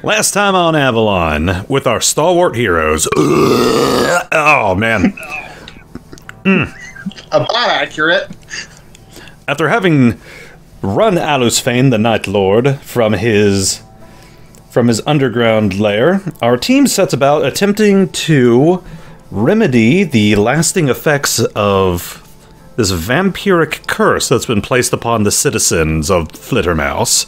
Last time on Avalon with our stalwart heroes. Oh man. About accurate. After having run Alusfane, the Night Lord, from his underground lair, our team sets about attempting to remedy the lasting effects of this vampiric curse that's been placed upon the citizens of Flittermouse.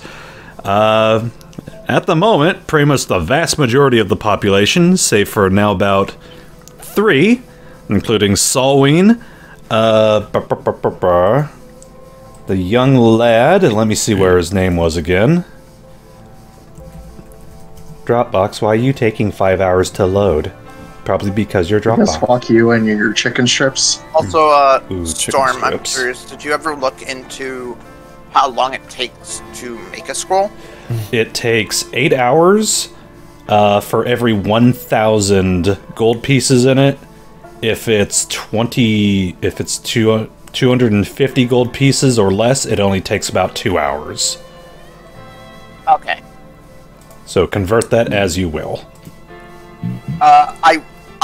At the moment, pretty much the vast majority of the population, save for now about 3, including Solween, the young lad, and let me see where his name was again. Dropbox, why are you taking 5 hours to load? Probably because you're Dropbox. Yes, fuck you and your chicken strips. Also, Ooh, Storm, chicken I'm strips. curious, did you ever look into how long it takes to make a scroll? It takes 8 hours for every 1,000 gold pieces in it. If it's 250 gold pieces or less, it only takes about 2 hours. Okay. So convert that as you will. I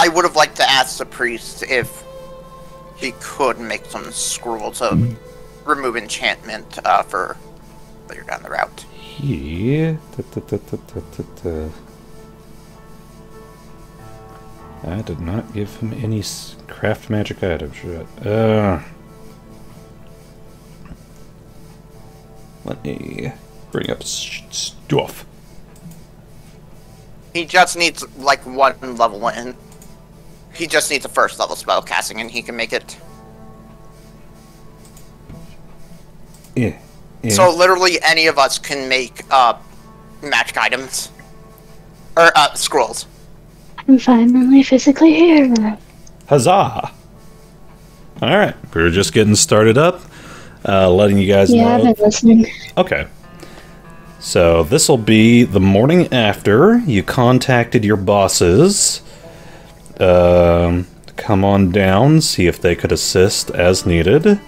would have liked to ask the priest if he could make some scrolls of remove enchantment for later down the route. He... I did not give him any craft magic items yet. Let me bring up stuff. He just needs, like, 1 level in. He just needs a first level spell casting and he can make it. Yeah. So literally any of us can make magic items. Or scrolls. I'm finally physically here. Huzzah! Alright, we're just getting started up. Letting you guys know. Yeah, I've been listening. Okay. So this will be the morning after you contacted your bosses. Come on down, see if they could assist as needed.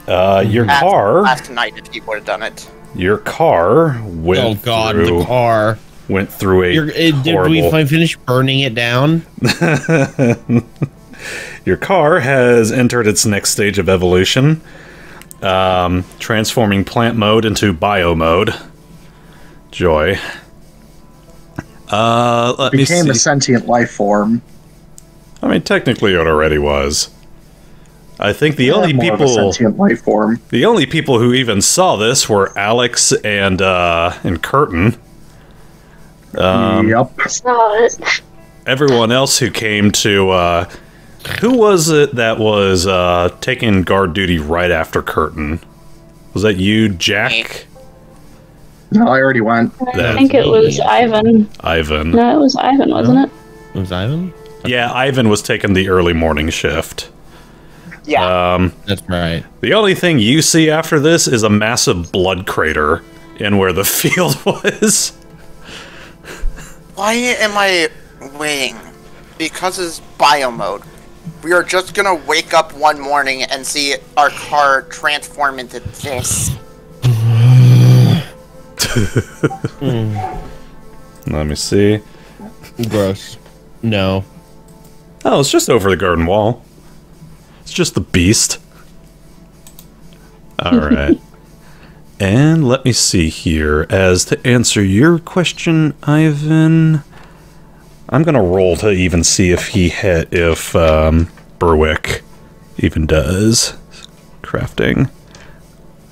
Your car... Last night if he would have done it. Your car went Oh god, through... the car. Went through a Did we finish burning it down? Your car has entered its next stage of evolution. Transforming plant mode into bio mode. Joy. Let me see. Became a sentient life form. I mean, technically it already was. I think the only More of a people... sentient life form. The only people who even saw this were Alex and Khurtin. Yep. Saw it. Everyone else who came to... who was it that was taking guard duty right after Khurtin? Was that you, Jack? No, I already went. I think it was Ivan. Ivan. No, it was Ivan, wasn't it? It was Ivan? Yeah, Ivan was taking the early morning shift. Yeah. That's right. The only thing you see after this is a massive blood crater in where the field was. Why am I waiting? Because it's bio mode. We are just gonna wake up one morning and see our car transform into this. Let me see. Gross. No. Oh, it's just over the garden wall. It's just the beast. Alright. And let me see here. As to answer your question, Ivan... I'm gonna roll to even see if Berwick even does crafting.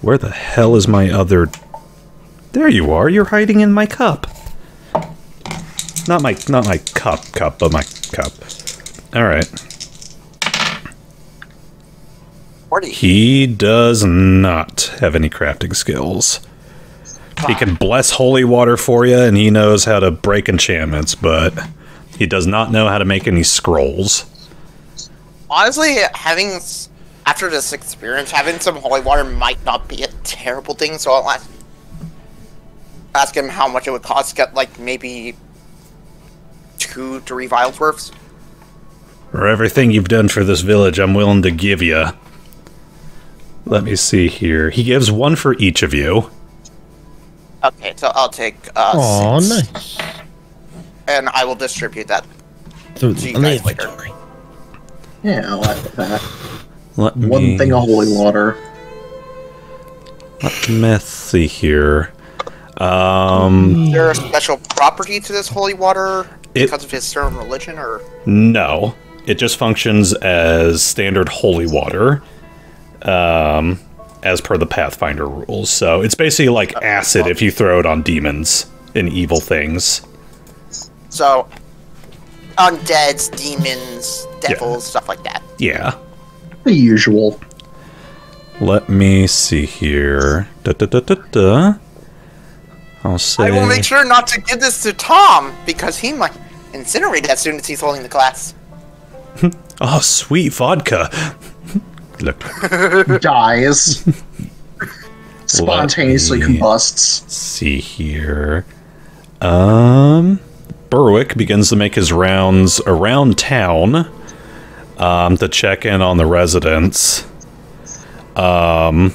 Where the hell is my other... There you are, you're hiding in my cup. Not my cup, but my cup. Alright. He does not have any crafting skills. He can bless holy water for you, and he knows how to break enchantments, but he does not know how to make any scrolls. Honestly, after this experience, having some holy water might not be a terrible thing, so I'll ask him how much it would cost to get, like, maybe 2 to 3 vials worth. For everything you've done for this village, I'm willing to give you. Let me see here. He gives 1 for each of you. Okay, so I'll take Oh, 6. nice. And I will distribute that So, to you on the guys later. inventory. Yeah, I like that. Let One me, thing of holy water. Let me see here. Is there a special property to this holy water because of his certain religion, or? No. It just functions as standard holy water, as per the Pathfinder rules. So it's basically like acid if you throw it on demons and evil things. So, undeads, demons, devils, stuff like that. Yeah. The usual. Let me see here. I'll say... I will make sure not to give this to Tom, because he might incinerate as soon as he's holding the glass. Oh, sweet vodka. Look. Dies. Spontaneously Let me combusts. see here. Berwick begins to make his rounds around town to check in on the residents. Let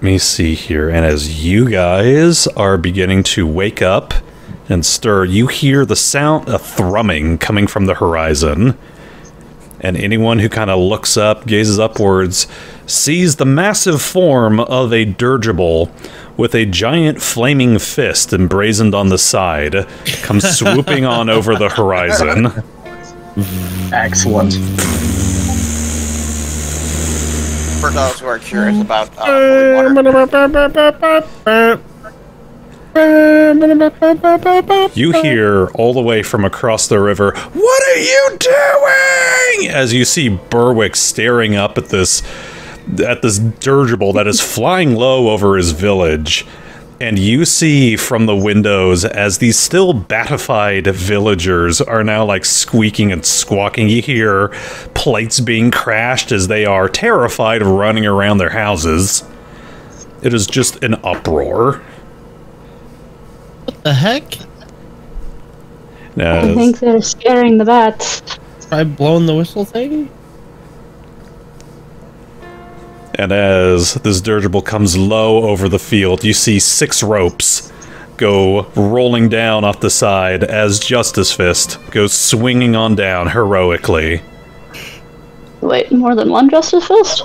me see here. And as you guys are beginning to wake up and stir, you hear the sound of thrumming coming from the horizon. And anyone who kind of looks up, gazes upwards, sees the massive form of a dirigible with a giant flaming fist emblazoned on the side come swooping on over the horizon. Excellent. For those who are curious about holy water. You hear all the way from across the river, "What are you doing?" As you see Berwick staring up at this dirigible that is flying low over his village. And you see from the windows as these still batified villagers are now like squeaking and squawking. You hear plates being crashed as they are terrified of running around their houses. It is just an uproar. What the heck? I think they're scaring the bats. Try blowing the whistle thing? And as this dirigible comes low over the field, you see 6 ropes go rolling down off the side as Justice Fist goes swinging on down heroically. Wait, more than one Justice Fist?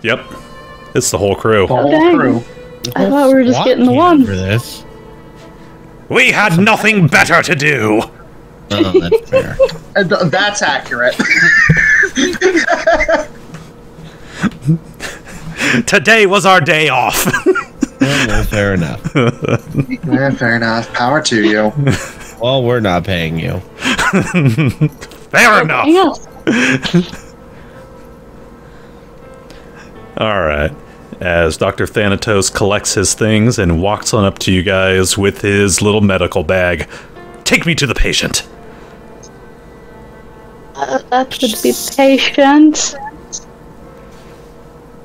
Yep. It's the whole crew. The whole dang. crew. I thought we were just SWAT getting the team one. For this. We had nothing better to do! Oh, that's fair. That's accurate. Today was our day off! Well, fair enough. Yeah, fair enough. Power to you. Well, we're not paying you. Fair enough! Yes. Alright. As Dr. Thanatos collects his things and walks on up to you guys with his little medical bag. Take me to the patient. That should be patient.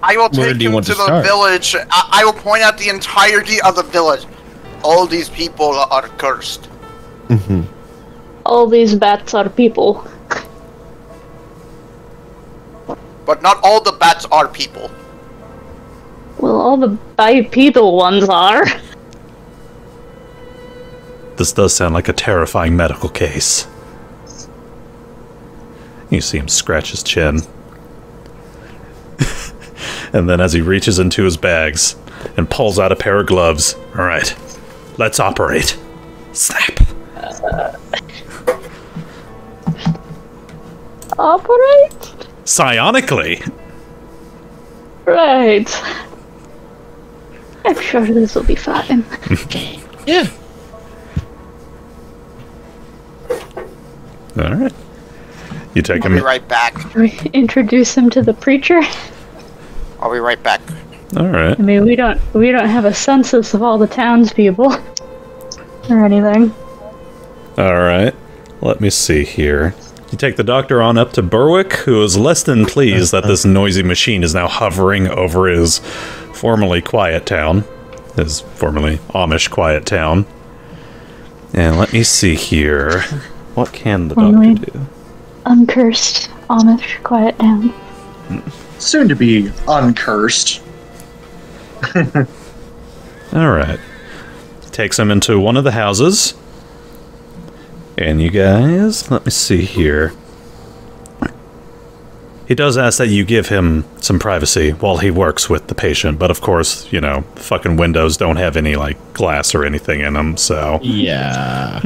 I will Where take do you him want to to the start? village. I will point out the entirety of the village. All these people are cursed. Mm-hmm. All these bats are people. But not all the bats are people. Well, all the bipedal ones are. This does sound like a terrifying medical case. You see him scratch his chin. And then as he reaches into his bags and pulls out a pair of gloves. Alright, let's operate. Snap! Operate? Psionically! Right. I'm sure this will be fine. Yeah. Alright. You take I'll him. be right back. Introduce him to the preacher. I'll be right back. Alright. I mean, we don't have a census of all the townspeople or anything. Alright. Let me see here. You take the doctor on up to Berwick, who is less than pleased that this noisy machine is now hovering over his formerly quiet town. His formerly Amish quiet town. And let me see here. What can the Formerly doctor do? Uncursed Amish quiet down. Soon to be uncursed. Alright. Takes him into one of the houses. And you guys, let me see here. He does ask that you give him some privacy while he works with the patient, but of course, you know, fucking windows don't have any, like, glass or anything in them, so... Yeah.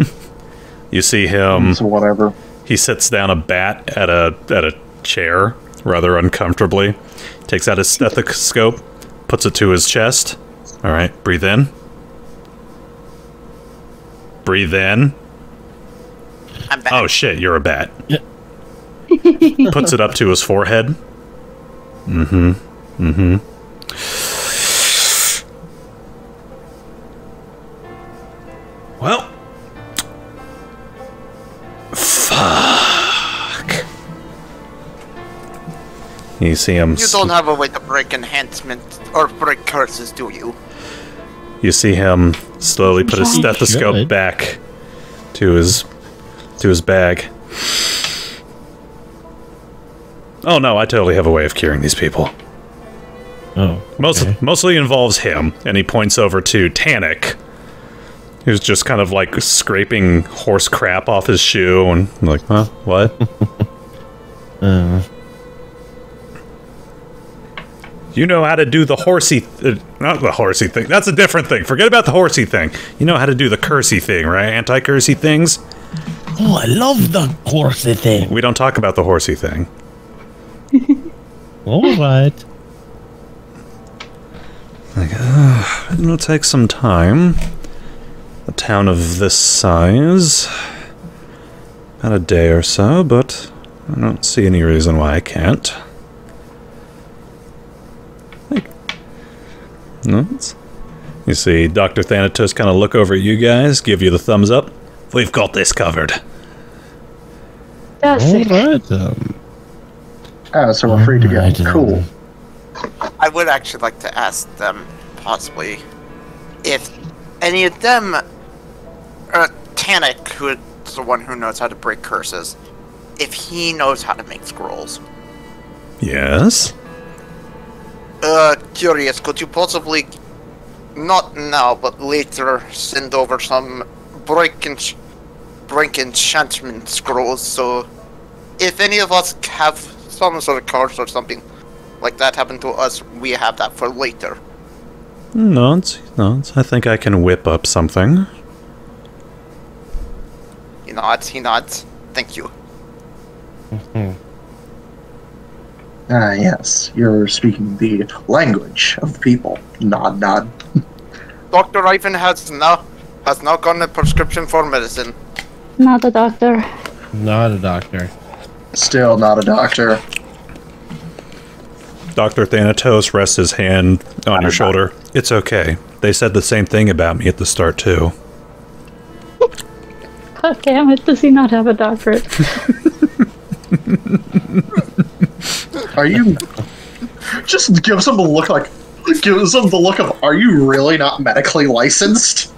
You see him... So whatever. He sits down a bat at a chair, rather uncomfortably. Takes out his stethoscope, puts it to his chest. Alright, breathe in. Breathe in. I'm back. Oh shit, you're a bat. Yeah. Puts it up to his forehead. Mm-hmm. Mm-hmm. Well. Fuck. You see him... You don't have a way to break enhancement or break curses, do you? You see him slowly put his He stethoscope should. back to his bag. Oh no, I totally have a way of curing these people. Oh. Okay. Mostly involves him, and he points over to Tannic, who's just kind of like scraping horse crap off his shoe, and I'm like, huh, what? You know how to do the horsey... not the horsey thing. That's a different thing. Forget about the horsey thing. You know how to do the cursey thing, right? Anti-cursey things? Oh, I love the horsey thing. We don't talk about the horsey thing. All right. Like, it'll take some time. A town of this size. About a day or so, but I don't see any reason why I can't. No, you see Dr. Thanatos kind of look over at you guys, give you the thumbs up. We've got this covered. That's All it. right. So we're free to go. Alright, Cool. I would actually like to ask them, possibly, if any of them, Tannic, who is the one who knows how to break curses, if he knows how to make scrolls. Yes? Curious, could you possibly, not now, but later, send over some break enchantment scrolls, so if any of us have some sort of curse or something like that happen to us, we have that for later. Nods. I think I can whip up something. He nods. Thank you. Yes. You're speaking the language of the people. Nod, nod. Dr. Ivan has now gotten a prescription for medicine. Not a doctor. Not a doctor. Still not a doctor. Dr. Thanatos rests his hand on your shoulder. It's okay. They said the same thing about me at the start, too. God damn it, does he not have a doctorate? Are you... Just give some the look like... Give some the look of, are you really not medically licensed?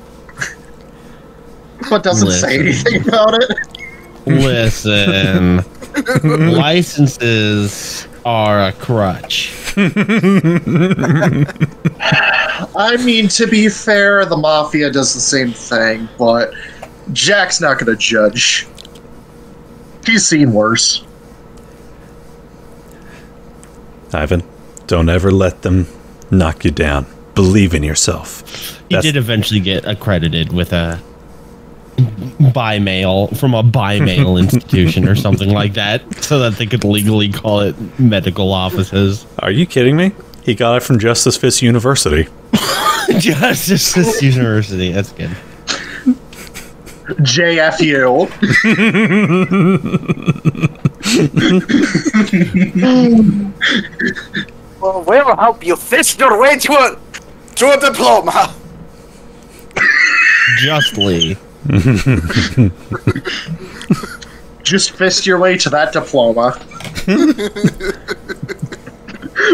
But doesn't say anything about it. Listen. Licenses are a crutch. I mean, to be fair, the Mafia does the same thing, but Jack's not gonna judge. He's seen worse. Ivan, don't ever let them knock you down. Believe in yourself. He did eventually get accredited with a from a by-mail institution or something like that, so that they could legally call it medical offices. Are you kidding me? He got it from Justice Fist University. Justice University, that's good. JFU. Well, we'll help you fist your way to a diploma. Justly. Just fist your way to that diploma.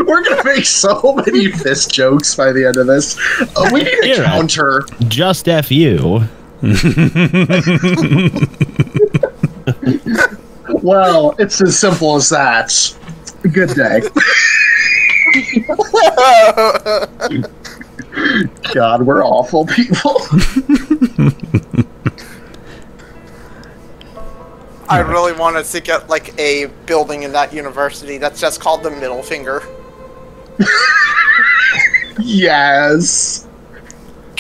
We're gonna make so many fist jokes by the end of this. We need a You're counter. Just F you. Well, it's as simple as that. Good day. God, we're awful people. I really wanted to get like a building in that university that's just called the Middle Finger. Yes.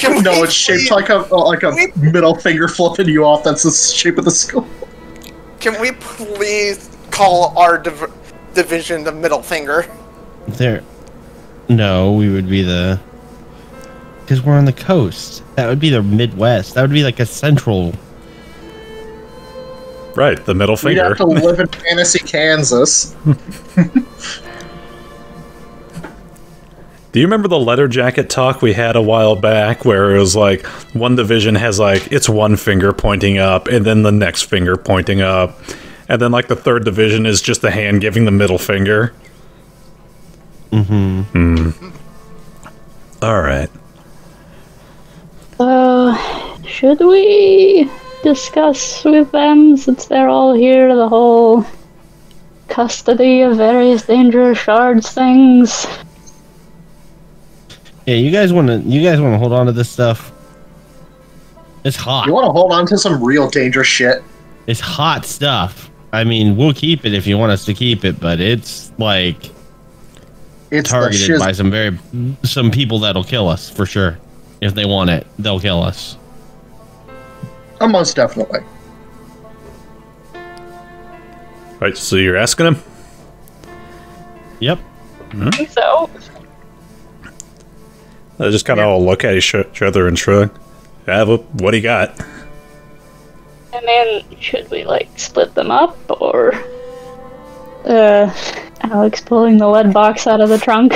No, it's shaped like a middle finger flipping you off. That's the shape of the school. Can we please call our division the Middle Finger? No, we would be the... Because we're on the coast. That would be the Midwest. That would be like a central... Right, the middle We'd finger. have to live in fantasy Kansas. Do you remember the letter jacket talk we had a while back where it was like one division has like its one finger pointing up and then the next finger pointing up and then like the third division is just the hand giving the middle finger? Alright. Should we discuss with them, since they're all here, the whole custody of various dangerous shards things? Yeah, you guys want to hold on to this stuff? It's hot. You want to hold on to some real dangerous shit? It's hot stuff. I mean, we'll keep it if you want us to keep it, but it's like It's targeted by some people that'll kill us for sure. If they want it, they'll kill us. Oh, most definitely. Right, so you're asking him? Yep. I think so. I just kind of all look at each other and shrug. Yeah, what do you got? And then, should we, like, split them up, or... Alex pulling the lead box out of the trunk?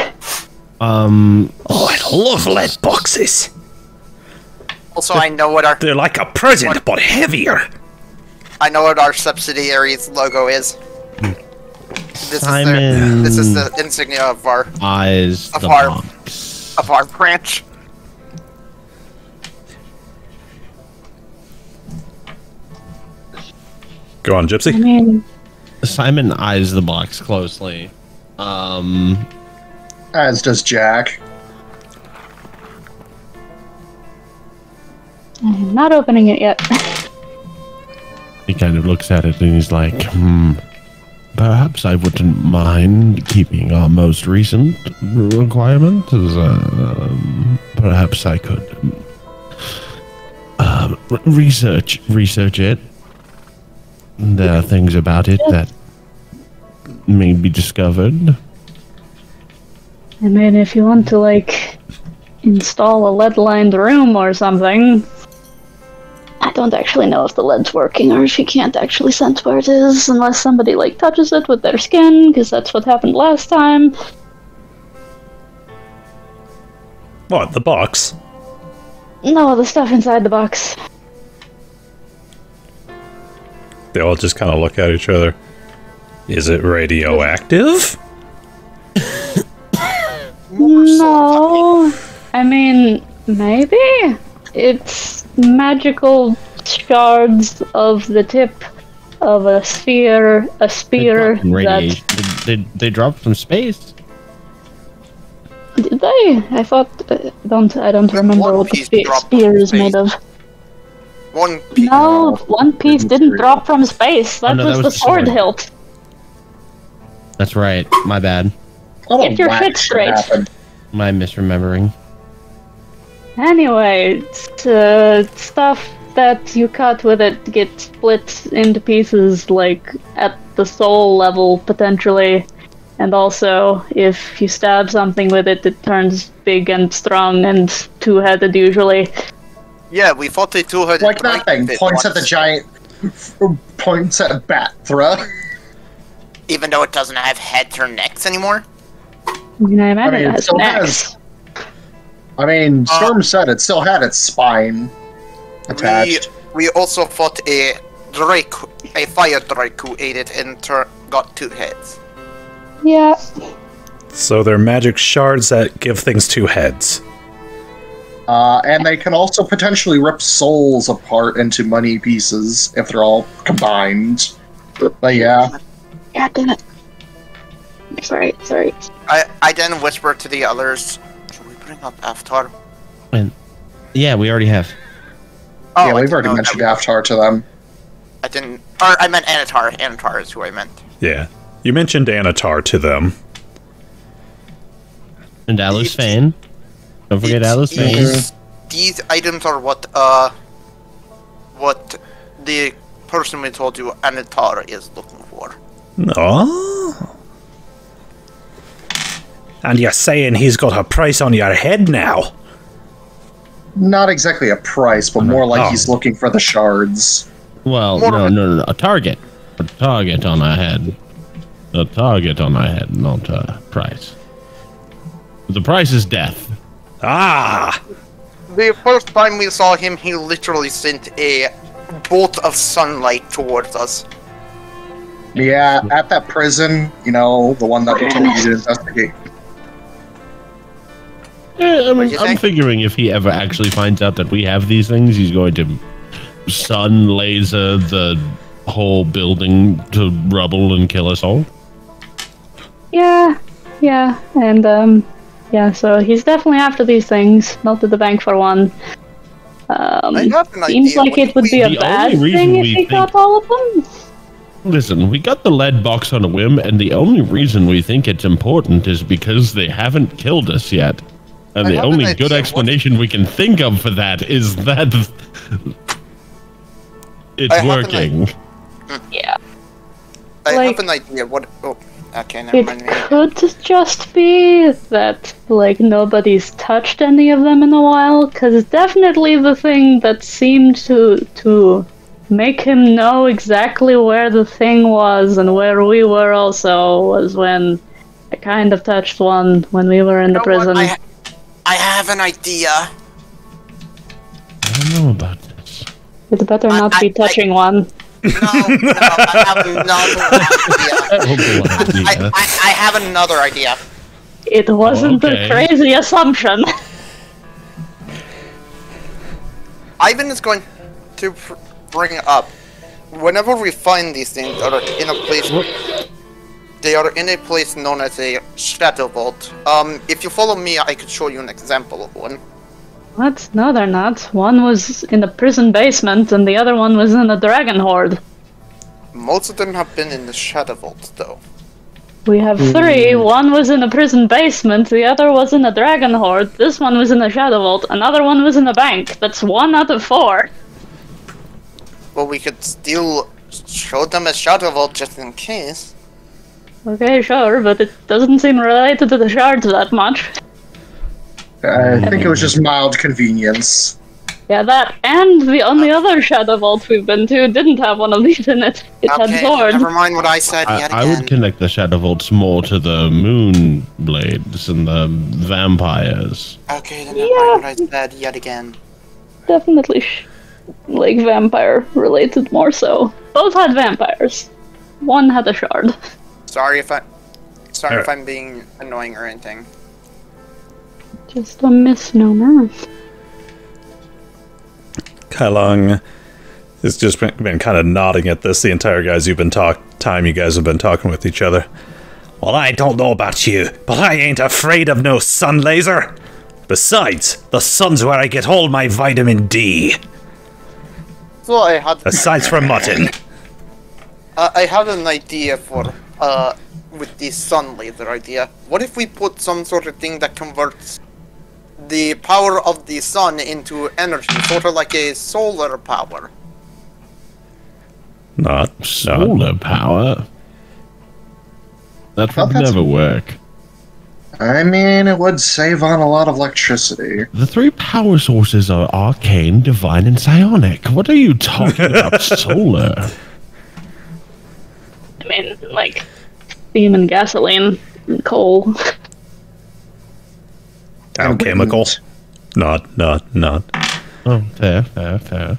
Oh, I love lead boxes! Also, I know what our They're like a present, but heavier! I know what our subsidiary's logo is. This Simon is the insignia of our eyes of the our box. of our branch. Go on, Gypsy. I mean, Simon eyes the box closely. As does Jack. I'm not opening it yet. He kind of looks at it and he's like, perhaps I wouldn't mind keeping our most recent requirement. Perhaps I could research it. There are things about it that may be discovered. I mean, if you want to, like, install a lead-lined room or something... I don't actually know if the lead's working or if you can't actually sense where it is unless somebody, like, touches it with their skin, because that's what happened last time. What, the box? No, the stuff inside the box. They all just kind of look at each other. Is it radioactive? No. I mean, maybe? It's magical shards of the tip of a spear that... They dropped from space. Did they? I thought... I don't remember what the spear is made of. One piece. No, One Piece didn't drop from space. That was the sword hilt. That's right. My bad. Get your shit straight. My misremembering. Anyway, stuff that you cut with it gets split into pieces, like, at the soul level, potentially. And also, if you stab something with it, it turns big and strong and two-headed, usually. Yeah, we fought a two-headed Like that thing. Points at the giant... Points at Batra. Even though it doesn't have heads or necks anymore? I mean, I imagine it has necks. I mean, Storm said it still had its spine attached. We also fought a fire drake who ate it and got two heads. Yeah. So they're magic shards that give things two heads. And they can also potentially rip souls apart into money pieces if they're all combined. But yeah. Yeah, damn it. Sorry. I then whispered to the others, should we bring up Avatar? And yeah, we already have. Oh, Yeah, I we've already didn't know mentioned that Avatar to them. I didn't. Or I meant Anatar. Anatar is who I meant. Yeah. You mentioned Anatar to them. And Alice Fane. Don't forget Alice Fane. These items are what the person we told you Anatar is looking for. Oh. And you're saying he's got a price on your head now? Not exactly a price, but more like Oh. he's looking for the shards. Well, no. A target. A target on our head. A target on our head, not a price. The price is death. Ah! The first time we saw him, he literally sent a bolt of sunlight towards us. Yeah, at that prison, you know, the one that he told you to investigate. Yeah, What'd you I'm say? figuring if he ever actually finds out that we have these things, he's going to sun laser the whole building to rubble and kill us all. Yeah, and yeah, so he's definitely after these things, not at the bank for one. I have an Seems idea. like What it if would we- be a The bad only reason thing if we he think- got all of them. Listen, we got the lead box on a whim, and the only reason we think it's important is because they haven't killed us yet. And I the have an only idea. good explanation we can think of for that is that it's I have an working. Yeah. I Like- have an idea. What? Oh, okay, never It mind me. could just be that, like, nobody's touched any of them in a while, because definitely the thing that seemed to make him know exactly where the thing was and where we were also was when I kind of touched one when we were in the You know what? prison. I have an idea. I don't know about this. It better not be touching one. No, I have another idea. Idea. I have another idea. It wasn't okay. a crazy assumption. Ivan is going to bring up whenever we find these things that are in a place. They are in a place known as a shadow vault. If you follow me, I could show you an example of one. What? No, they're not. One was in the prison basement, and the other one was in the dragon horde. Most of them have been in the shadow vault, though. We have three. One was in the prison basement, the other was in the dragon horde, this one was in the shadow vault, another one was in the bank. That's 1 out of 4. But we could still show them as shadow vault just in case. Okay, sure, but it doesn't seem related to the shards that much. I think it was just mild convenience. Yeah, that, and the only other shadow vault we've been to didn't have one of these in it. It had Okay, swords. never mind what I said yet I again. would connect the Shadow Vaults more to the moon blades and the vampires. Okay, then never mind what I said yet again. Definitely, like, vampire related more so. Both had vampires. One had a shard. Sorry if Alright. I'm being annoying or anything. Just a misnomer. Kailong has just been kind of nodding at this the entire time you guys have been talking with each other. Well, I don't know about you, but I ain't afraid of no sun laser. Besides, the sun's where I get all my vitamin D. So I had Aside from mutton. I had an idea for with the sun laser idea. What if we put some sort of thing that converts the power of the sun into energy, sort of like a solar power? Not Solar power? That would that's- never work. I mean, it would save on a lot of electricity. The 3 power sources are arcane, divine, and psionic. What are you talking about, solar? I mean, like, steam and gasoline and coal. alchemical. Not. Oh, fair. I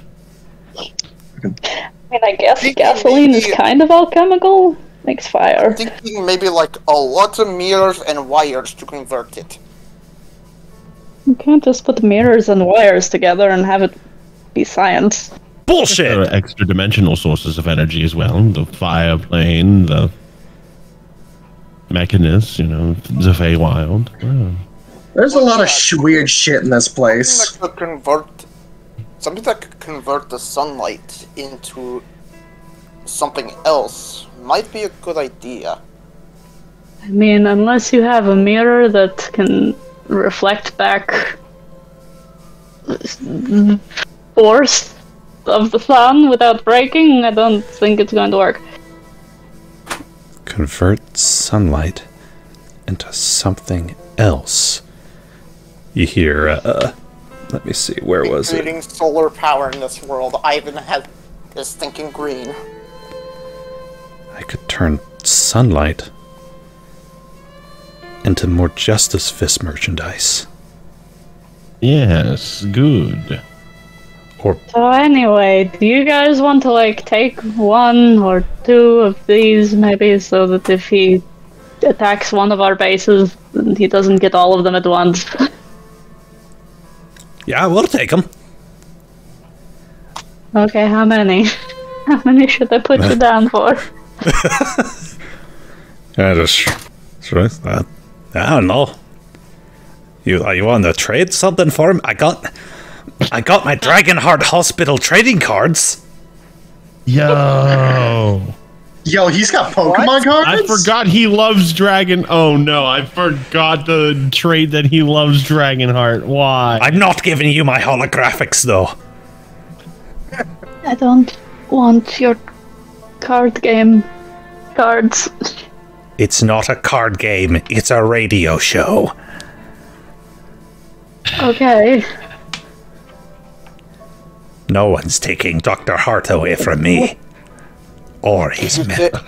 mean, I guess Thinking gasoline is maybe- kind of alchemical. Makes fire. Thinking maybe like a lot of mirrors and wires to convert it. You can't just put mirrors and wires together and have it be science. There Bullshit! are extra dimensional sources of energy as well. The fire plane, the mechanist, the Feywild. Oh. There's a lot of weird shit in this place. Something that could convert the sunlight into something else might be a good idea. I mean, unless you have a mirror that can reflect back force of the sun without breaking, I don't think it's going to work. Convert sunlight into something else. You hear, let me see, where was it? Creating solar power in this world, I even had this thinking green. I could turn sunlight into more Justice Fist merchandise. Yes, good. Or So anyway, do you guys want to, like, take 1 or 2 of these, maybe, so that if he attacks one of our bases, he doesn't get all of them at once? yeah, we'll take them. Okay, how many? How many should I put you down for? I don't know. You want to trade something for him? I got my Dragonheart Hospital trading cards. Yo. Yo, he's got Pokemon cards? I forgot he loves Dragon. Oh no, I forgot the trait that he loves Dragonheart. Why? I'm not giving you my holographics though. I don't want your card game cards. It's not a card game, it's a radio show. Okay. No one's taking Dr. Hart away from me. Or his medical.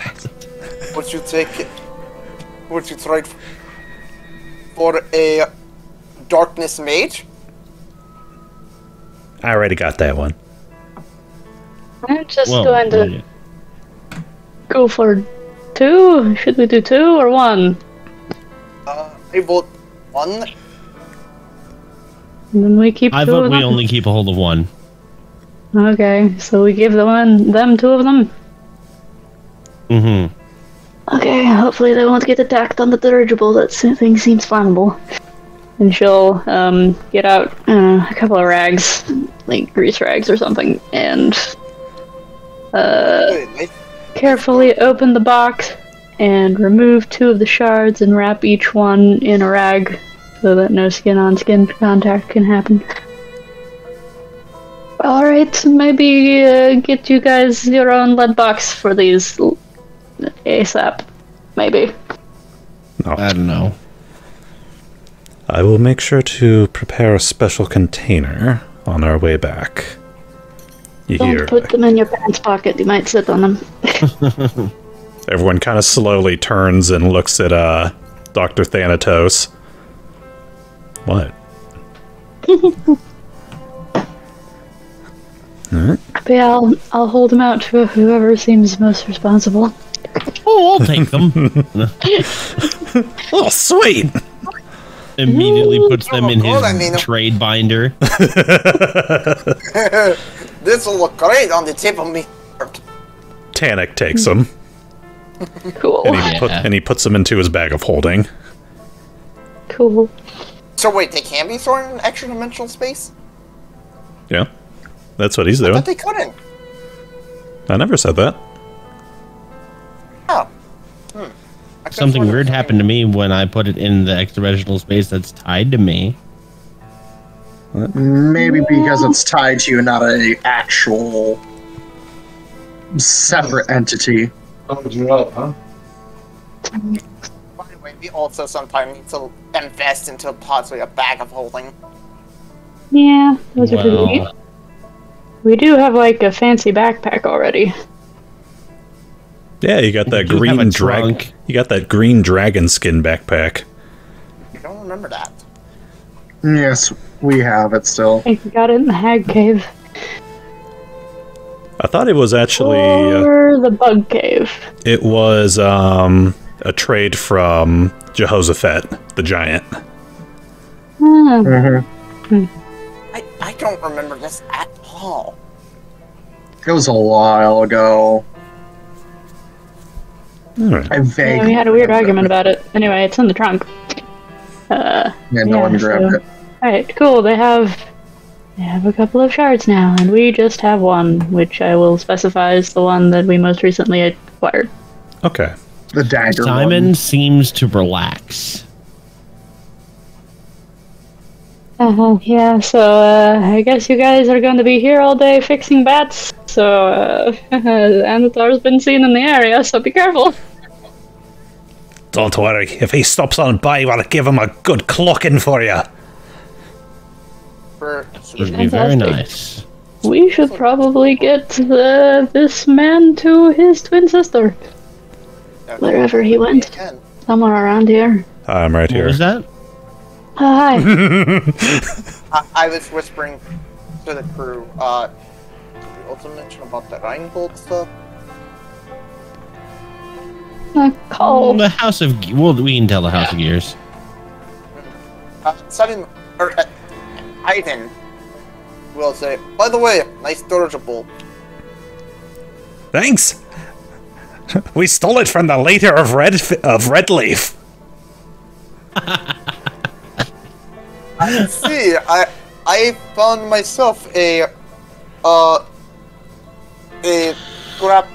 Would you trade for a Darkness Mage? I already got that one. I'm just going to go for 2. Should we do 2 or 1? I vote 1. And then we keep 2 I of vote we them? only keep a hold of 1. Okay, so we give them 2 of them? Mm-hmm. Okay, hopefully they won't get attacked on the dirigible. That thing seems flammable. And she'll get out a couple of rags, like grease rags or something, and carefully open the box and remove 2 of the shards and wrap each one in a rag so that no skin-on-skin contact can happen. Alright, maybe get you guys your own lead box for these ASAP. Maybe. No. I don't know. I will make sure to prepare a special container on our way back. You Don't hear? put them in your pants pocket, you might sit on them. Everyone kind of slowly turns and looks at Dr. Thanatos. What? Alright. But yeah, I'll hold them out to whoever seems most responsible. Oh, I'll take them. Oh, sweet! Immediately puts them in Oh, I his mean- trade binder. This will look great on the tip of me. Tannic takes them, Cool. and he puts them into his bag of holding. Cool. So wait, they can be stored in extra dimensional space? Yeah, that's what he's I doing. thought they couldn't. I never said that. Oh. I could've Something sworn weird it was happened to me when I put it in the extra-dimensional space that's tied to me. Maybe because it's tied to you, not a actual separate entity. By the way, we also sometimes need to invest into possibly a bag of holding. Yeah, those are pretty Well. neat. We do have like a fancy backpack already. Yeah, you got that do have green a dragon. trunk. You got that green dragon skin backpack. I don't remember that. Yes, we have it still. I think we got it in the hag cave. I thought it was actually Or the bug cave. it was a trade from Jehoshaphat, the giant. I don't remember this at all. It was a while ago. All right. I vaguely Yeah, we had a weird remember. argument about it. Anyway, it's in the trunk. Yeah, no one grabbed it. Alright, cool. They have a couple of shards now, and we just have one, which I will specify is the one that we most recently acquired. Okay. The dagger Simon one. seems to relax. Yeah, so I guess you guys are going to be here all day fixing bats. So, Anathar's been seen in the area, so be careful. Don't worry. If he stops on by, I'll give him a good clocking for you. Would be very nice. We should probably get this man to his twin sister. Wherever he went. Somewhere around here. I'm right here. What was that? Hi. I was whispering to the crew, did you also mention about the Rheingold stuff? Call. The House of... Well, we can tell the House of Gears. Ivan will say, by the way, nice dirigible. Thanks. We stole it from the leader of Redleaf. I see. I found myself a scrap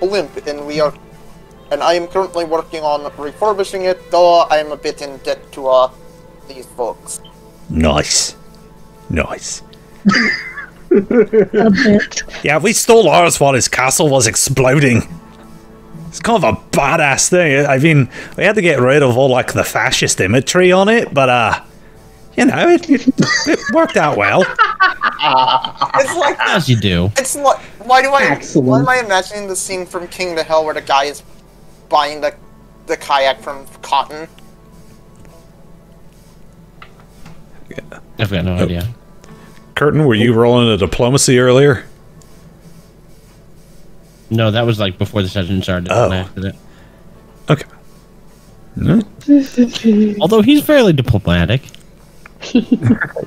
blimp, and I am currently working on refurbishing it. Though I am a bit in debt to these folks. Nice. A bit. Yeah, we stole ours while his castle was exploding. It's kind of a badass thing. I mean, we had to get rid of all like the fascist imagery on it, but you know, it worked out well. It's like As you do. it's like why Excellent. am I imagining the scene from King to Hell where the guy is buying the kayak from Khurtin? I've got no idea. Khurtin, were you rolling a diplomacy earlier? No, that was like before the session started. Oh. I acted it. Okay. Although he's fairly diplomatic.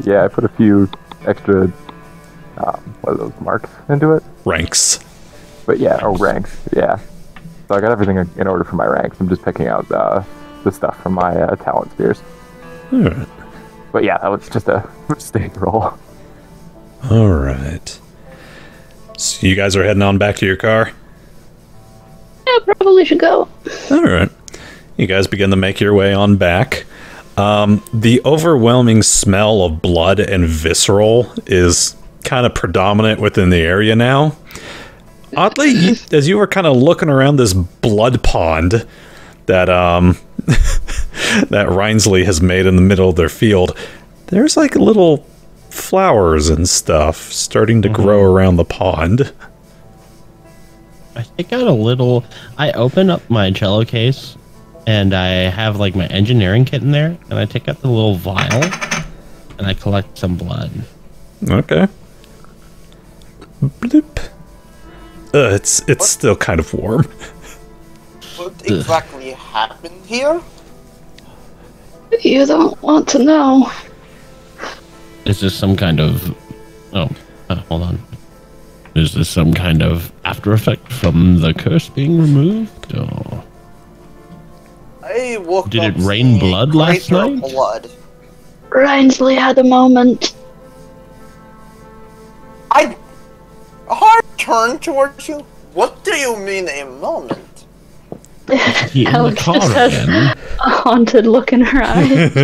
Yeah, I put a few extra, what are those, marks into it? Ranks. But yeah, ranks, yeah. So I got everything in order for my ranks. I'm just picking out the stuff from my talent spheres. Alright. But yeah, that was just a mistake roll. Alright. So you guys are heading on back to your car? Yeah, probably should go. Alright. You guys begin to make your way on back. The overwhelming smell of blood and visceral is kind of predominant within the area now. Oddly, as you were kind of looking around this blood pond that that Rhinsley has made in the middle of their field, there's like little flowers and stuff starting to grow around the pond. I take out a little... I open up my cello case, and I have like my engineering kit in there, and I take out the little vial, and I collect some blood. Okay. Bloop. It's still kind of warm. What exactly happened here? You don't want to know. Is this some kind of... Oh, hold on. Is this some kind of after effect from the curse being removed? Or... I woke Did up it rain seeing a blood last crater of night? Blood. Rhinsley had a moment. I hard turn towards you. What do you mean a moment? He in the Alex car just has again? a haunted look in her eyes.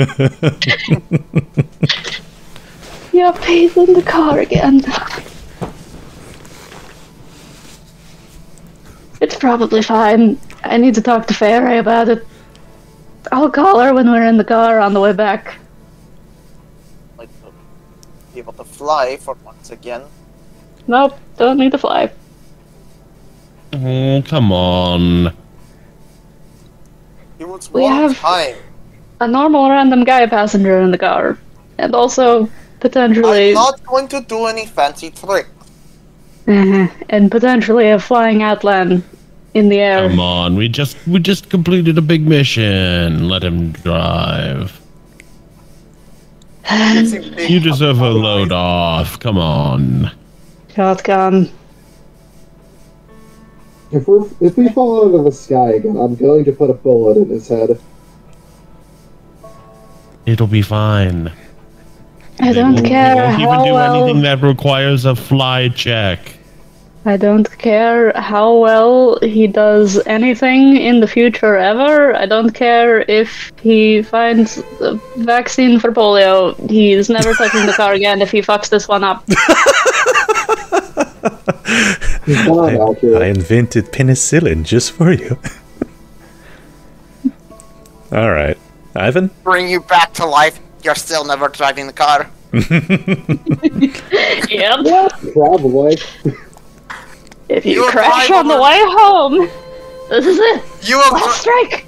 Yep, he's in the car again. It's probably fine. I need to talk to Fairy about it. I'll call her when we're in the car on the way back. Like, be able to fly for once again. Nope, don't need to fly. Oh, come on. It was We one have- time. A normal random guy passenger in the car. And also, potentially... I'm not going to do any fancy trick. and potentially a flying Atlan in the air. Come on, we just completed a big mission. Let him drive. You deserve a load off. Come on. Shotgun. If we fall out of the sky again, I'm going to put a bullet in his head. It'll be fine. I don't care Won't even how do anything well. that requires a fly check. I don't care how well he does anything in the future ever. I don't care if he finds a vaccine for polio. He's never touching the car again if he fucks this one up. I invented penicillin just for you. All right, Ivan. Bring you back to life. You're still never driving the car. Yep. Yeah, probably. If you You'll crash drive on the over- way home, this is it. You will. Last strike.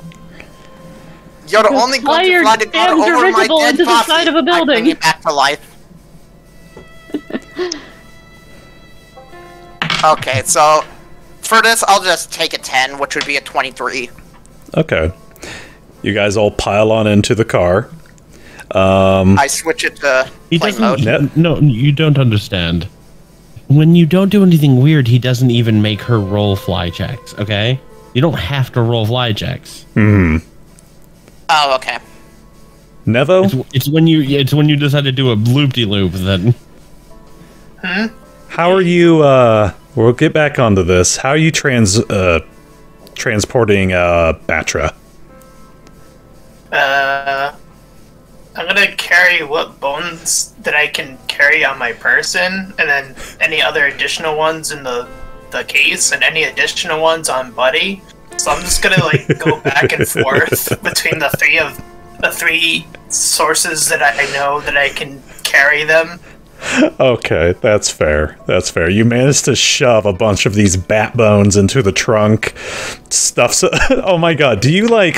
You're only going to Fire fly the car damn over my dirigible dead into the body. side of a I bring building. you back to life. Okay, so for this, I'll just take a 10, which would be a 23. Okay, you guys all pile on into the car. I switch it to He plane doesn't. mode. No, you don't understand. When you don't do anything weird, he doesn't even make her roll fly checks. Okay, you don't have to roll fly checks. Oh, okay. Nevo, It's when you decide to do a loop-de-loop that. how are you? We'll get back onto this. How are you transporting Batra? I'm gonna carry what bones that I can carry on my person, and then any other additional ones in the case, and any additional ones on Buddy. So I'm just gonna like go back and forth between the three sources that I know that I can carry them. Okay, that's fair. That's fair. You managed to shove a bunch of these bat bones into the trunk. Stuffs. Oh my god! Do you like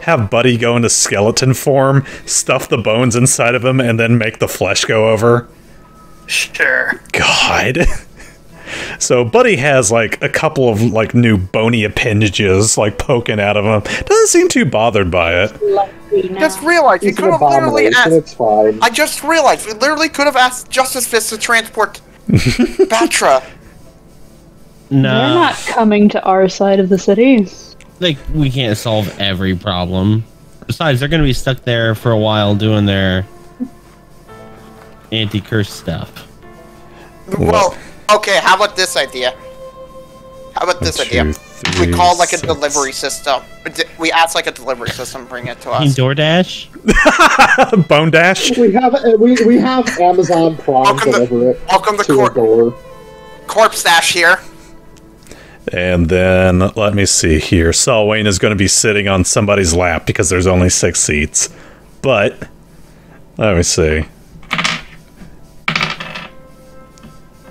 have Buddy go into skeleton form, stuff the bones inside of him, and then make the flesh go over? Sure. God. So Buddy has like a couple of like new bony appendages like poking out of him. Doesn't seem too bothered by it. Just realized we It's an could have literally abomination, asked. it's fine. I just realized we literally could have asked Justice Fist to transport Batra. No, They're not coming to our side of the city. like we can't solve every problem. Besides, they're gonna be stuck there for a while doing their anti-curse stuff. Well, okay, how about this idea? How about this idea? We call like a delivery system. We ask like a delivery system, bring it to Team us. DoorDash? Bone Dash. We have Amazon Prime Welcome to- deliver it welcome to to court. a door. Corpse Stash here. And then let me see here. Selwyn is going to be sitting on somebody's lap because there's only 6 seats. But let me see.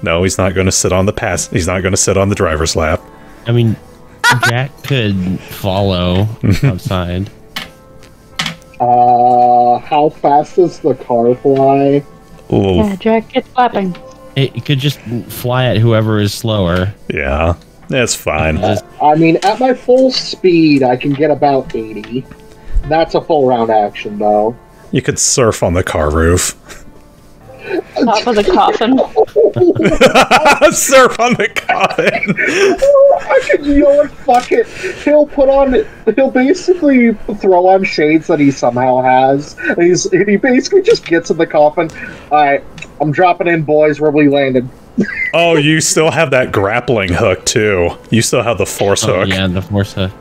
No, he's not going to sit on the He's not going to sit on the driver's lap. I mean, Jack could follow outside. How fast does the car fly? Ooh, Yeah, Jack gets clapping. It could just fly at whoever is slower. yeah, that's fine. Just- I mean, at my full speed, I can get about 80. That's a full round action, though. You could surf on the car roof. Top of the coffin. Surf on the coffin. I could, you know what, fuck it. He'll basically throw on shades that he somehow has. And he basically just gets in the coffin. Alright, I'm dropping in, boys, where we landed. Oh, you still have that grappling hook too. You still have the force oh, hook. yeah, the force hook.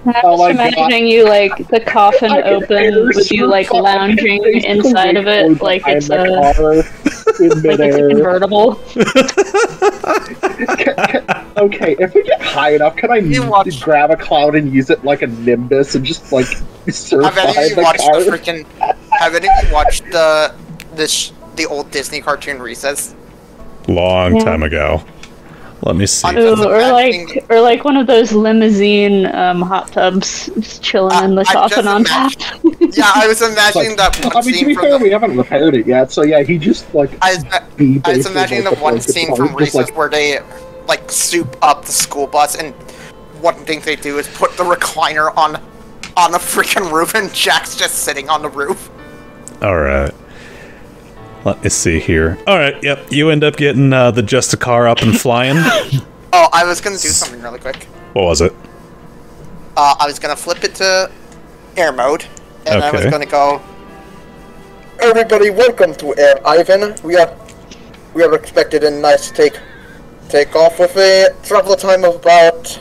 I'm Oh just my God. imagining you like the coffin I can open air with you like surf. lounging I can inside of basically it like behind it's the a car in like it's a midair. convertible. Okay, if we get high enough, can I You watch- grab a cloud and use it like a nimbus and just like surf Have any behind of the you watched car? the freaking? Have any of you watched the old Disney cartoon Recess? Long Yeah. time ago. Let me see. I'm Ooh, just imagining- or like one of those limousine hot tubs just chilling in the I'm coffin just on top. Yeah, I was imagining that one I mean, to scene be from fair, the. we haven't repaired it yet, so yeah, he just like I was basically, imagining like, the one like, the scene car, from just, Recess like, where they like soup up the school bus, and one thing they do is put the recliner on the freaking roof, and Jack's just sitting on the roof. All right. Let me see here. All right. Yep. You end up getting the Just a Car up and flying. Oh, I was gonna do something really quick. What was it? I was gonna flip it to air mode, and I was Okay. gonna go Everybody, welcome to Air Ivan. We are expected a nice take off with a travel time of about.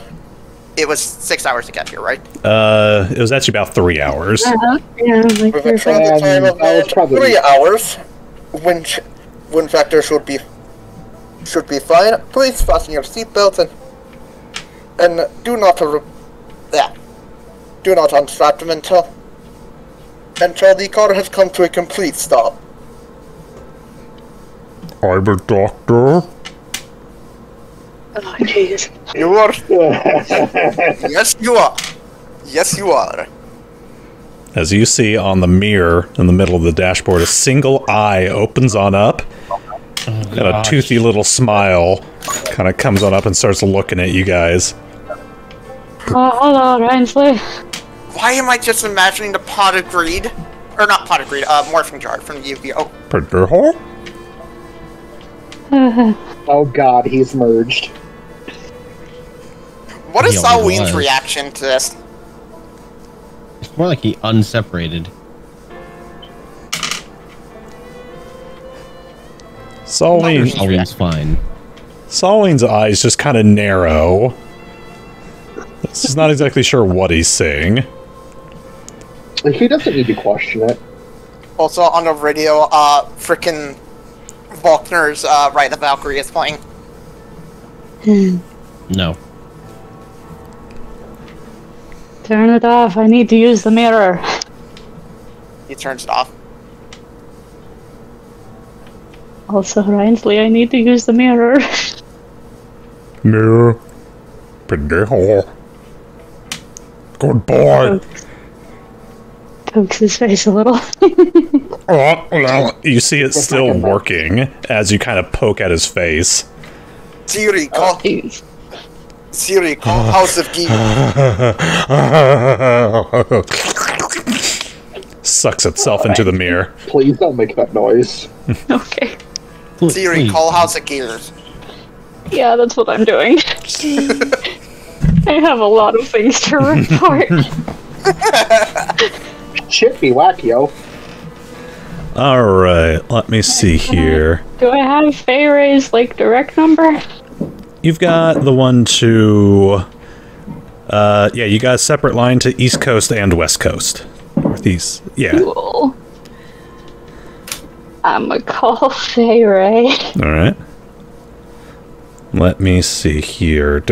It was 6 hours to get here, right? It was actually about 3 hours. Yeah, like With a travel time of about 3 hours, wind factor should be fine. Please fasten your seatbelts and do not unstrap them until the car has come to a complete stop. I'm a doctor. Oh, jeez. You are. Yes, you are. Yes, you are. As you see on the mirror in the middle of the dashboard, a single eye opens on up, and a toothy little smile kind of comes on up and starts looking at you guys. Hello, Reinsley. Why am I just imagining the pot of greed? Or not pot of greed, morphing jar from Yu-Gi-Oh! Oh god, he's merged. What is He already Salween's was. reaction to this? It's more like he unseparated. Always fine. Salween's eyes just kind of narrow. He's not exactly sure what he's saying. He doesn't need to question it. Also on the radio, frickin' Volkner's Ride the Valkyrie is playing. No. Turn it off. I need to use the mirror. He turns it off. Also, Reinsley, I need to use the mirror. Mirror. Pendejo. Goodbye. Pokes his face a little. You see it still working as you kind of poke at his face. Siri, call. Jeez. Siri, call House of Geek. Sucks itself into the mirror. Please don't make that noise. Okay. Siri, Please. call House of Gears. Yeah, that's what I'm doing. I have a lot of things to report. Shit be wackio. Alright, let me see here. Do I have Fay Ray's, like, direct number? You've got the one to... yeah, you got a separate line to East Coast and West Coast. Northeast, yeah. Cool. I'm gonna call Fay Ray. Alright. Let me see here. Roll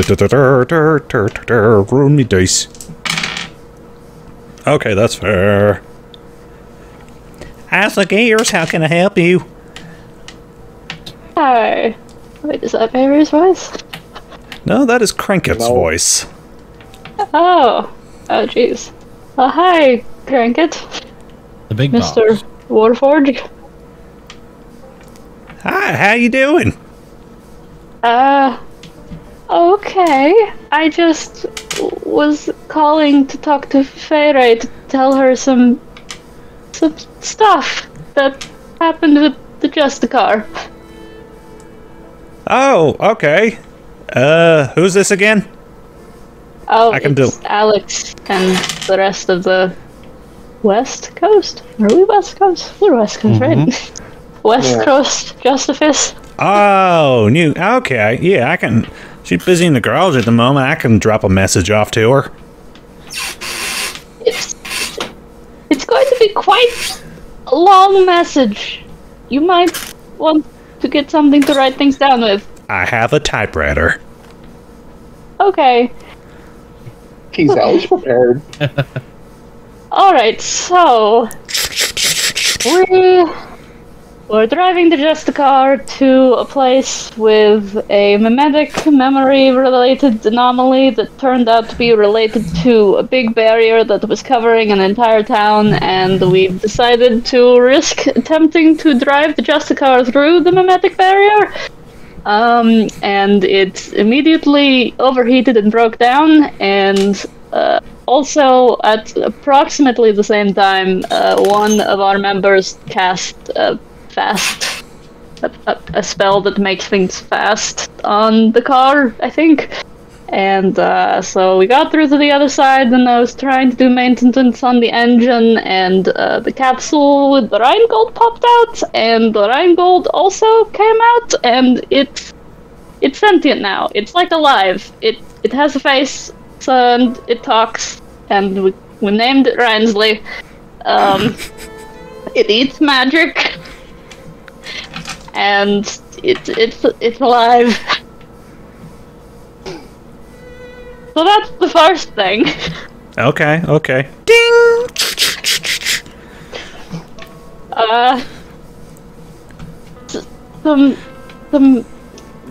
me dice. Okay, that's fair. How's the gears? How can I help you? Hi. Wait, is that Fay Ray's voice? No, that is Cranket's No. voice. Oh. Oh, jeez. Hi, Cranket. The big Mr. boss. Warforged. Hi, how you doing? Okay. I just was calling to talk to Fay Ray to tell her some stuff that happened with the Justicar. Oh, okay. Who's this again? Oh, I can it's Alex and the rest of the West Coast? Are we West Coast? We're West Coast, right? West Coast Justifice. Oh, new. Okay, yeah, I can. She's busy in the garage at the moment. I can drop a message off to her. It's going to be quite a long message. You might want to get something to write things down with. I have a typewriter. Okay. He's always prepared. Alright, so... We're driving the Justicar to a place with a mimetic memory-related anomaly that turned out to be related to a big barrier that was covering an entire town, and we've decided to risk attempting to drive the Justicar through the mimetic barrier. And it immediately overheated and broke down, and also at approximately the same time, one of our members cast a spell that makes things fast on the car, I think. And so we got through to the other side, and I was trying to do maintenance on the engine, and the capsule with the Rheingold popped out, and the Rheingold also came out, and it's sentient now. It's like alive. It has a face, and it talks, and we named it Rhinsley. It eats magic, and it's alive. So that's the first thing. Okay. Ding!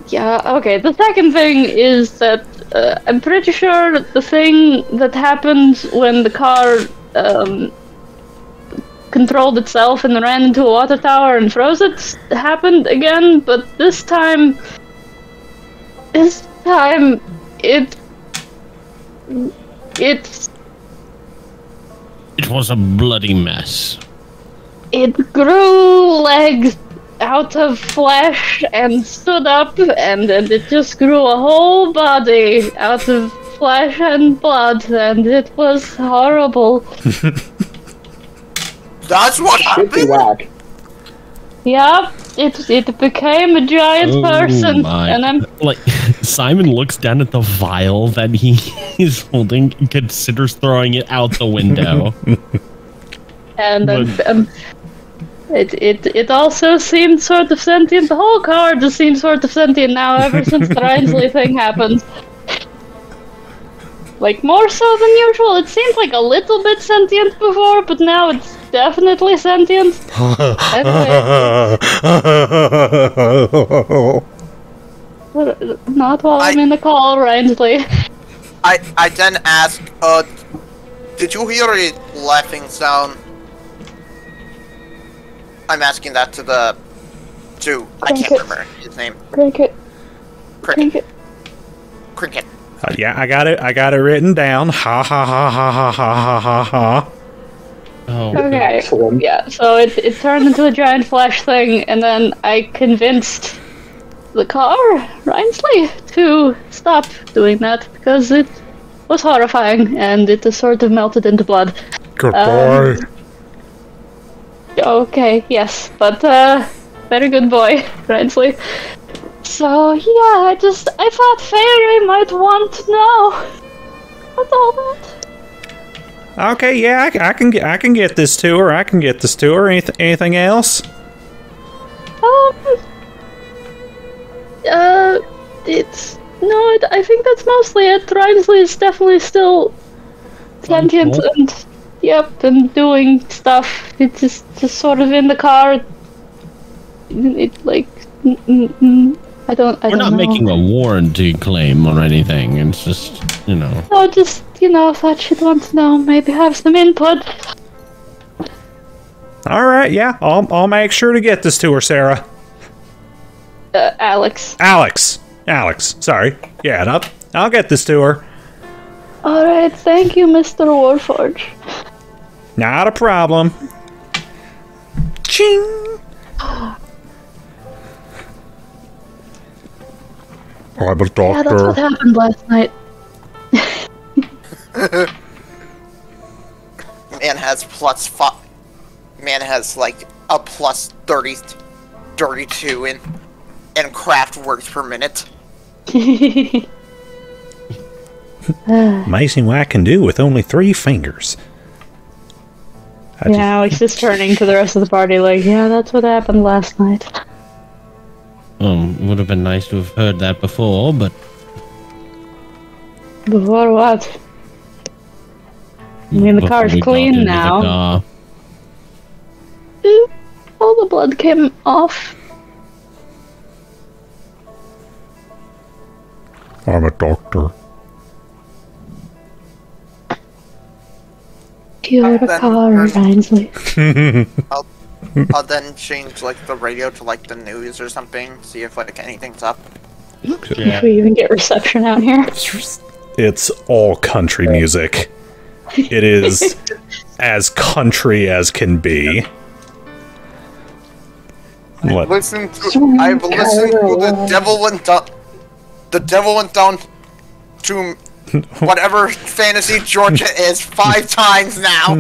Yeah, okay. The second thing is that I'm pretty sure the thing that happened when the car controlled itself and ran into a water tower and froze it happened again, but this time It was a bloody mess. It grew legs out of flesh and stood up, and it just grew a whole body out of flesh and blood, and it was horrible. That's what happened? Whack. Yep, it became a giant person, and I'm like Simon looks down at the vial that he's holding and considers throwing it out the window. and it also seemed sort of sentient. The whole car just seems sort of sentient now ever since the Rhinsley thing happened. Like, more so than usual. It seemed like a little bit sentient before, but now it's definitely sentient. Anyway. Not while I'm in the call, Rhinsley. I then ask, did you hear a laughing sound? I'm asking that to I can't remember his name. Cricket. Yeah, I got it written down. Ha ha ha ha ha ha ha ha. Oh, okay. Yeah, so it turned into a giant flash thing, and then I convinced the car, Rhinsley, to stop doing that because it was horrifying and it has sort of melted into blood. Goodbye. Okay, yes, but very good boy, Rhinsley. So yeah, I thought Fairy might want to know. What's all that? Okay, yeah, I can get this to her. Anything else? I think that's mostly it. Rhinsley is definitely still sentient and doing stuff. It's just sort of in the car. I don't We're not know. making a warranty claim or anything. It's just, No, just, thought she'd want to know, maybe have some input. Alright, yeah, I'll make sure to get this to her, Sarah. Alex. Alex, sorry. Yeah, I'll get this to her. Alright, thank you, Mr. Warforge. Not a problem. Ching! I'm a doctor. Yeah, that's what happened last night. Man has like a plus 32 in craft words per minute. Amazing what I can do with only 3 fingers. Alex is turning to the rest of the party like, yeah, that's what happened last night. Would have been nice to have heard that before, but... Before what? I mean, the car's clean now. All the blood came off. I'm a doctor. You're a car, Rhinsley. I'll then change like the radio to like the news or something, see if like anything's up. If we even get reception out here. It's all country music. It is as country as can be. What? I've listened to The Devil Went Down to whatever fantasy Georgia is 5 times now.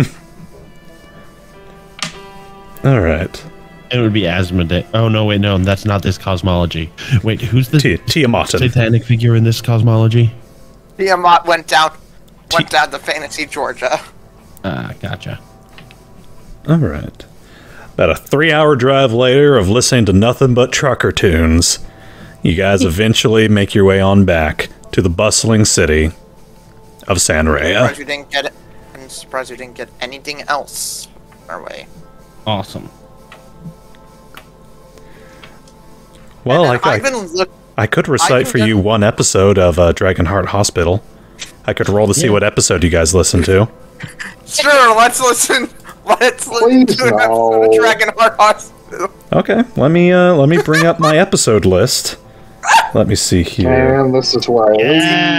All right. It would be Asmodee. Oh no, wait, no, that's not this cosmology. Wait, who's the Tiamat. satanic figure in this cosmology? Tiamat went down to fantasy Georgia. Ah, gotcha. All right. About a 3-hour drive later of listening to nothing but trucker tunes, you guys eventually make your way on back to the bustling city of Sanrea. I'm surprised you didn't get anything else our way. Awesome. Well, I could recite for you one episode of Dragonheart Hospital. I could roll to see what episode you guys listen to. Sure, let's listen. Let's listen to an episode of Dragonheart Hospital. Okay, let me bring up my episode list. Let me see here. And this is where I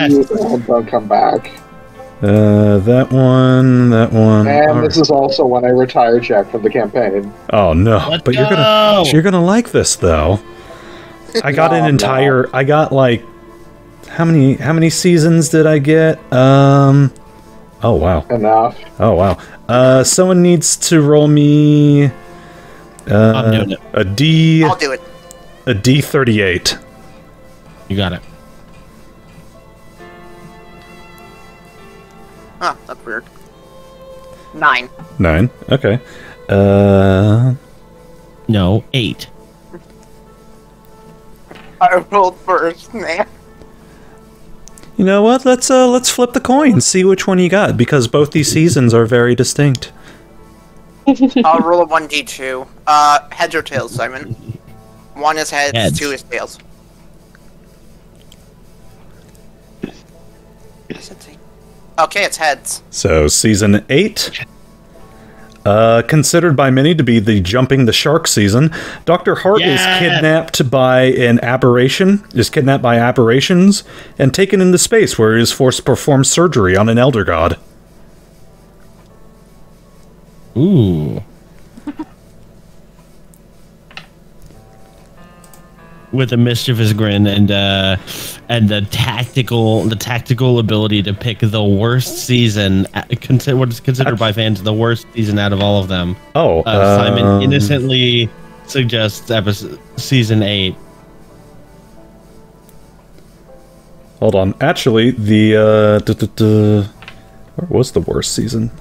leave and don't come back. That one. And this is also when I retire Jack from the campaign. Oh no! But you're gonna like this though. I got an entire. I got like how many seasons did I get? Oh wow. Enough. Oh wow. Someone needs to roll me. I'm doing it. A D. I'll do it. A D38. You got it. Huh, that's weird. 9. 9. Okay. No, 8. I rolled first, man. You know what? Let's flip the coin, see which one you got, because both these seasons are very distinct. I'll roll a 1d2. Heads or tails, Simon? 1 is heads. 2 is tails. Okay, it's heads. So, season 8. Considered by many to be the jumping the shark season, Dr. Hart is kidnapped by aberrations, and taken into space where he is forced to perform surgery on an elder god. Ooh. With a mischievous grin and the tactical ability to pick the worst season, what is considered by fans the worst season out of all of them. Oh, Simon innocently suggests season 8. Hold on, actually, where was the worst season?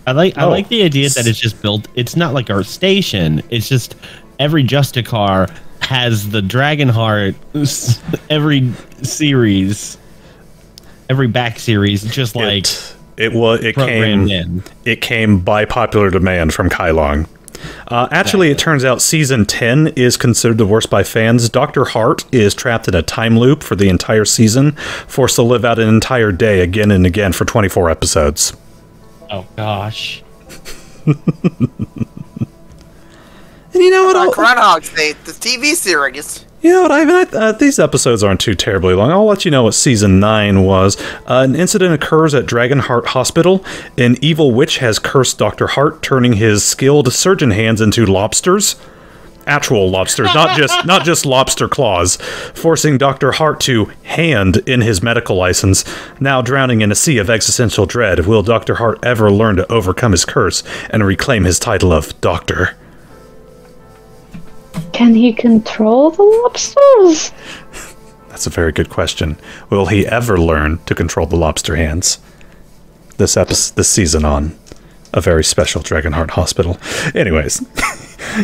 I like the idea that it's just built. It's not like our station. It's just every Justicar has the Dragonheart every series, every back series, just like it came by popular demand from Kailong. Actually, it turns out season 10 is considered the worst by fans. Dr. Hart is trapped in a time loop for the entire season, forced to live out an entire day again and again for 24 episodes. Oh gosh. And you know what? Groundhog Day, the TV series. You know what, Ivan? These episodes aren't too terribly long. I'll let you know what season 9 was. An incident occurs at Dragonheart Hospital. An evil witch has cursed Dr. Hart, turning his skilled surgeon hands into lobsters. Actual lobsters, not just lobster claws, forcing Dr. Hart to hand in his medical license. Now drowning in a sea of existential dread, will Dr. Hart ever learn to overcome his curse and reclaim his title of Doctor? Can he control the lobsters? That's a very good question. Will he ever learn to control the lobster hands? This season on a very special Dragonheart Hospital. Anyways,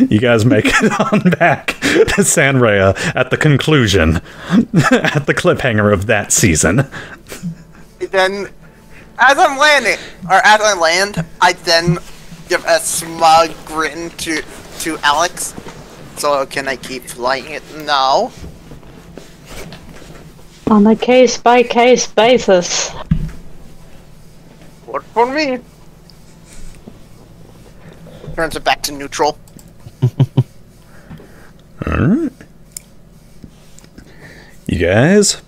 you guys make it on back to Sanrea at the conclusion, at the cliffhanger of that season. Then, as I land, I then give a smug grin to Alex. So can I keep flying it now? On a case-by-case basis. Work for me. Turns it back to neutral. Alright. You guys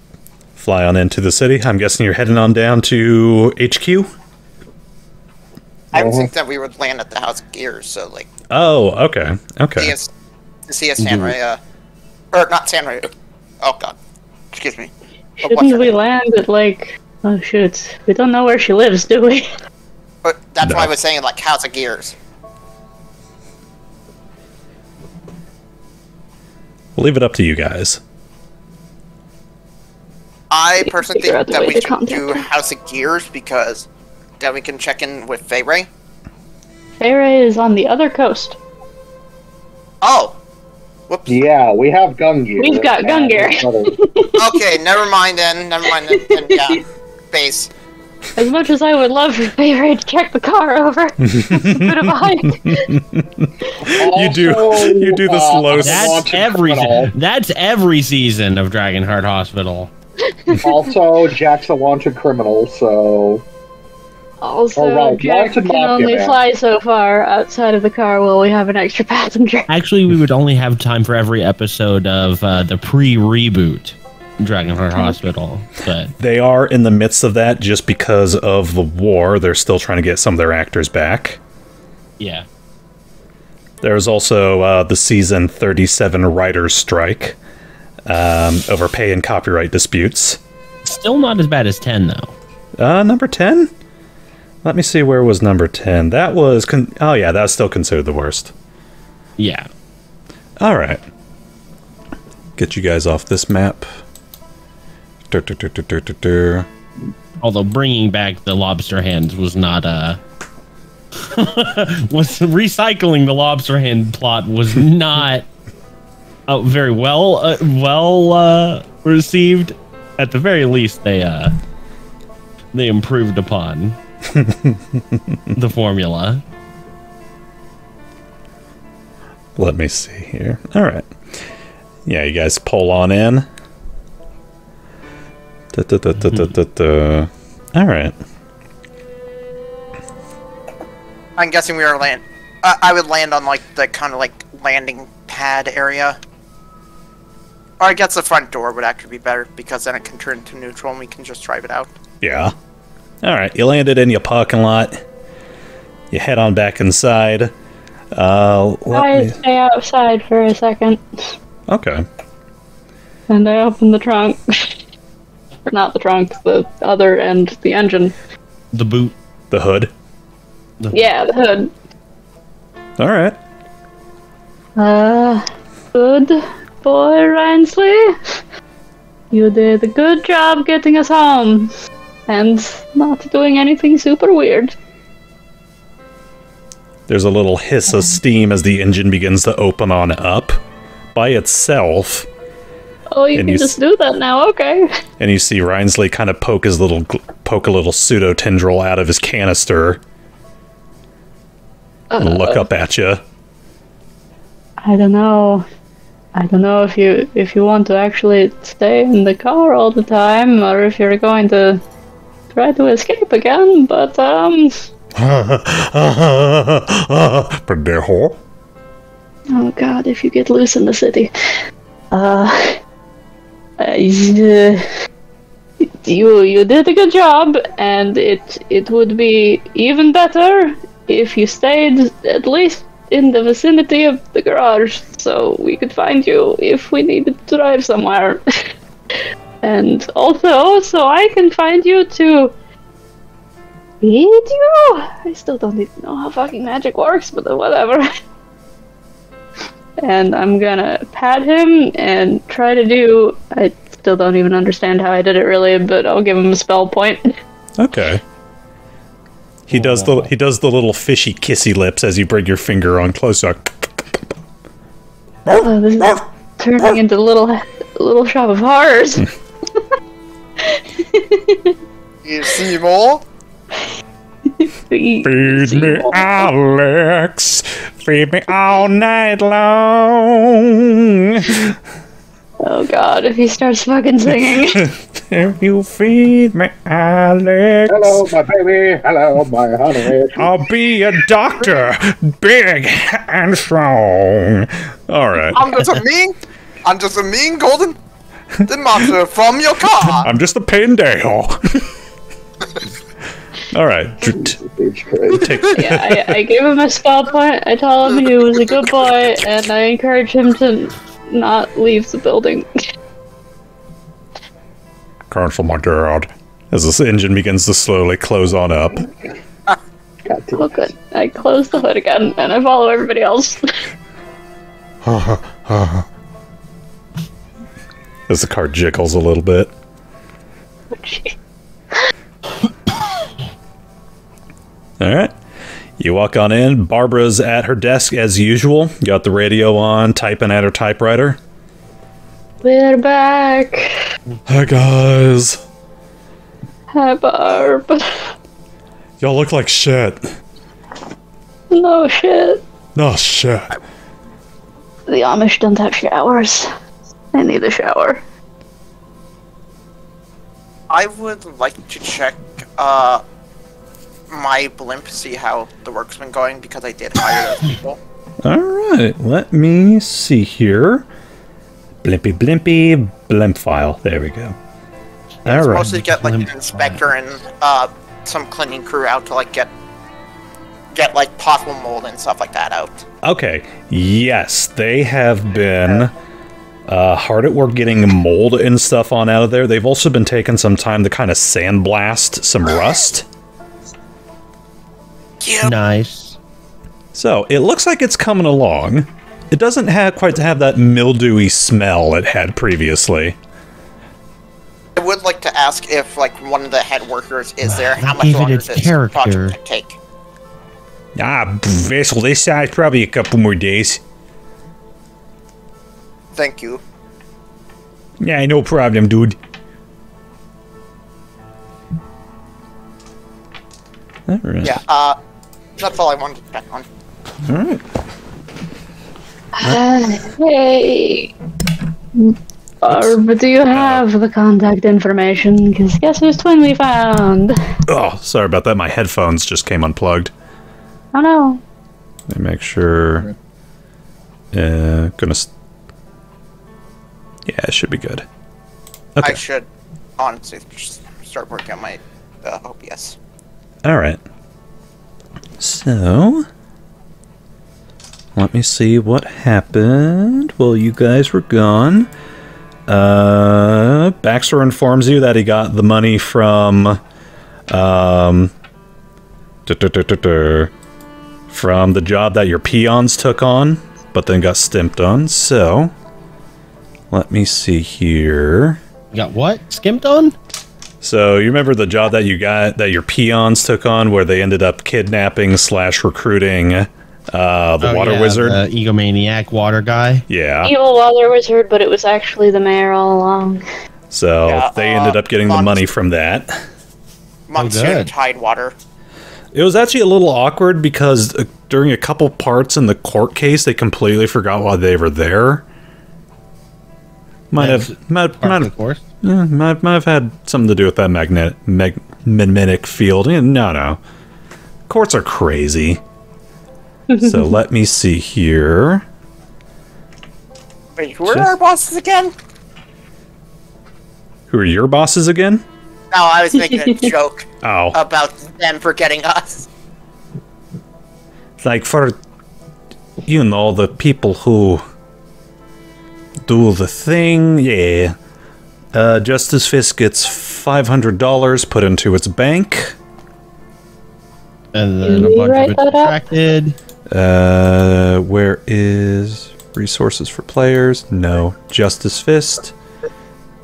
fly on into the city. I'm guessing you're heading on down to HQ? I would think that we would land at the House of Gears, so like... Oh, okay. Okay. To see a Sanrea... Or not Sanrea. Oh god. Excuse me. Shouldn't we land at, like... Oh, shoot. We don't know where she lives, do we? But that's No. why I was saying, like, House of Gears. We'll leave it up to you guys. I personally figure think out the that way we to should contact do her. House of Gears because then we can check in with Feyre. Feyre is on the other coast. Oh! Whoops. Yeah, we have gun gear. We've got gun gear. Okay, never mind then. Then yeah. Base. As much as I would love for Feyre to check the car over, it's a bit of a hike. You do the slow. That's every season of Dragonheart Hospital. Also, Jack's a wanted criminal, so... Also, Oh, right. Jack Wanted can only mafia man. fly so far outside of the car while we have an extra passenger. Actually, we would only have time for every episode of the pre-reboot Dragonheart Hospital, but They are in the midst of that just because of the war. They're still trying to get some of their actors back. yeah. There's also the season 37 writers' strike over pay and copyright disputes. Still not as bad as 10, though. Number 10? Let me see, where was number 10? That was... oh yeah, that's still considered the worst. Yeah. Alright. Get you guys off this map. Although bringing back the lobster hands was not was recycling the lobster hand plot was not very well received. At the very least, they improved upon the formula. Let me see here. Alright. Yeah, you guys pull on in. Alright. I'm guessing we are land. I would land on like the kind of like landing pad area. Or I guess the front door would actually be better because then it can turn to neutral and we can just drive it out. Yeah. Alright, you landed in your parking lot. You head on back inside. I stay outside for a second, Okay. and I open the trunk. Or not the trunk, the other end, the engine. The boot. The hood. Yeah, the hood. Alright. Good boy, Reinsley. You did a good job getting us home. And not doing anything super weird. There's a little hiss of steam as the engine begins to open on up by itself. Oh, you And can you just do that now, okay. And you see Reinsley kind of poke a little pseudo tendril out of his canister. And look up at you. I don't know. I don't know if you want to actually stay in the car all the time, or if you're going to try to escape again, but Pendejo. oh god, if you get loose in the city. You did a good job, and it would be even better if you stayed at least in the vicinity of the garage, so we could find you if we needed to drive somewhere. And also, so I can find you to feed you? I still don't even know how fucking magic works, but whatever. And I'm gonna pat him and try to do... I still don't even understand how I did it really, but I'll give him a spell point. Okay. He does the little fishy kissy lips as you bring your finger on closer. This is turning into a little shop of horrors. You see more? Feed me, Alex. Feed me all night long. Oh god, if he starts fucking singing. If you feed me, Alex. Hello, my baby. Hello, my honey. I'll be a doctor, big and strong. All right. I'm just a mean golden monster from your car. I'm just a pendejo. All right. Yeah, I gave him a spell point. I told him he was a good boy, and I encouraged him to not leave the building. Cancel my dad. As this engine begins to slowly close on up. Oh, good. I close the hood again, and I follow everybody else. As the car jiggles a little bit. Alright. You walk on in. Barbara's at her desk as usual. Got the radio on, typing at her typewriter. We're back. Hi, guys. Hi, Barb. Y'all look like shit. No shit. No shit. The Amish don't have showers. I need a shower. I would like to check my blimp, see how the work's been going, because I did hire those people. Alright, let me see here. Blimpy blimpy blimp file. There we go. Alright. Supposed to get like an inspector and some cleaning crew out to like get like possible mold and stuff like that out. Okay, yes, they have been hard at work getting mold and stuff on out of there. They've also been taking some time to kind of sandblast some rust. Yep. Nice. So, it looks like it's coming along. It doesn't quite have that mildewy smell it had previously. I would like to ask if like one of the head workers is there. How much Give it longer its does this character. project take? Vessel this size, probably a couple more days. Thank you. Yeah, no problem, dude. Alright. Yeah, that's all I wanted to check on. Alright. Hey. Barb, do you have the contact information? Because guess whose twin we found? Oh, sorry about that. My headphones just came unplugged. Oh no. Let me make sure. Yeah, it should be good. Okay. I should honestly just start working on my OBS. Alright. So, let me see what happened while you guys were gone. Baxter informs you that he got the money from, from the job that your peons took on, but then got stimped on, so, let me see here. You got what? Skimped on? So, you remember the job that you got, that your peons took on, where they ended up kidnapping / recruiting the water wizard? The egomaniac water guy? Yeah. Evil water wizard, but it was actually the mayor all along. So, Yeah, they ended up getting the money from that. Monsoon good. Tidewater. It was actually a little awkward because during a couple parts in the court case, they completely forgot why they were there. Might have had something to do with that magnetic field. No. Courts are crazy. So let me see here. Wait, who are our bosses again? Who are your bosses again? No, I was making a joke Oh, about them forgetting us. like for, the people who do the thing, yeah. Justice Fist gets $500 put into its bank. And then a Did we bunch write of it that up? subtracted. Where is resources for players? No. Justice Fist.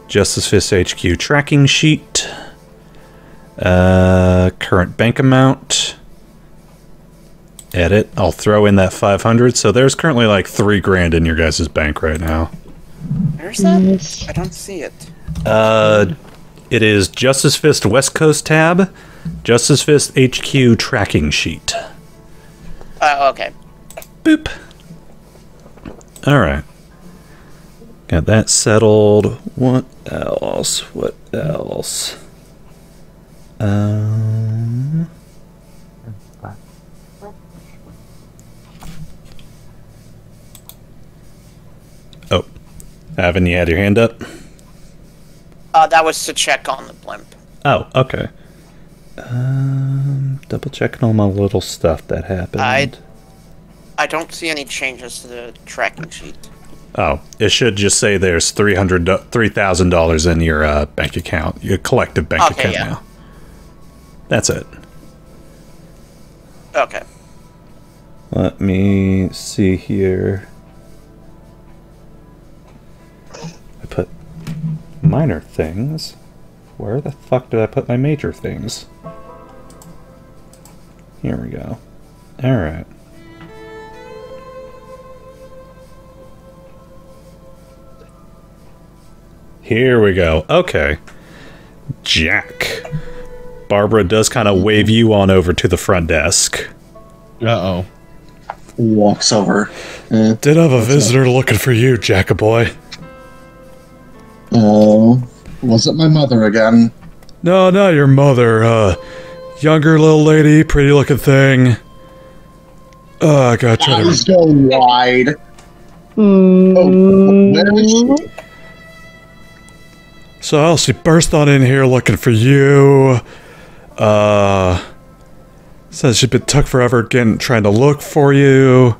Justice Fist HQ tracking sheet. Current bank amount. Edit. I'll throw in that 500. So there's currently like $3,000 in your guys' bank right now. Where's that? Yes. I don't see it. It is Justice Fist West Coast tab. Justice Fist HQ tracking sheet. Okay. Boop. Alright. Got that settled. What else? Oh. Haven't you had your hand up? That was to check on the blimp. Oh, okay. Double checking all my little stuff that happened. I don't see any changes to the tracking sheet. Oh, it should just say there's $3,000 in your bank account, your collective bank account now. That's it. Okay. Let me see here. I put minor things. Where the fuck did I put my major things? Here we go. Alright. Here we go. Okay. Jack. Barbara does kind of wave you on over to the front desk. Uh-oh. Walks over. Did have a visitor looking for you, Jackaboy. Oh, was it my mother again? No, not your mother. Younger little lady, pretty looking thing. I gotta try Eyes go wide. Mm. Oh, where is she? So she burst on in here looking for you. Says she's been took forever trying to look for you.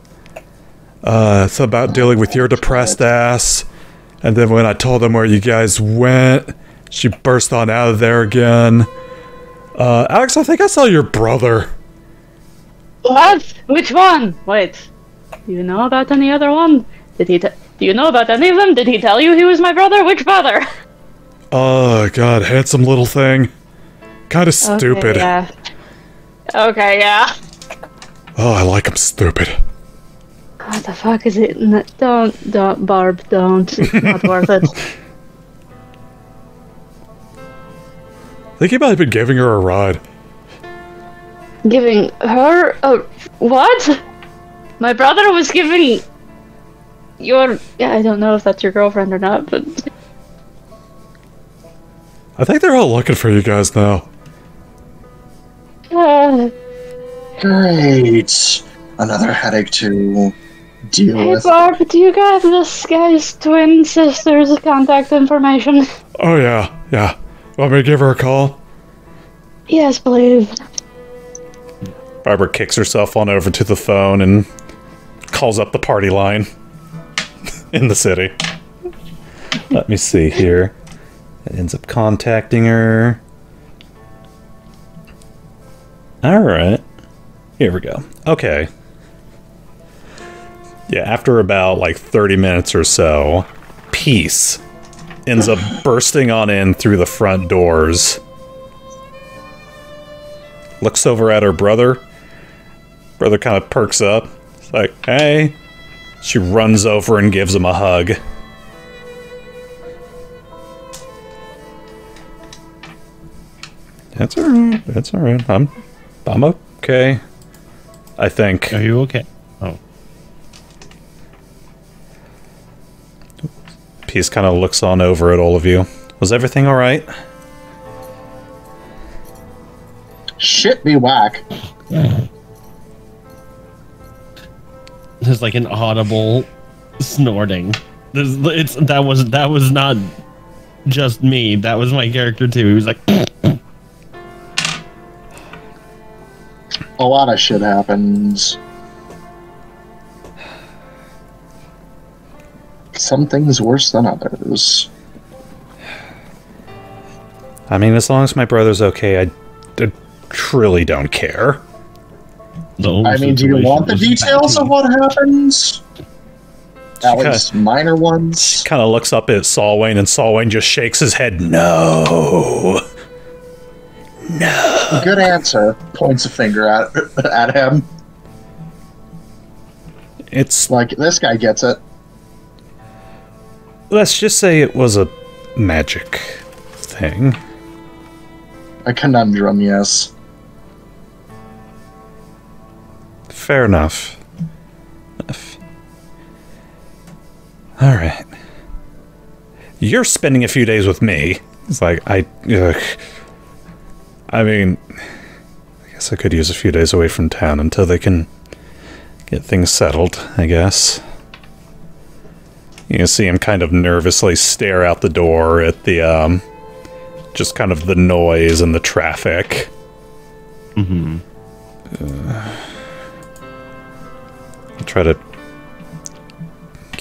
It's about dealing with your depressed ass. And then when I told them where you guys went, she burst on out of there again. Alex, I think I saw your brother. What? Which one? Wait. Do you know about any other one? Did he? Do you know about any of them? Did he tell you he was my brother? Which brother? Oh god, handsome little thing. Kind of stupid. Okay, yeah. Okay, yeah. Oh, I like him stupid. What the fuck is it? Don't, Barb, don't. It's not worth it. I think he might have been giving her a ride. Giving her a... What? My brother was giving... Your... Yeah, I don't know if that's your girlfriend or not, but... I think they're all looking for you guys now. Great. Another headache to deal Hey, with. Barb, do you got this guy's twin sister's contact information? Oh yeah, yeah. Want me to give her a call? Yes, please. Barbara kicks herself on over to the phone and calls up the party line in the city. Let me see here. It ends up contacting her. Alright. Here we go. Okay. Yeah, after about like 30 minutes or so, Peace ends up bursting on in through the front doors. Looks over at her brother. Brother kind of perks up. It's like, hey. She runs over and gives him a hug. That's alright. That's alright. I'm okay. I think. Are you okay? Oh. Peace kind of looks on over at all of you. Was everything alright? Shit me whack. There's like an audible snorting. That was not just me. That was my character too. He was like A lot of shit happens. Some things worse than others. I mean, as long as my brother's okay, I truly don't care. I mean, do you want the details of what happens? At least minor ones? Kind of looks up at Solwayne, and Solwayne just shakes his head. No. No. Good answer. Points a finger at him. It's like, this guy gets it. Let's just say it was a magic thing. A conundrum, yes. Fair enough. Alright. You're spending a few days with me. It's like, I mean, I guess I could use a few days away from town until they can get things settled, I guess. You can see him kind of nervously stare out the door at the, just kind of the noise and the traffic. Mm-hmm. I'll try to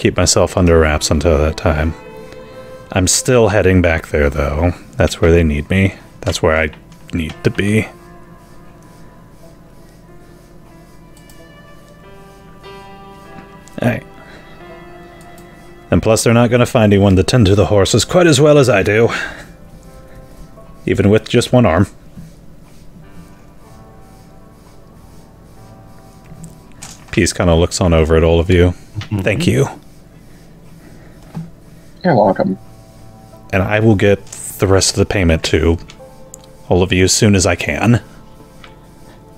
keep myself under wraps until that time. I'm still heading back there, though. That's where they need me. That's where I need to be. Hey. And plus, they're not going to find anyone to tend to the horses quite as well as I do. Even with just one arm. Peace kind of looks on over at all of you. Thank you. You're welcome. And I will get the rest of the payment to all of you as soon as I can.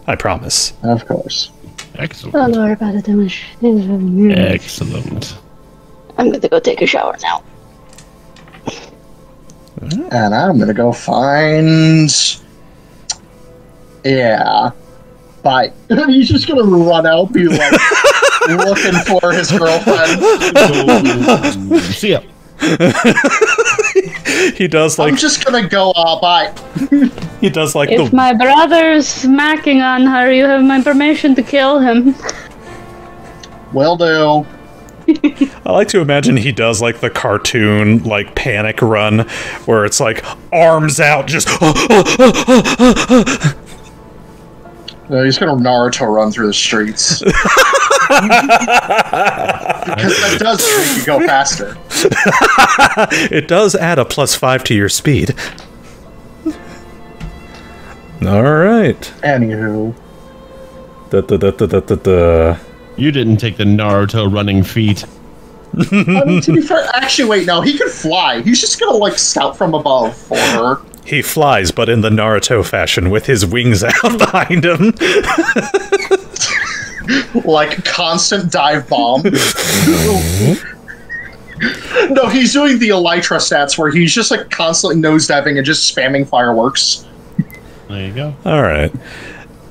I promise. Of course. Excellent. Don't worry about it too much. Excellent. I'm gonna go take a shower now. And I'm gonna go find... Yeah. Bye. He's just gonna run out, be like, looking for his girlfriend. See ya. He does like... I'm just gonna go, bye. He does like If the... my brother's smacking on her, you have my permission to kill him. Will do. I like to imagine he does like the cartoon, like, panic run, where it's like, arms out, just... No, he's gonna Naruto run through the streets. Because that does make you go faster. It does add a +5 to your speed. Alright. Anywho. You didn't take the Naruto running feat. I mean, to be fair, actually, wait, no, he can fly. He's just gonna, like, scout from above for her. He flies, but in the Naruto fashion, with his wings out behind him. Like, constant dive bomb. No, he's doing the Elytra stats where he's just, like, constantly nosediving and just spamming fireworks. There you go. Alright.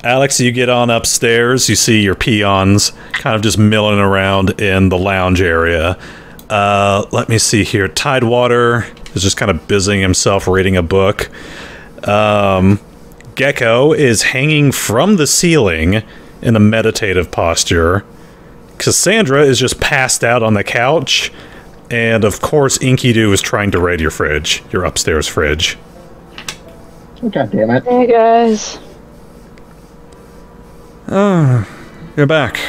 Alex, you get on upstairs, you see your peons kind of just milling around in the lounge area. Let me see here. Tidewater is just kind of busying himself reading a book. Gecko is hanging from the ceiling in a meditative posture. Cassandra is just passed out on the couch. And of course, Enkidu is trying to raid your fridge, your upstairs fridge. Oh, God damn it. Hey guys. Oh, you're back.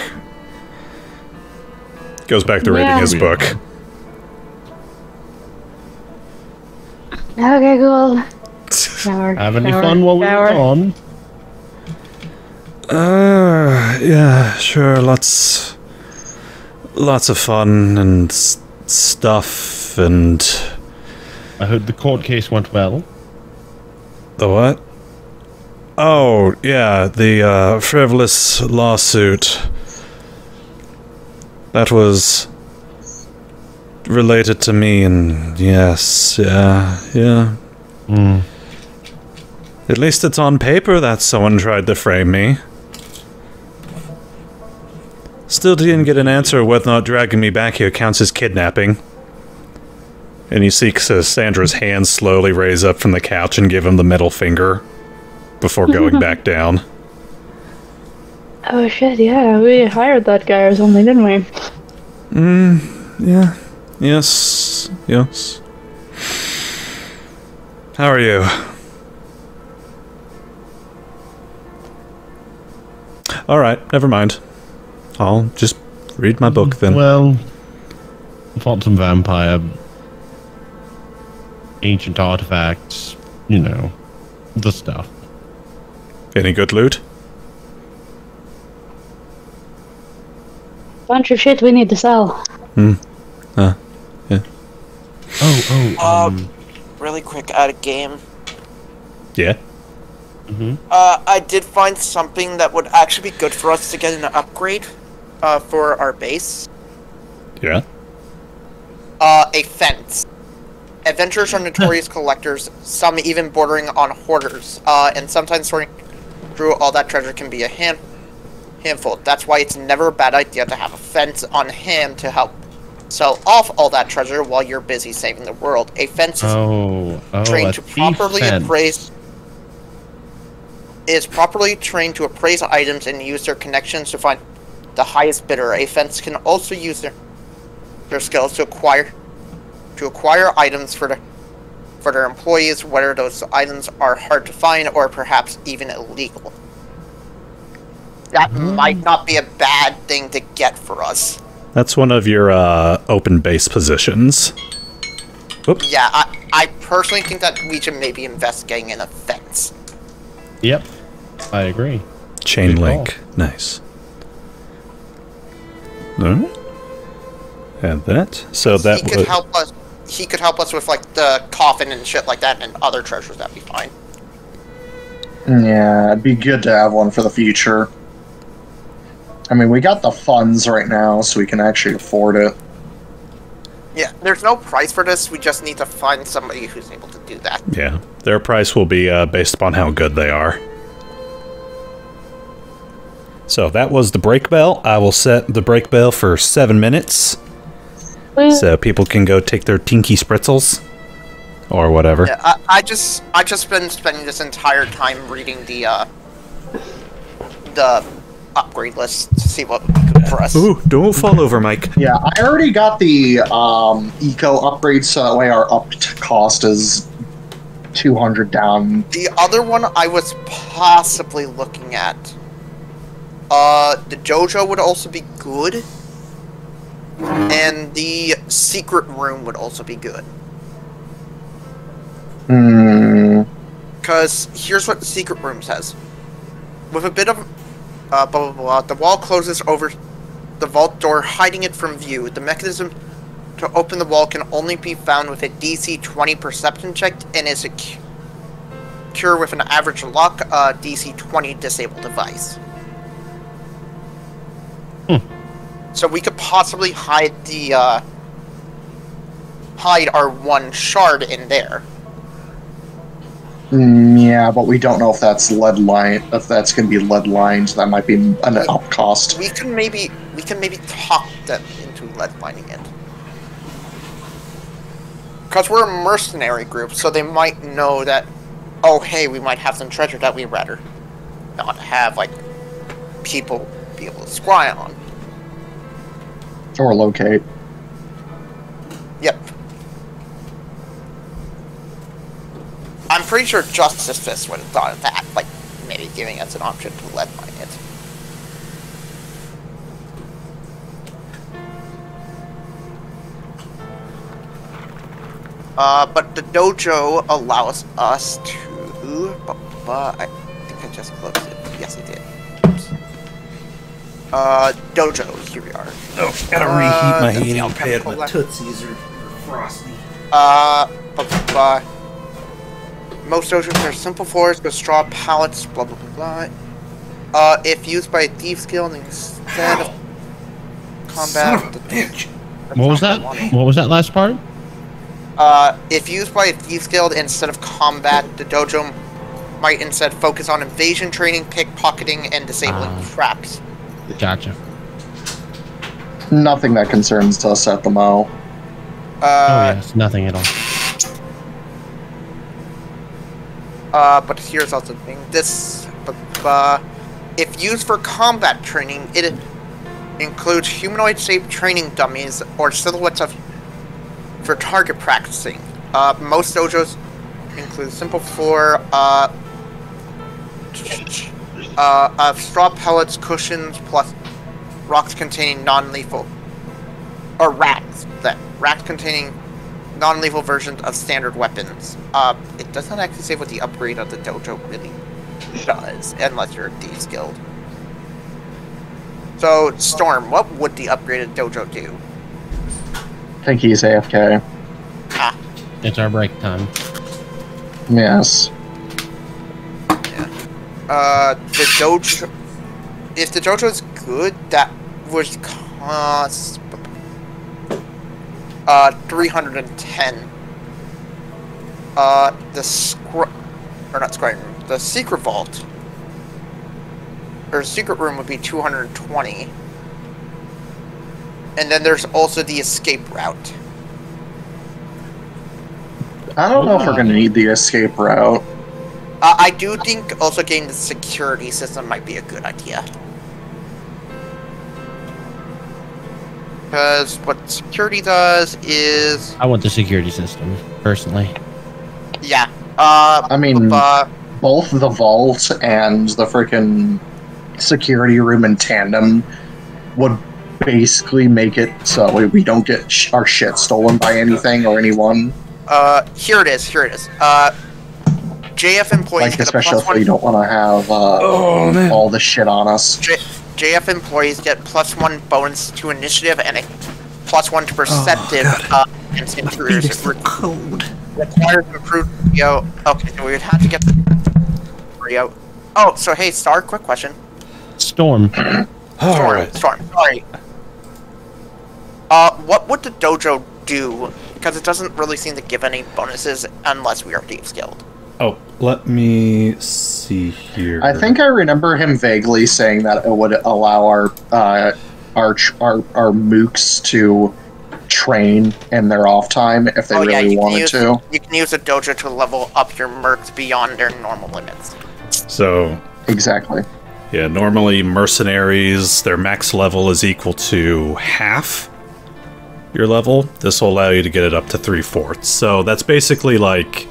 Goes back to reading his book. Okay, cool. Shower, Have any shower, fun while we shower. were gone? Yeah, sure. Lots of fun and stuff and... I heard the court case went well. The what? Oh, yeah, the frivolous lawsuit. That was related to me, and yes, yeah. Hmm. At least it's on paper that someone tried to frame me. Still didn't get an answer whether or not dragging me back here counts as kidnapping. And you see Cassandra's hands slowly raise up from the couch and give him the middle finger before going back down. Oh shit, yeah, we hired that guy or something, didn't we? Yeah. Yes. How are you? Alright, never mind. I'll just read my book then. Well, fought some vampire, ancient artifacts, you know, the stuff. Any good loot? Bunch of shit we need to sell. Yeah. Really quick, out of game. Yeah? I did find something that would actually be good for us to get an upgrade for our base. Yeah? A fence. Adventurers are notorious collectors, some even bordering on hoarders, and sometimes sorting through all that treasure can be a handful. That's why it's never a bad idea to have a fence on hand to help sell off all that treasure while you're busy saving the world. A fence is trained to properly appraise. Is properly trained to appraise items and use their connections to find the highest bidder. A fence can also use their their skills to acquire items for their employees, whether those items are hard to find or perhaps even illegal. That might not be a bad thing to get for us. That's one of your open base positions. Oop. Yeah, I personally think that we should maybe invest getting in a fence. Yep, I agree. Chain Good link. call. Nice. Alright. And that. So that He could help us. He could help us with like the coffin and shit like that, and other treasures. That'd be fine. Yeah, it'd be good to have one for the future. I mean, we got the funds right now, so we can actually afford it. Yeah, there's no price for this. We just need to find somebody who's able to do that. Yeah, their price will be based upon how good they are. So that was the break bell. I will set the break bell for 7 minutes. So people can go take their Tinky Spritzels. Or whatever. Yeah, I just been spending this entire time reading the upgrade list to see what would be good for us. Ooh, don't fall over, Mike. Yeah, I already got the eco upgrade, so that way our up cost is 200 down. The other one I was possibly looking at, the dojo would also be good, and the secret room would also be good. Because here's what the secret room says. With a bit of blah blah blah, the wall closes over the vault door, hiding it from view. The mechanism to open the wall can only be found with a DC 20 perception check and is secure with an average lock DC 20 disabled device. So we could possibly hide the hide our one shard in there. Yeah, but we don't know if that's lead line. If that's going to be lead lined, that might be an up cost. We can maybe talk them into lead lining it. Because we're a mercenary group, so they might know that, oh hey, we might have some treasure that we'd rather not have, like, people be able to scry on. Or locate. Yep. I'm pretty sure Justice Fist would have thought of that, like, maybe giving us an option to lead mine it. But the dojo allows us to... I think I just closed it. Yes, I did. Oops. Dojo, here we are. Oh, gotta reheat my that's the heating pad. alchemical My tootsies are frosty. Most dojos are simple floors with straw pallets, blah blah blah blah. If used by a thief skill instead of combat... Son of a bitch. What was that? What was that last part? If used by a thief guild instead of combat, the dojo might instead focus on invasion training, pickpocketing, and disabling traps. Gotcha. Nothing that concerns us at the Mo. Oh yes, nothing at all. But here's also the thing. This, if used for combat training, it includes humanoid-shaped training dummies or silhouettes for target practicing. Most dojos include simple floor, straw pellets, cushions, plus racks containing non-lethal, or racks containing non-lethal versions of standard weapons. It does not actually say what the upgrade of the dojo really does, unless you're a Thieves Guild. So, Storm, what would the upgraded dojo do? I think he's AFK. It's our break time. Yes. Yeah. The dojo... If the dojo's good, that would cost... 310. The secret vault, or secret room would be 220. And then there's also the escape route. I don't know if we're going to need the escape route. I do think also getting the security system might be a good idea. Because what security does is... I want the security system, personally. Yeah. I mean, both the vault and the freaking security room in tandem would basically make it so we don't get our shit stolen by anything or anyone. Here it is. JF employees Like, get a especially if we don't want to have all the shit on us. JF employees get +1 bonus to initiative and a +1 to perceptive against interiors. Code. Requires improved Rio. Okay, so we would have to get the Rio. Oh, so hey, Star, quick question. Storm. Alright. Storm, sorry. What would the dojo do? Because it doesn't really seem to give any bonuses unless we are deep skilled. Oh, let me see here. I think I remember him vaguely saying that it would allow our mooks to train in their off time if they really wanted to. You can use a dojo to level up your mercs beyond their normal limits. So exactly. Yeah, normally mercenaries, their max level is equal to half your level. This will allow you to get it up to 3/4. So that's basically like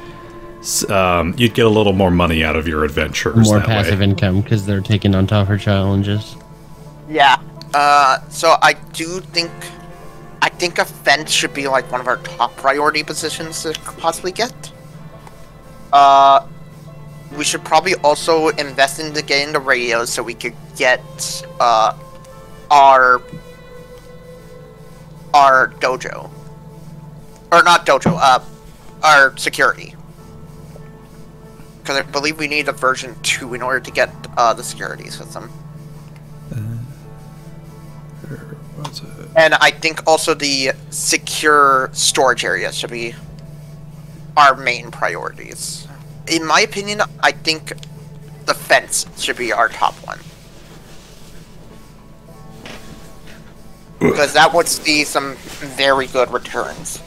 you'd get a little more money out of your adventures. More that passive way. income because they're taking on tougher challenges. Yeah. So I think offense should be like one of our top priority positions to possibly get. We should probably also invest into getting the radios so we could get our dojo. Or not dojo, our security. Because I believe we need a version 2 in order to get the security system. And I think also the secure storage areas should be our main priorities. In my opinion, I think the fence should be our top one. Because that would see some very good returns.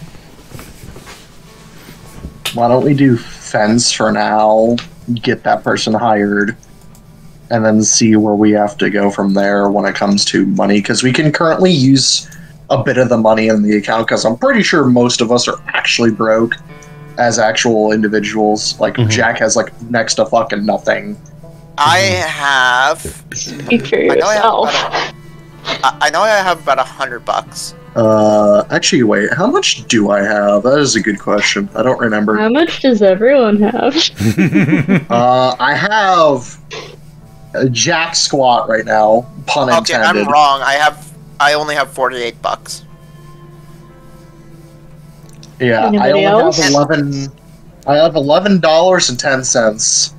Why don't we do fence for now, get that person hired, and then see where we have to go from there when it comes to money? Because we can currently use a bit of the money in the account, because I'm pretty sure most of us are actually broke as actual individuals. Like, Jack has, like, next to fucking nothing. I have... Speak for yourself. I know I have about $100. Actually, wait, how much do I have? That is a good question. I don't remember. How much does everyone have? I have Jack squat right now, pun intended. Okay, I'm wrong. I only have $48. Yeah, Anybody I only else? have $11.10.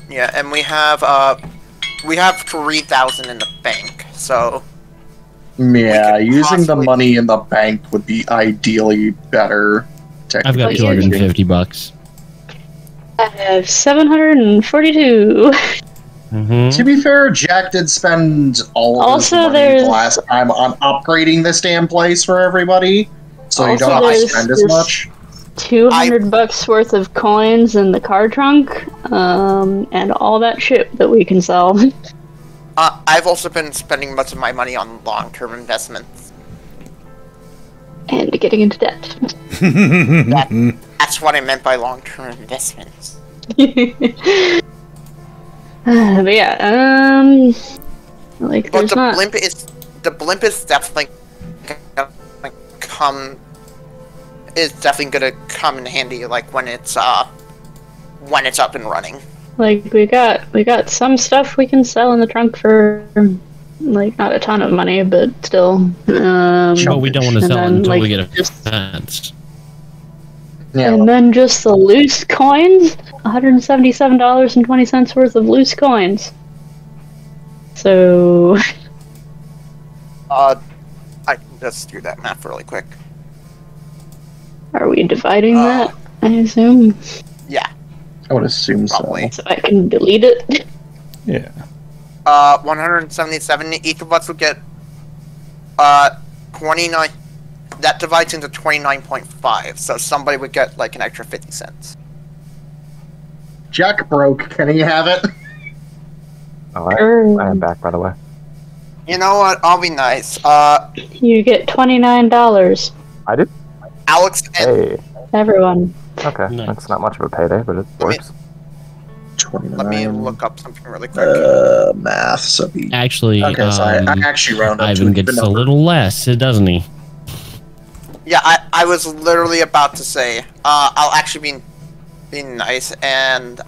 Yeah, and we have 3,000 in the bank, so... Yeah, using the possibly- money in the bank would be ideally better. I've got technically speaking. $250. I have 742. To be fair, Jack did spend all of his Also, money there's- last time on upgrading this damn place for everybody, so you Also, don't have to there's spend as this- much. $200 worth of coins in the car trunk, and all that shit that we can sell. I've also been spending much of my money on long-term investments. And getting into debt. That's what I meant by long-term investments. But yeah, like, But there's not... the blimp is definitely gonna come in handy, like when it's up and running. Like, we got some stuff we can sell in the trunk for, like, not a ton of money, but still. But we don't want to and sell it then, until like, we get a just- fence. Yeah, And then just the loose coins, $177.20 worth of loose coins. So, I can just do that math really quick. are we dividing that? I assume. Yeah, I would assume probably. So I can delete it. Yeah. 177. Each of us would get 29. That divides into 29.5. So somebody would get like an extra 50 cents. Jack broke. Can he have it? Oh, I am back, by the way. You know what? I'll be nice. You get $29. I did. Alex and Hey. Everyone. Okay, Nice. that's not much of a payday, but it works. 29. let me look up something really quick. Math. So be Actually, okay. So I actually round up to Ivan an gets even a number. little less, doesn't he? Yeah, I was literally about to say, I'll actually be nice, and,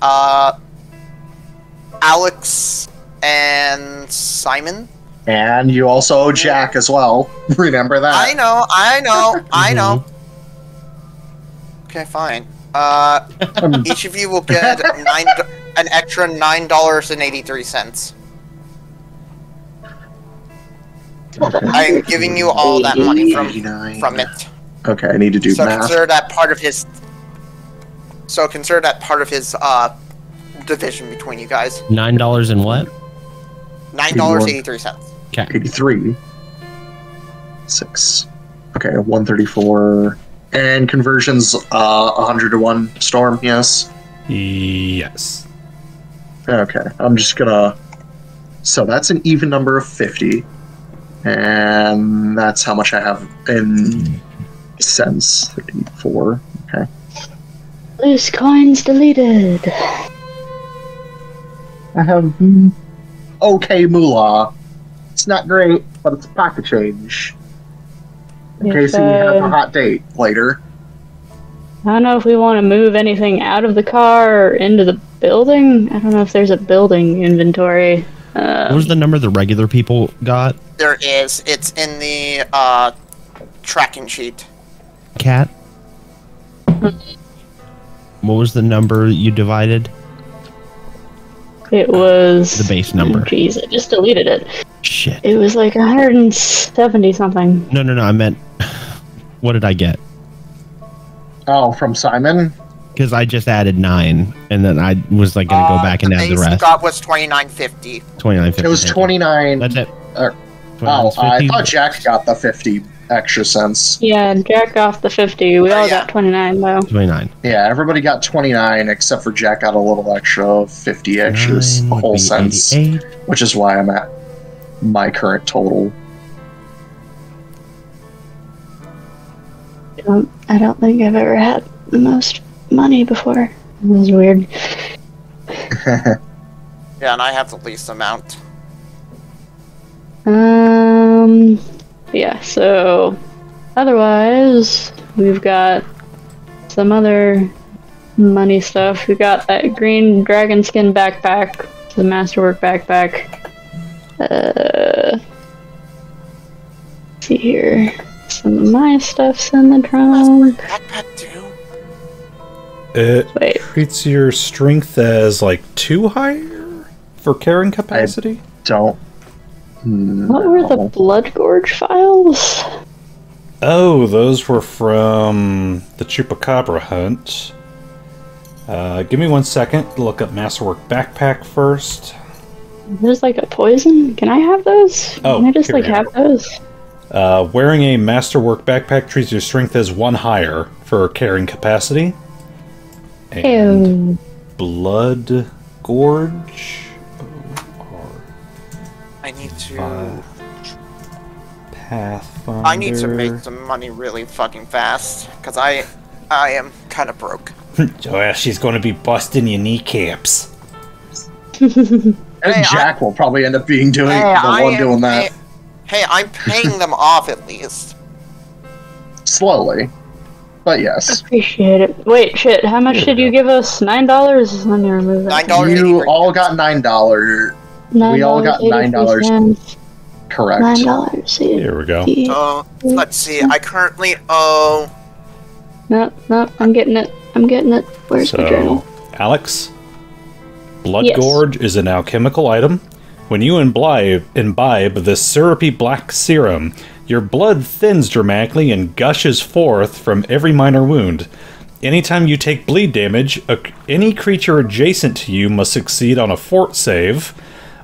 Alex and Simon. And you also owe Jack as well. Remember that. I know. I know. Okay, fine. Each of you will get an extra $9.83. I am giving you all that money from it. Okay, I need to do So math. consider that part of his. So consider that part of his division between you guys. $9 and what? $9.83. Okay. 83. 6. Okay, 134. And conversions 100 to 1 Storm, yes? Yes. Okay, I'm just gonna... So that's an even number of 50. And that's how much I have in cents. 34. Okay. Loose coins deleted. I have... okay moolah. It's not great, but it's pocket change. In case we have a hot date later. I don't know if we want to move anything out of the car or into the building. I don't know if there's a building inventory. What was the number the regular people got? There is. It's in the tracking sheet. Cat? What was the number you divided? It was The base number. Jeez, I just deleted it. Shit. It was like 170 something. No, I meant, what did I get? Oh, from Simon? Because I just added 9, and then I was like going to go back and add the base you rest. got was $29.50. 29.50. It was 29. That's it. Oh, I 29.50? thought Jack got the 50 extra cents. Yeah, Jack off the 50. We all got 29 though. 29. Yeah, everybody got 29 except for Jack got a little extra 50 extras, 9 a would whole be cents, 88. which is why I'm at my current total. I don't think I've ever had the most money before. It was weird. Yeah, and I have the least amount. Yeah, so otherwise, we've got some other money stuff. We got that green dragon skin backpack, the masterwork backpack. Let's see here. Some of my stuff's in the trunk. Backpack too. It Wait. treats your strength as like 2 higher for carrying capacity. Don't. What were the Blood Gorge files? Oh, those were from the Chupacabra hunt. Give me 1 second to look up Masterwork Backpack first. There's like a poison. Can I have those? Oh, Can I just here like we have are. those? Wearing a Masterwork Backpack treats your strength as 1 higher for carrying capacity. And Ew. Blood Gorge. I need to. Pathfinder. I need to make some money really fucking fast, because I am kind of broke. Well, she's going to be busting your kneecaps. And Hey, Jack will probably end up being doing Hey, the one doing that Hey, I'm paying them off at least. slowly. But yes. Appreciate it. Wait, shit. How much did you give us? $9? Let me remove that. $9. You all got $9. We all got $9. Correct. $9. Here we go. So, let's see, I currently owe... No, I'm getting it. Where's the journal? So, Alex, Blood Yes. Gorge is an alchemical item. When you imbibe this syrupy black serum, your blood thins dramatically and gushes forth from every minor wound. Anytime you take bleed damage, any creature adjacent to you must succeed on a fort save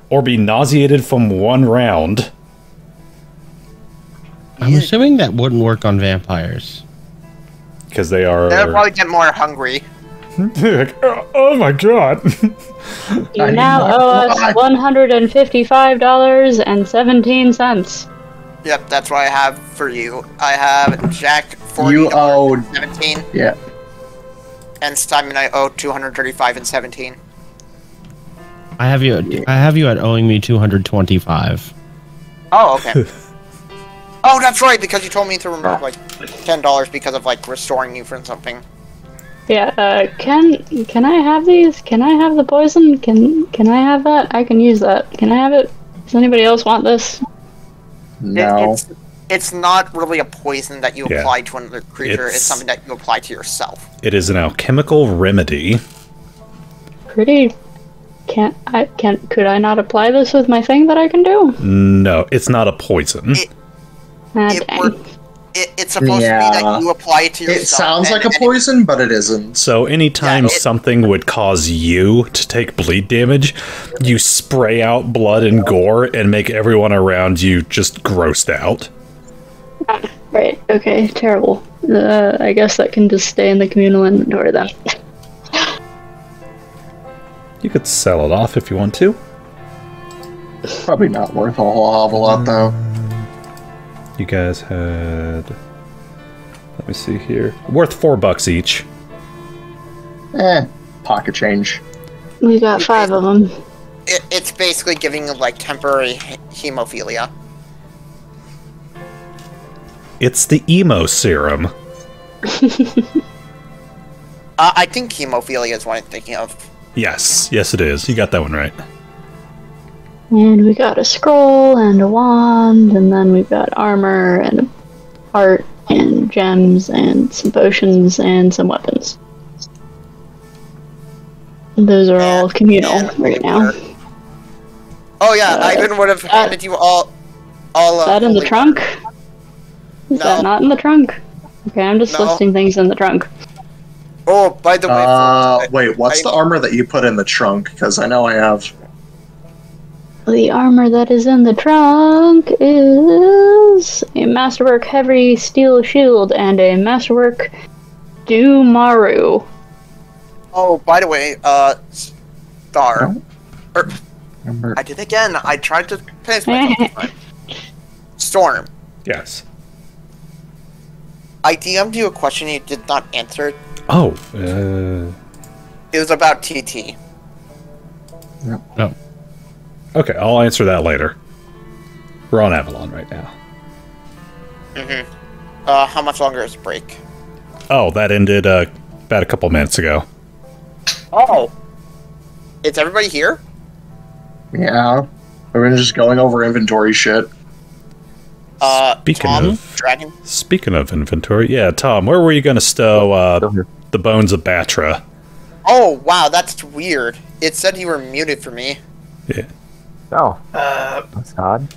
or be nauseated from 1 round. I'm assuming that wouldn't work on vampires. Because they are... They'll probably get more hungry. Like, oh my god. You now owe us $155.17. Yep, that's what I have for you. I have Jack You owe 17, yeah. and Simon I owe 235 and 17. I have you at owing me 225. Oh, okay. Oh, that's right, because you told me to remove like $10 because of like restoring you from something. Yeah, can I have these? Can I have the poison? Can I have that? I can use that. Can I have it? Does anybody else want this? No. It's not really a poison that you Yeah. apply to another creature. It's It's- something that you apply to yourself. It is an alchemical remedy. Pretty. Could I not apply this with my thing that I can do? No, it's not a poison. Ah, It dang. work- It's supposed to be Yeah. that you apply it to yourself. It sounds like a and it- poison, but it isn't. So anytime Yeah, it- something would cause you to take bleed damage, you spray out blood and gore and make everyone around you just grossed out. Right, okay, terrible. I guess that can just stay in the communal inventory then. You could sell it off if you want to. Probably not worth a whole hell of a lot, though. You guys had... Let me see here. Worth $4 each. Pocket change. We got 5 of them. It's basically giving you like temporary hemophilia. It's the emo serum. I think hemophilia is what I'm thinking of. Yes, yes it is. You got that one right. And we got a scroll and a wand, and then we've got armor and art and gems and some potions and some weapons. Those are all communal and right now. Oh yeah, I even would have handed you all. Is that in the holy trunk? Is No. that not in the trunk? Okay, I'm just No. listing things in the trunk. Oh, by the way. folks, Wait, what's the armor that you put in the trunk? Because I know I have. The armor that is in the trunk is a Masterwork Heavy Steel Shield and a Masterwork Dumaru. Oh, by the way, Star. Remember. I did again. I tried to finish myself this time. Storm. Yes. I DM'd you a question you did not answer. Oh, It was about TT. No. okay, I'll answer that later. We're on Avalon right now. How much longer is break? Oh, that ended about a couple minutes ago. Oh. Is everybody here? Yeah. We're just going over inventory shit. Speaking Tom, of- Dragon. Speaking of inventory, yeah, Tom, where were you going to stow Still here. the bones of Batra? Oh, wow, that's weird. It said you were muted for me. Yeah. Oh, Uh, that's odd.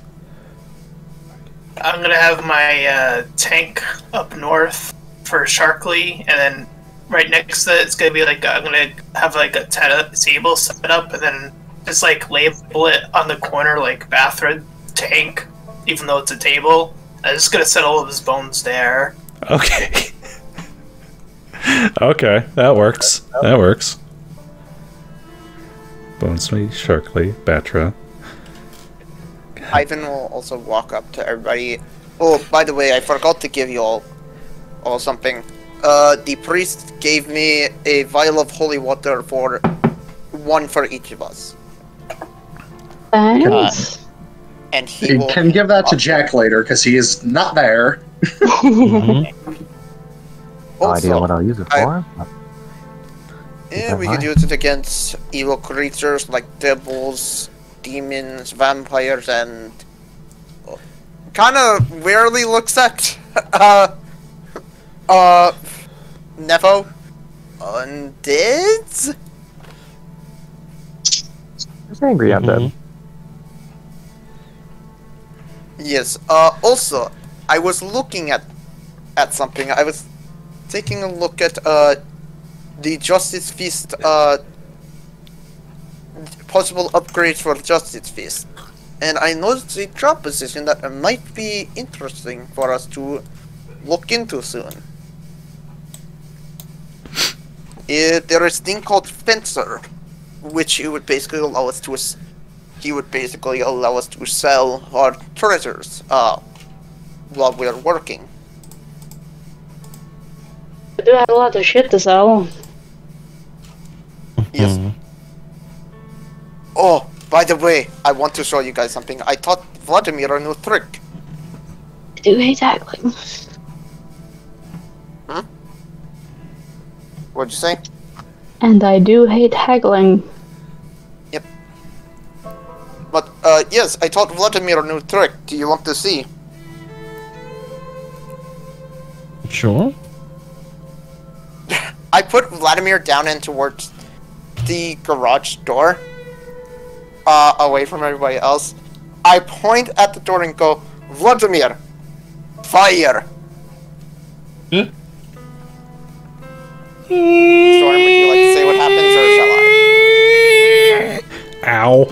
I'm gonna have my tank up north for Sharkly, and then right next to it, it's gonna be like I'm gonna have like a table set up, and then just like label it on the corner like Bathra tank, even though it's a table. I'm just gonna set all of his bones there. Okay. Okay, that works. That works. Bonesmeat, Sharkly, Batra. Ivan will also walk up to everybody. Oh, by the way, I forgot to give you all something. The priest gave me a vial of holy water for one for each of us. Thanks. And he You will... can give that to Jack later, because he is not there. No idea what I'll use it for. Yeah, we could use it against evil creatures like devils, demons, vampires, and kind of weirdly looks at Nevo undeads. Who's angry undead? Yes. Also, I was looking at something. I was taking a look at the Justice Feast, possible upgrades for Justice Feast, and I noticed a drop position that might be interesting for us to look into soon. There is a thing called Fencer, which he would basically allow us to sell our treasures while we're working. I do have a lot of shit to sell. Yes. Oh, by the way, I want to show you guys something. I taught Vladimir a new trick. I do hate tackling. What'd you say? And I do hate haggling. Yep. But, yes, I taught Vladimir a new trick. Do you want to see? Sure. I put Vladimir down and towards the garage door, away from everybody else. I point at the door and go, Vladimir, fire! Storm, would you like to say what happens, or shall I? Ow.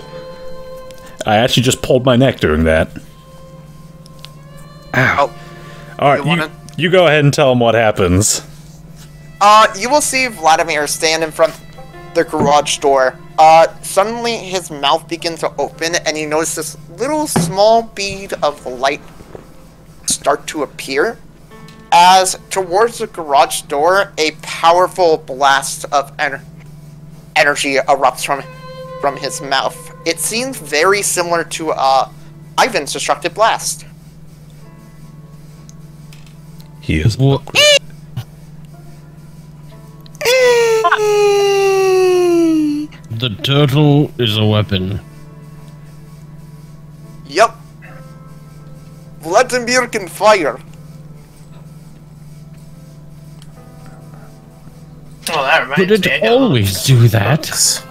I actually just pulled my neck doing that. Ow. Oh. Alright, you go ahead and tell him what happens. You will see Vladimir stand in front of the garage door. Suddenly his mouth begins to open, and you notice this little small bead of light start to appear. As towards the garage door, a powerful blast of energy erupts from his mouth. It seems very similar to Ivan's destructive blast. He is awkward. The turtle is a weapon. Yup. Vladimir can fire. Well, that reminds But me. it always do that. Books.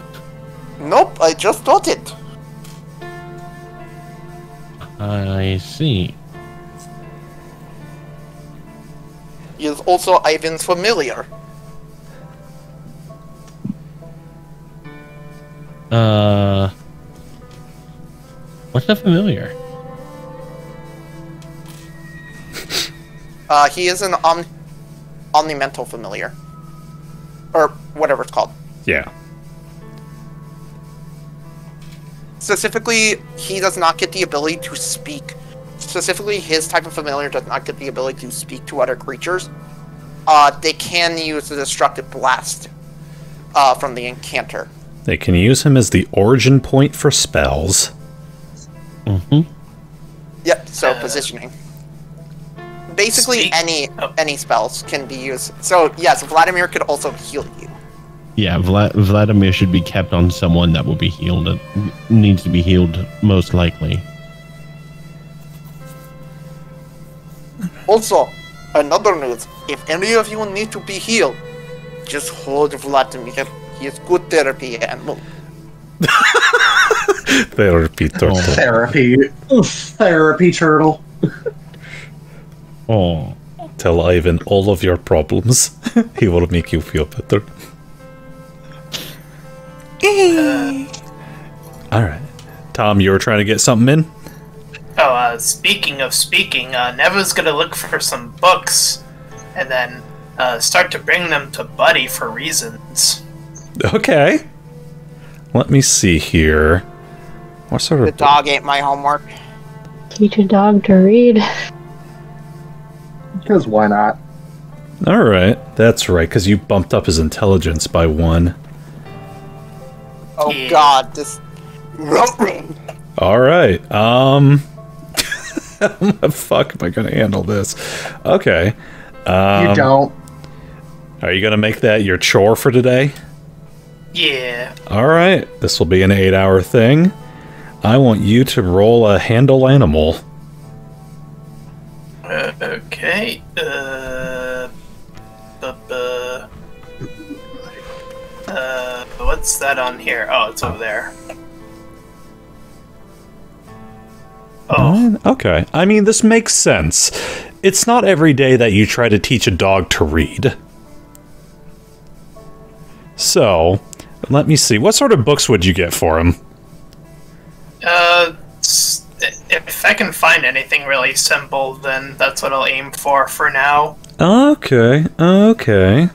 Nope, I just taught it. I see. He is also Ivan's familiar. What's a familiar? He is an omnimental familiar. Or whatever it's called. Yeah. Specifically, he does not get the ability to speak. Specifically, his type of familiar does not get the ability to speak to other creatures. They can use the destructive blast from the incanter. They can use him as the origin point for spells. Mm-hmm. Yep, so positioning. Basically, Speak- any spells can be used. So, yes, Vladimir could also heal you. Yeah, Vladimir should be kept on someone that will be healed. Needs to be healed, most likely. Also, another news. If any of you need to be healed, just hold Vladimir. He is good therapy and move. Therapy turtle. Therapy. Therapy turtle. Oh. Tell Ivan all of your problems. He will make you feel better. Alright. Tom, you were trying to get something in? Oh, speaking of speaking, Nevo's gonna look for some books, and then start to bring them to Buddy for reasons. Okay. Let me see here. What sort The of... dog ate my homework. Teach a dog to read. Because why not? Alright. That's right, because you bumped up his intelligence by 1. Oh Yeah. god, this... Alright. How the fuck am I gonna handle this? Okay. You don't. Are you gonna make that your chore for today? Yeah. Alright. This will be an 8-hour thing. I want you to roll a handle animal. Okay. What's that on here? Oh, it's over there. Oh, Okay. I mean, this makes sense. It's not every day that you try to teach a dog to read. So, let me see. What sort of books would you get for him? if I can find anything really simple, then that's what I'll aim for now. Okay, okay.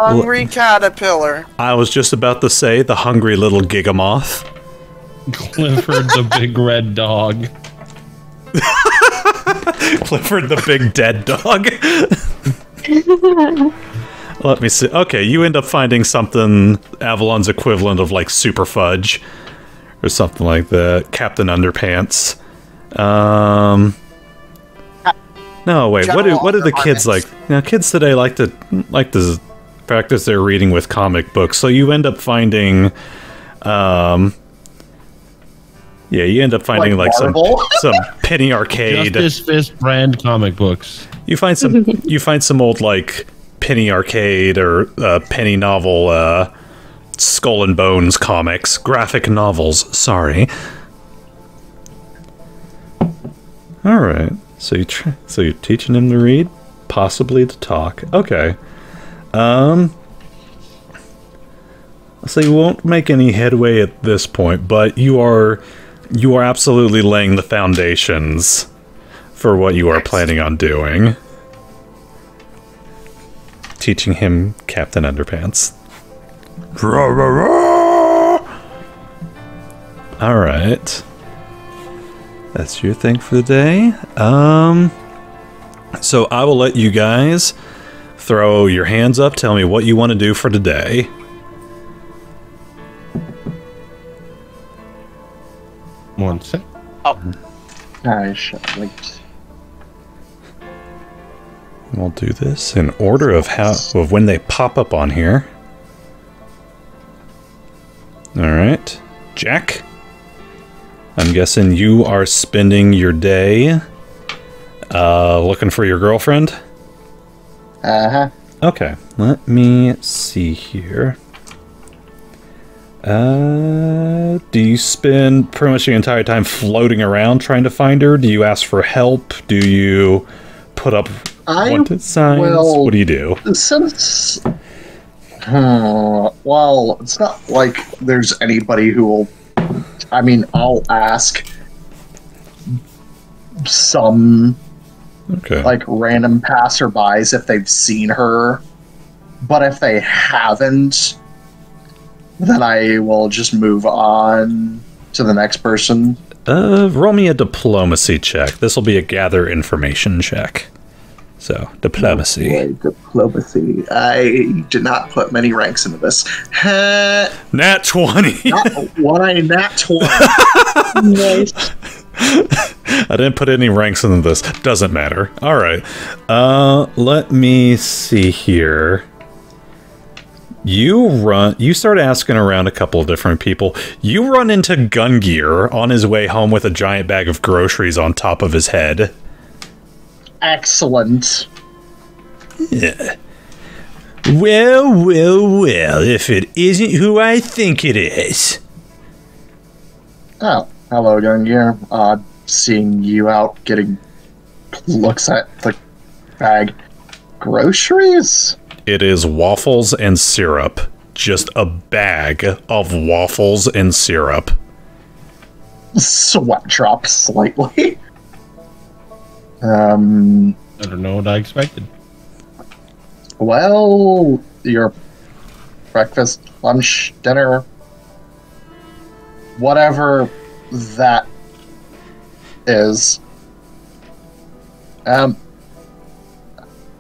Hungry caterpillar. I was just about to say the hungry little gigamoth. Clifford the big red dog. Clifford the big dead dog. Let me see. Okay, you end up finding something Avalon's equivalent of like Super Fudge or something like that. Captain Underpants. No, wait. What do the kids like? Now, kids today like to practice their reading with comic books. So you end up finding, you end up finding like some penny arcade. Justice Fist brand comic books. You find some old like penny arcade or penny novel, Skull and Bones comics, graphic novels. Sorry. All right. So you're teaching him to read, possibly to talk. Okay. So you won't make any headway at this point, but you are absolutely laying the foundations for what you are planning on doing. Teaching him Captain Underpants. All right. That's your thing for the day. So I will let you guys throw your hands up. Tell me what you want to do for today. One sec. Oh. I should wait. We'll do this in order of when they pop up on here. All right, Jack. I'm guessing you are spending your day looking for your girlfriend? Uh-huh. Okay, let me see here. Do you spend pretty much the entire time floating around trying to find her? Do you ask for help? Do you put up wanted signs? Well, what do you do? Since... well, it's not like there's anybody who will... I mean, I'll ask some, like, random passerbys if they've seen her. But if they haven't, then I will just move on to the next person. Roll me a diplomacy check. This will be a gather information check. So, diplomacy. Okay, diplomacy. I did not put many ranks into this. Nat 20! Nat 20. Nice. I didn't put any ranks into this. Doesn't matter. Alright. Let me see here. You start asking around a couple of different people. You run into Gungear on his way home with a giant bag of groceries on top of his head. Excellent. Yeah. Well, if it isn't who I think it is. Oh, hello, Gungear. Seeing you out getting looks at the bag. Groceries? It is waffles and syrup. Just a bag of waffles and syrup. Sweat drops slightly. I don't know what I expected. Well, your breakfast, lunch, dinner, whatever that is. I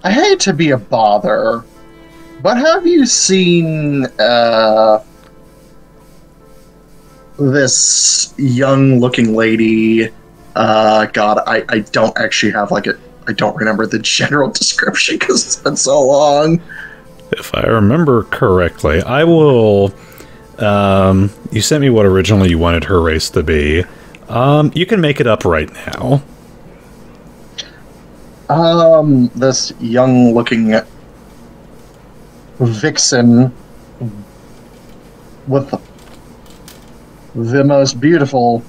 hate to be a bother, but have you seen this young-looking lady? God, I don't actually have like I don't remember the general description because it's been so long. If I remember correctly, I will... you sent me what originally you wanted her race to be. You can make it up right now. This young-looking vixen with the most beautiful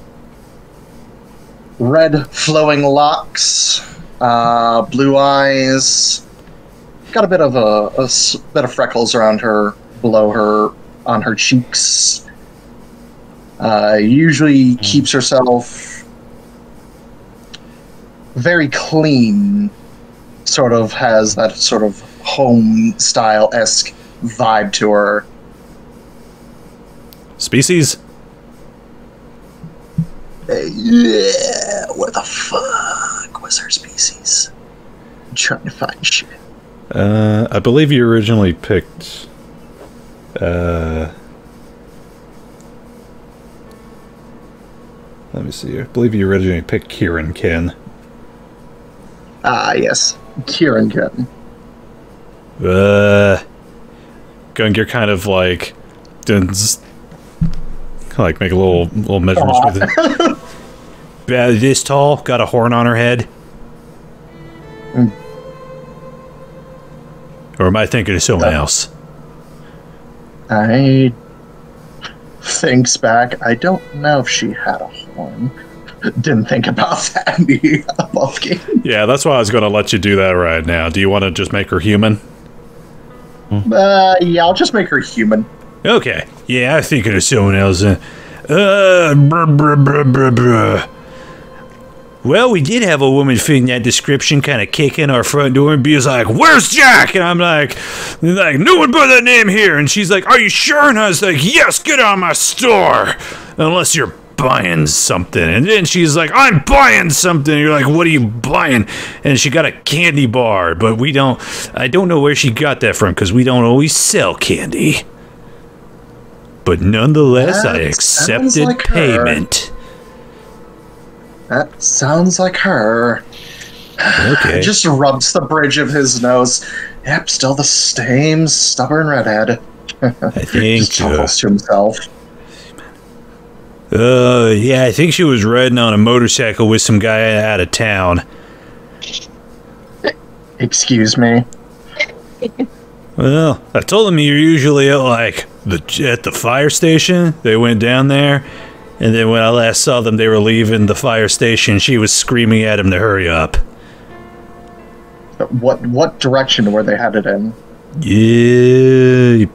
red flowing locks, blue eyes, got a bit of a bit of freckles around her, below her, on her cheeks. Usually keeps herself very clean, sort of has that sort of home-style-esque vibe to her. Species? Yeah, where the fuck was her species? I'm trying to find shit. I believe you originally picked... let me see. I believe you originally picked Kieran Ken. Ah, yes. Kieran Ken. Gungear kind of like... Like make a little measurements with it. This tall, got a horn on her head. Or am I thinking of someone else? I thinks back. I don't know if she had a horn. Didn't think about that in the above game. Yeah, that's why I was going to let you do that right now. Do you want to just make her human? Yeah, I'll just make her human. Okay. Yeah, I'm thinking of someone else. Well, we did have a woman fitting that description kind of kicking our front door and be like, "Where's Jack?" And I'm like, "No one put that name here." And she's like, "Are you sure?" And I was like, "Yes, get out of my store. Unless you're buying something." And then she's like, "I'm buying something." And you're like, "What are you buying?" And she got a candy bar, but I don't know where she got that from because we don't always sell candy. But nonetheless, I accepted like payment. That sounds like her. Okay. Just rubs the bridge of his nose. Yep, still the same stubborn redhead. I think Just chuckles to himself. Yeah, I think she was riding on a motorcycle with some guy out of town. Excuse me. Well, I told them you're usually at at the fire station. They went down there, and then when I last saw them, they were leaving the fire station. She was screaming at him to hurry up. What direction were they headed in? Yeah.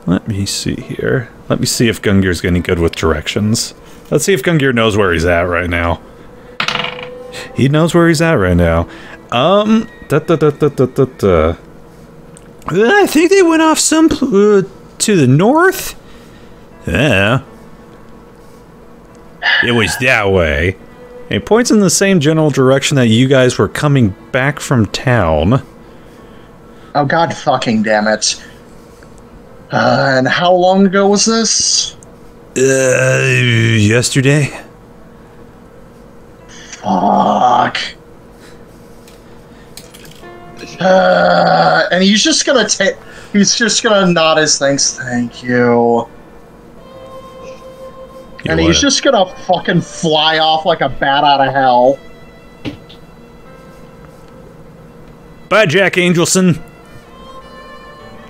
Let me see here. Let me see if Gungear's getting good with directions. Let's see if Gungear knows where he's at right now. He knows where he's at right now. I think they went off to the north. Yeah. It was that way. It points in the same general direction that you guys were coming back from town. Oh, god fucking damn it. And how long ago was this? Yesterday. Fuck. And he's just gonna nod his thanks. Thank you. And he's just gonna fucking fly off like a bat out of hell. Bye, Jack Angelson.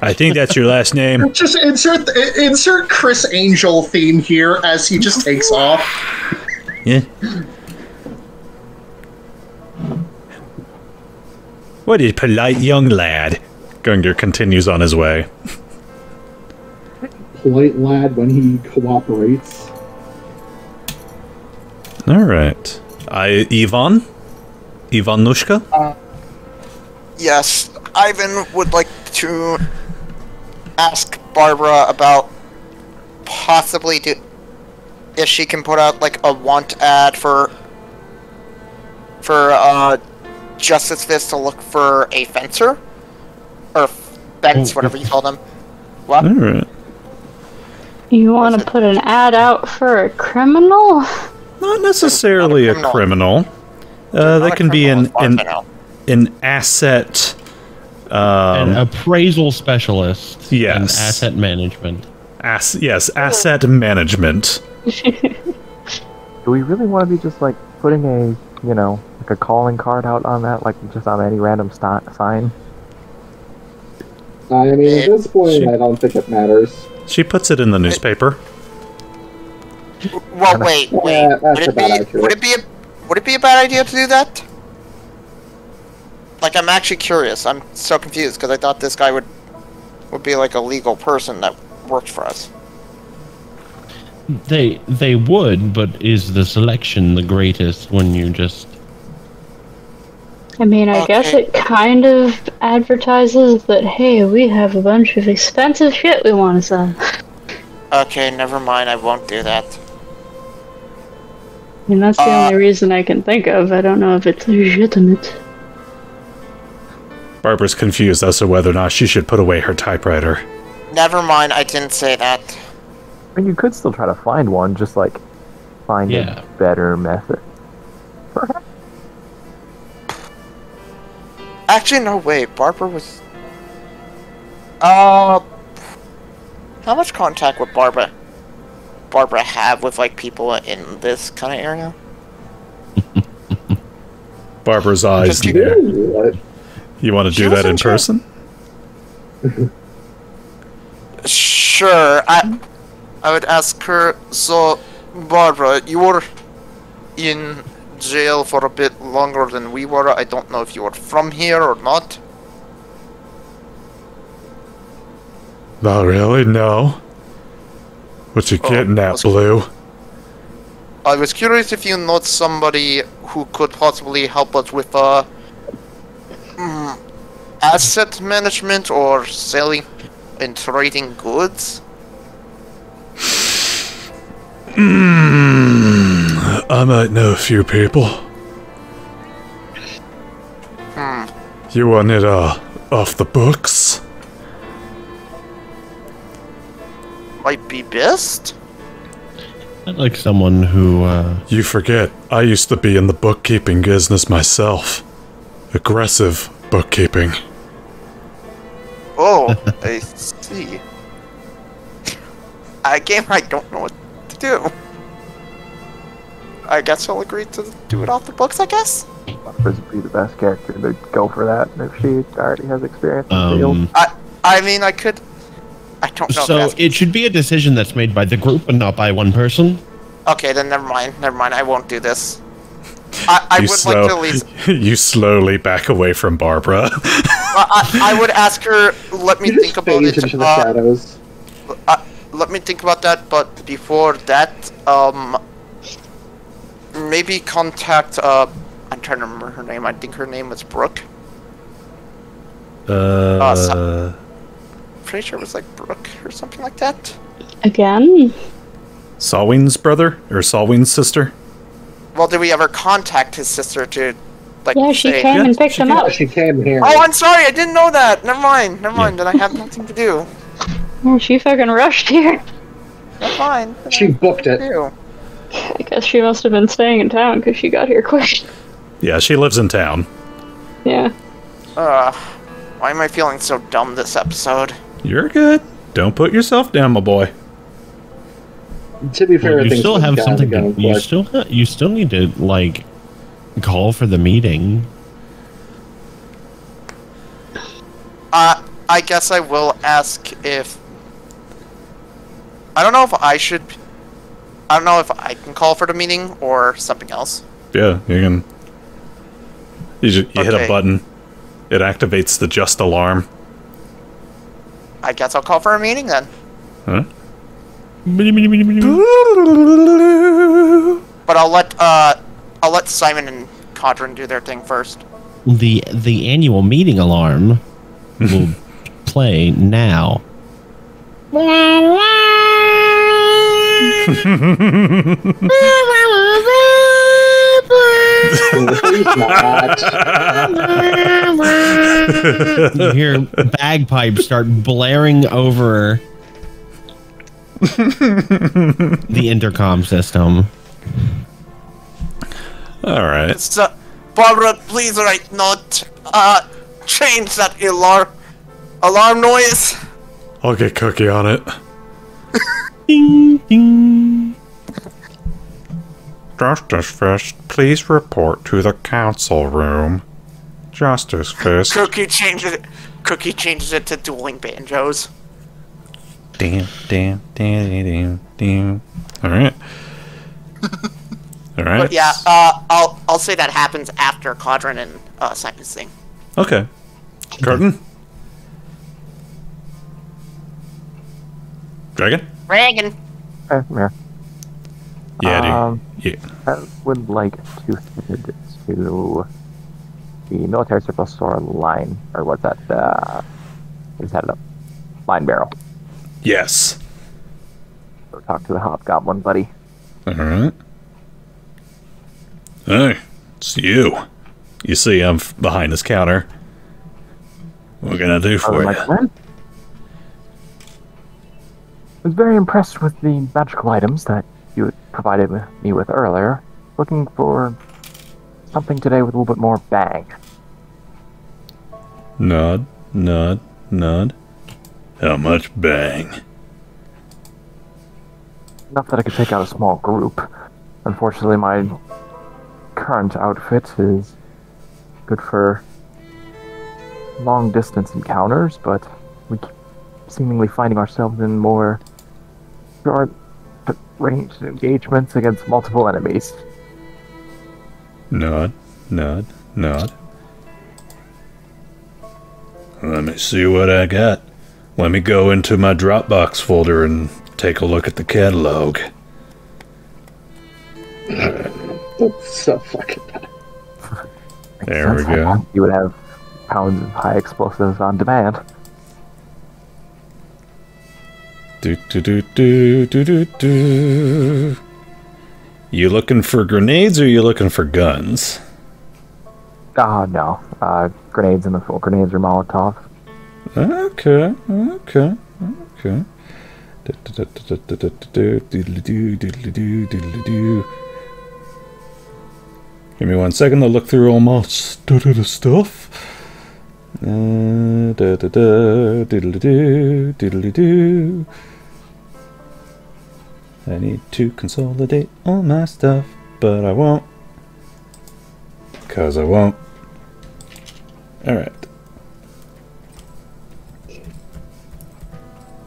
I think that's your last name. Just insert Chris Angel theme here as he just takes off. Yeah. What a polite young lad. Gungear continues on his way. Polite lad when he cooperates. Alright. Ivan? Ivanushka? Yes, Ivan would like to ask Barbara about possibly if she can put out like a want ad for Justice Fist to look for a fencer or fence, whatever you call them. What? All right. You want to put an ad out for a criminal? Not necessarily a criminal. That can be an asset. An appraisal specialist. Yes. And asset management. Yes, asset management. Do we really want to be just like putting like a calling card out on that, like just on any random sign? I mean, at this point, I don't think it matters. She puts it in the newspaper. Well, wait. That's about accurate. Would it be a bad idea to do that? Like, I'm actually curious. I'm so confused because I thought this guy would be like a legal person that worked for us. They would, but is the selection the greatest when you just... I mean, I guess it kind of advertises that, hey, we have a bunch of expensive shit we want to sell. Okay, never mind. I won't do that. I mean, that's the only reason I can think of. I don't know if it's legitimate. Barbara's confused as to whether or not she should put away her typewriter. Never mind. I didn't say that. I mean, you could still try to find one, just like find a better method. Perhaps. Actually, no, wait. Barbara was... How much contact would Barbara have with, like, people in this kind of area? Barbara's eyes in the air. You want to do that in person? Sure. I would ask her, so, Barbara, you were in jail for a bit longer than we were. I don't know if you were from here or not. Not really, no. What you getting at, Blue? I was curious if you know somebody who could possibly help us with asset management or selling and trading goods. I might know a few people. You want it off the books? Might be best. I'd like someone who, You forget, I used to be in the bookkeeping business myself. Aggressive bookkeeping. Oh, I see. Again, I don't know what to do. I guess I'll agree to do it off the books, I guess? Barbara's would be the best character to go for that if she already has experience in the field. I mean, I could... I don't know. So it should be a decision that's made by the group and not by one person. Okay, then never mind. Never mind. I won't do this. I would like to at least... You slowly back away from Barbara. I would ask her, let me think about it. Into the shadows. Let me think about that, but before that, maybe contact, I'm trying to remember her name. I think her name was Brooke. Pretty sure it was like Brooke or something like that. Again? Salween's brother? Or Salween's sister? Well, did we ever contact his sister to, like, Yeah, she say... came and picked him up. She came here. Oh, I'm sorry, I didn't know that. Never mind, then I have nothing to do. Yeah, she fucking rushed here. Never mind. She booked it. I guess she must have been staying in town because she got here quick. Yeah, she lives in town. Yeah. Why am I feeling so dumb this episode? You're good. Don't put yourself down, my boy. To be fair, you still have something to, you still need to, like, call for the meeting. I guess I will ask if... I don't know if I should... I don't know if I can call for the meeting or something else. Yeah, you can... You hit a button. It activates the just alarm. I guess I'll call for a meeting then. Huh? But I'll let Simon and Kodhran do their thing first. The annual meeting alarm will play now. You hear bagpipes start blaring over the intercom system. Alright. So, Barbara, please write note. Change that alarm noise. I'll get Cookie on it. Ding, ding. Justice Fist, please report to the council room. Justice Fist. Cookie changes it to dueling banjos. Damn. Alright. Alright. But yeah, I'll say that happens after Kodhran and Simon's thing. Okay. Khurtin? Dragon? Dragon. Yeah. Yeah, dude. Yeah. I would like to head to the military surplus store line, or what's that? Just had it up. Line barrel. Yes. Go talk to the hobgoblin, buddy. Alright. Hey, it's you. You see, I'm behind this counter. What can I do for my you? friend. I was very impressed with the magical items that you had provided me with earlier. Looking for something today with a little bit more bang. Nod, nod, nod. How much bang? Enough that I could take out a small group. Unfortunately, my current outfit is good for long-distance encounters, but we keep seemingly finding ourselves in more short-ranged engagements against multiple enemies. Nod, nod, nod. Let me see what I got. Let me go into my Dropbox folder and take a look at the catalog. That's so fucking bad. There we go. You would have pounds of high explosives on demand. Do do do do do do do. You looking for grenades or you looking for guns? No. Grenades in the full. Grenades or Molotov. Okay. Give me 1 second to look through all my stuff. I need to consolidate all my stuff, but I won't. 'Cause I won't. Alright.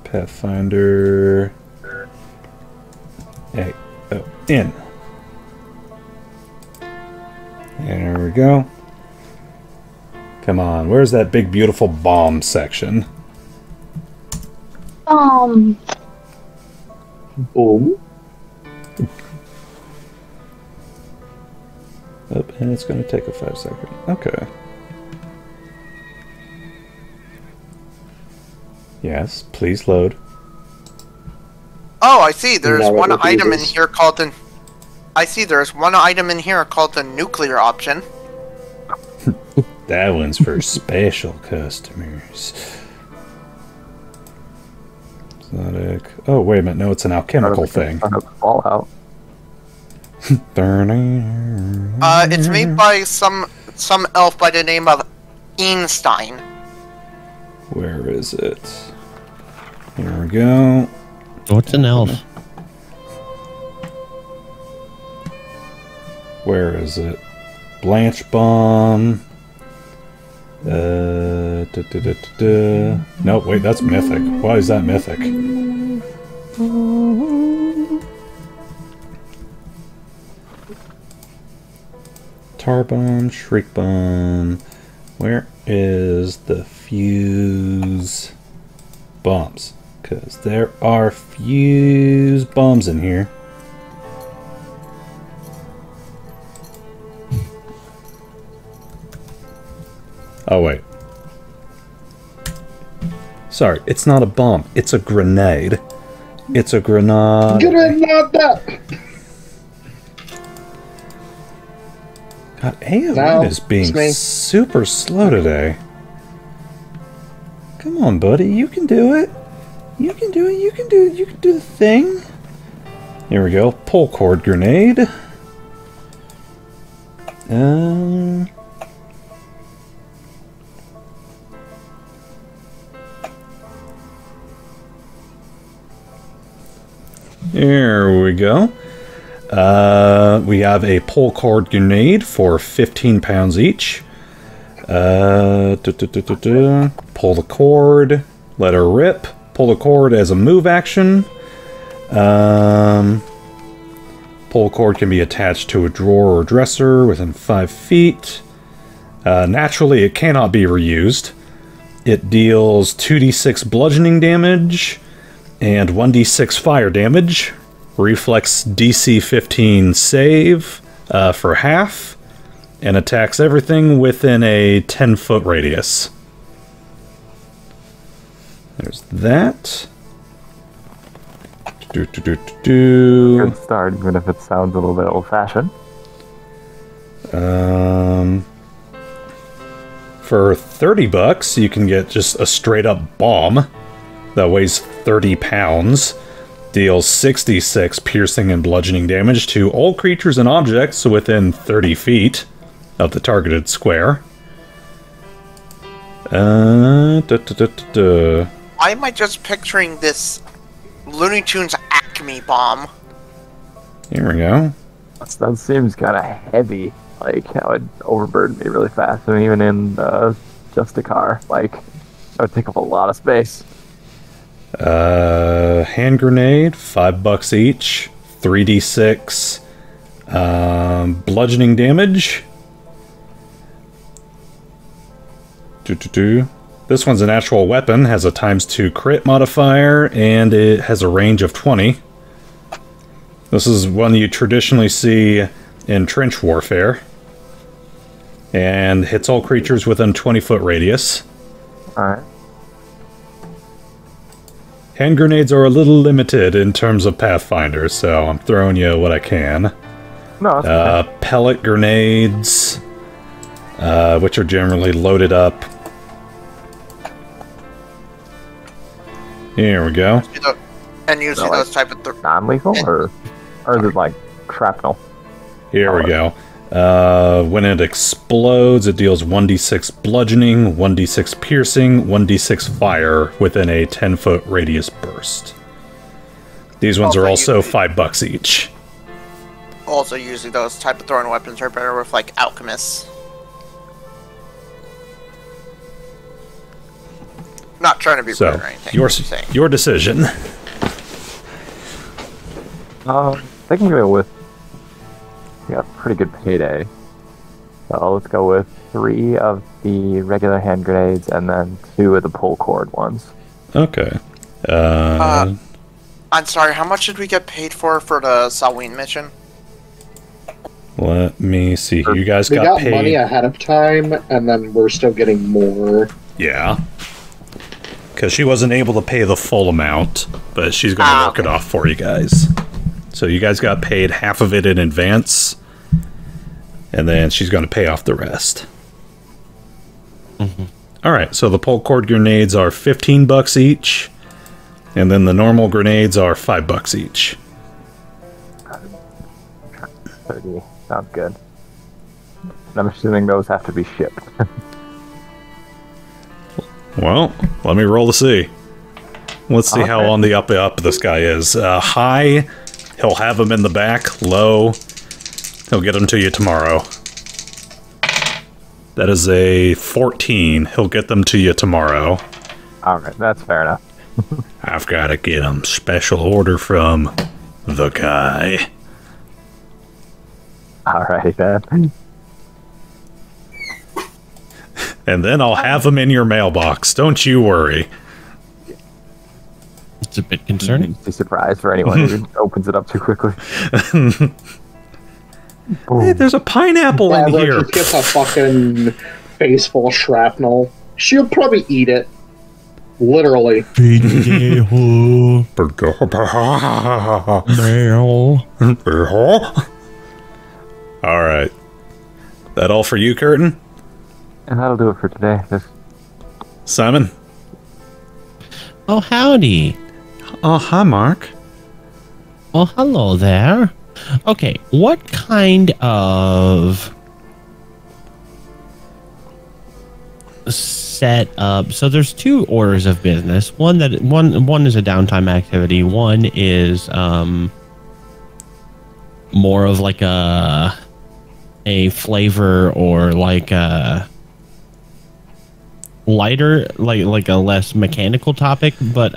Pathfinder. Hey. Oh, in. There we go. Come on, where's that big beautiful bomb section? Boom. Oh, and it's going to take a 5 second. Okay. Yes, please load. Oh, I see. There's Now one what we'll do item in is- here called the... I see there's one item in here called the nuclear option. That one's for special customers. Exotic. Oh, wait a minute. No, it's an alchemical thing. Fallout. It's made by some elf by the name of Einstein. Where is it? Here we go. What's an elf? Where is it? Blanche Bomb. Nope, wait, that's mythic. Why is that mythic? Tar Bomb, Shriek Bomb. Where is the fuse bombs? Because there are fuse bombs in here. Oh, wait. Sorry, it's not a bomb. It's a grenade. It's a grenade. Grenade! God, Avalon Now, is being it's me. super slow today. Come on, buddy. You can do it. You can do it. You can do it. You can do the thing. Here we go. Pull cord grenade. Here we go. We have a pull cord grenade for 15 pounds each. Pull the cord, let her rip. Pull the cord as a move action. Pull cord can be attached to a drawer or dresser within 5 feet. Naturally, it cannot be reused. It deals 2d6 bludgeoning damage and 1d6 fire damage. Reflex DC 15 save for half. and attacks everything within a 10-foot radius. There's that. Good start, even if it sounds a little bit old-fashioned. For $30, you can get just a straight-up bomb that weighs 30 pounds. Deals 66 piercing and bludgeoning damage to all creatures and objects within 30 feet of the targeted square. Why am I just picturing this Looney Tunes Acme bomb? Here we go. That seems kind of heavy. Like, that would overburden me really fast. And even in just a car, like, that would take up a lot of space. Hand grenade, $5 each, 3d6, bludgeoning damage. This one's a natural weapon, has a ×2 crit modifier, and it has a range of 20. This is one you traditionally see in trench warfare, and hits all creatures within 20-foot radius. Alright. Hand grenades are a little limited in terms of Pathfinder, so I'm throwing you what I can. No, that's okay. Pellet grenades, which are generally loaded up. Here we go. And usually those type of... Non-lethal, or is it like shrapnel? Here we go. When it explodes, it deals 1d6 bludgeoning, 1d6 piercing, 1d6 fire within a 10-foot radius burst. These ones are also $5 each. Also, usually those type of throwing weapons are better with, like, alchemists. Not trying to be rude or anything. Your decision. I think I'm gonna go with... We got a pretty good payday. So let's go with 3 of the regular hand grenades and then 2 of the pull cord ones. Okay. I'm sorry, how much did we get paid for the Samhain mission? Let me see. You guys We got paid money ahead of time, and then we're still getting more. Yeah. Because she wasn't able to pay the full amount, but she's going to work it off for you guys. So you guys got paid half of it in advance, and then she's going to pay off the rest. Mm-hmm. Alright, so the pull cord grenades are $15 each, and then the normal grenades are $5 each. 30. Sounds good. And I'm assuming those have to be shipped. Well, let me roll to see. Let's see how on the up this guy is. High, he'll have him in the back. Low, he'll get them to you tomorrow. That is a 14. He'll get them to you tomorrow. Alright, that's fair enough. I've got to get them special order from the guy. Alright, then. And then I'll have them in your mailbox. Don't you worry. It's a bit concerning. It's a surprise for anyone who opens it up too quickly. Hey, there's a pineapple in here. She gets a fucking face full of shrapnel. She'll probably eat it. Literally. Alright. That all for you, Khurtin? And that'll do it for today. Simon? Oh, howdy. Oh, hi, Mark. Oh, hello there. Okay, what kind of setup? So there's 2 orders of business. One is a downtime activity. One is more of like a flavor or like a lighter, like a less mechanical topic. But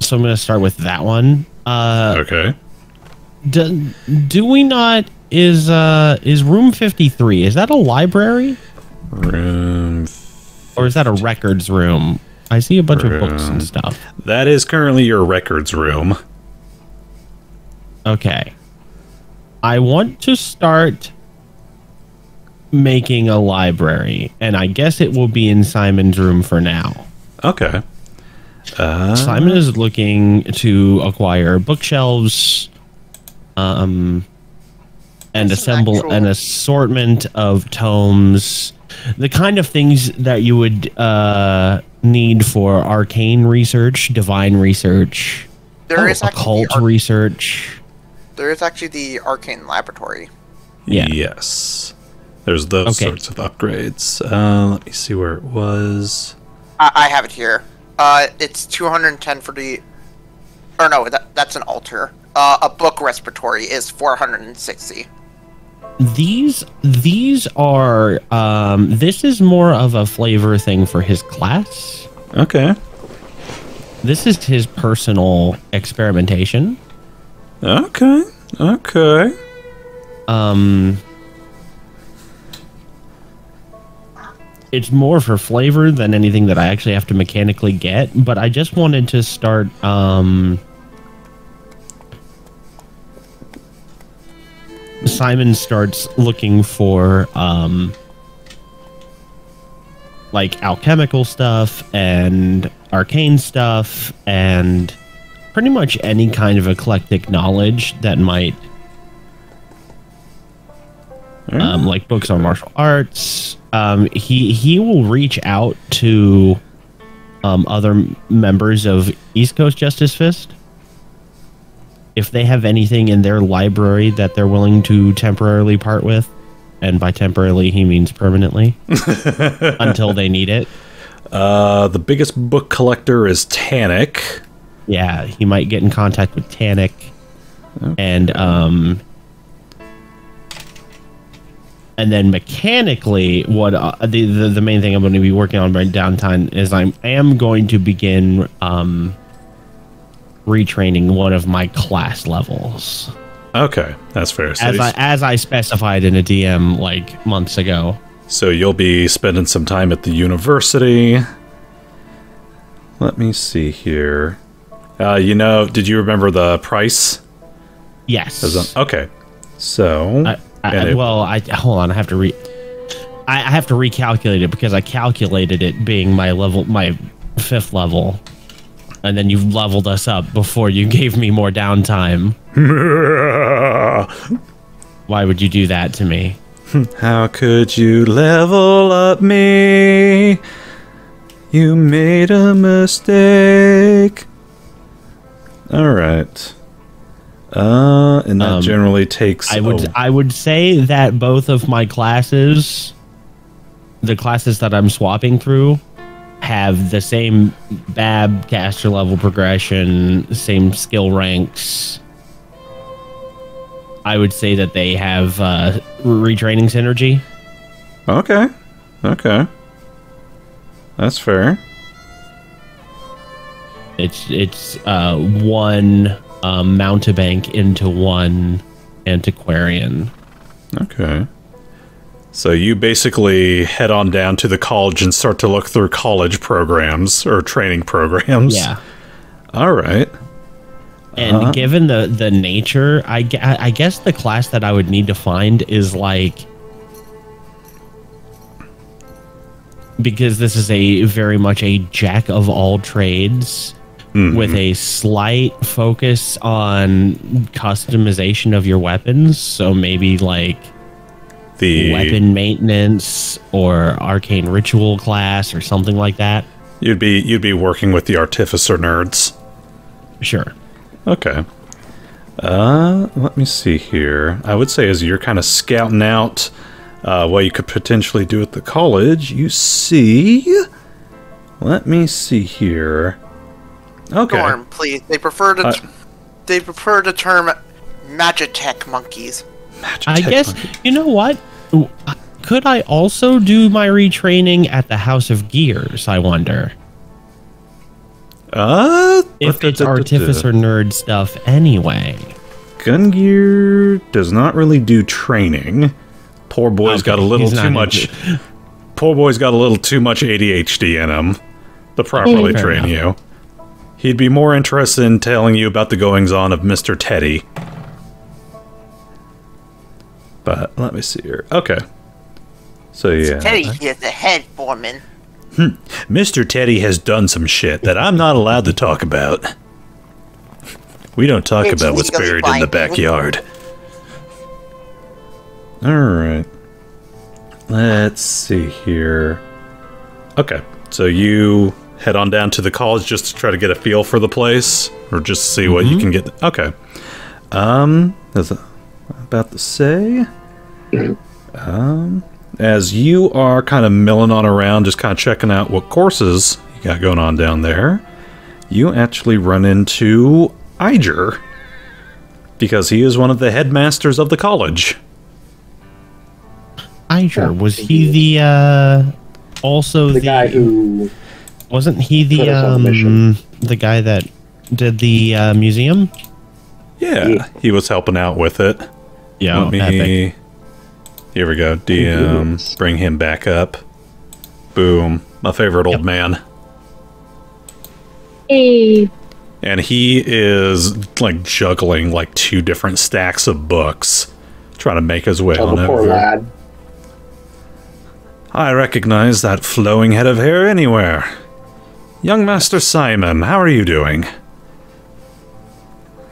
so I'm gonna start with that one. Okay. Do we not is room 53? Is that a library? Room. Or is that a records room? I see a bunch of books and stuff. That is currently your records room. Okay. I want to start making a library, and I guess it will be in Simon's room for now. Okay. Simon is looking to acquire bookshelves, and assemble an assortment of tomes, the kind of things that you would need for arcane research, divine research, occult research. There is actually the arcane laboratory. Yeah. Yes. There's those sorts of upgrades. Let me see where it was. I have it here. It's 210 for the... Or no, that's an altar. A book respiratory is 460. These are... this is more of a flavor thing for his class. Okay. This is his personal experimentation. Okay. It's more for flavor than anything that I actually have to mechanically get, but I just wanted to start, Simon starts looking for, like alchemical stuff and arcane stuff and pretty much any kind of eclectic knowledge that might, like books on martial arts. He will reach out to other members of East Coast Justice Fist if they have anything in their library that they're willing to temporarily part with, and by temporarily he means permanently, until they need it. The biggest book collector is Tannic. Yeah, he might get in contact with Tannic, and then mechanically, what the main thing I'm going to be working on by downtime is I am going to begin retraining one of my class levels. Okay, that's fair. So as I specified in a DM like months ago. So you'll be spending some time at the university. Let me see here. Did you remember the price? Yes. Okay. So hold on. I have to recalculate it because I calculated it being my 5th level, and then you leveled us up before you gave me more downtime. Why would you do that to me? How could you level up me? You made a mistake. All right. And that generally takes... I would say that both of my classes, the classes that I'm swapping through, have the same BAB caster level progression, same skill ranks. I would say that they have retraining synergy. Okay. That's fair. It's one mountebank into one antiquarian. Okay. So you basically head on down to the college and start to look through college programs or training programs. Yeah. All right. And given the nature, I guess the class that I would need to find is like... Because this is very much a jack of all trades, with a slight focus on customization of your weapons. So maybe like the weapon maintenance or arcane ritual class or something like that. You'd be working with the artificer nerds. Sure. Okay. Let me see here. I would say as you're kind of scouting out what you could potentially do at the college, you see... Let me see here. Okay. Storm, please. They prefer the term Magitech monkeys. I guess, you know what? Could I also do my retraining at the House of Gears, I wonder? If it's artificer nerd stuff anyway. Gun Gear does not really do training. Poor boy's got a little too much. Poor boy's got a little too much ADHD in him to properly train you. He'd be more interested in telling you about the goings-on of Mr. Teddy. But let me see here. Okay. So yeah. Teddy here's the head foreman. Mr. Teddy has done some shit that I'm not allowed to talk about. We don't talk It's about what's legally buried in the binding. backyard. Alright. Let's see here. Okay, so you head on down to the college just to try to get a feel for the place? Or just see what you can get? Okay. As I'm about to say... as you are kind of milling on around, just kind of checking out what courses you got going on down there, you actually run into Iger, because he is one of the headmasters of the college. Iger, was he the, also The guy who wasn't he put us on the mission. the guy that did the, museum? Yeah, he was helping out with it. Yeah, Let me... epic. Here we go. DM, bring him back up. Boom. My favorite old man. Hey, And he is, like, juggling, like, 2 different stacks of books. Trying to make his way Oh, on the poor over. lad. I recognize that flowing head of hair anywhere. Young Master Simon, how are you doing?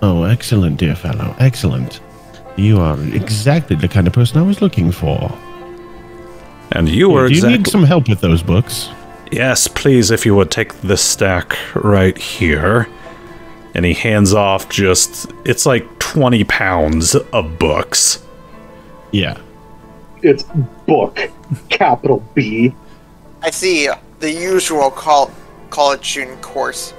Oh, excellent, dear fellow. Excellent. You are exactly the kind of person I was looking for. And you were Do you exactly... need some help with those books? Yes, please, if you would take this stack right here. And he hands off just... It's like 20 pounds of books. Yeah. It's book, capital B. I see the usual college student course.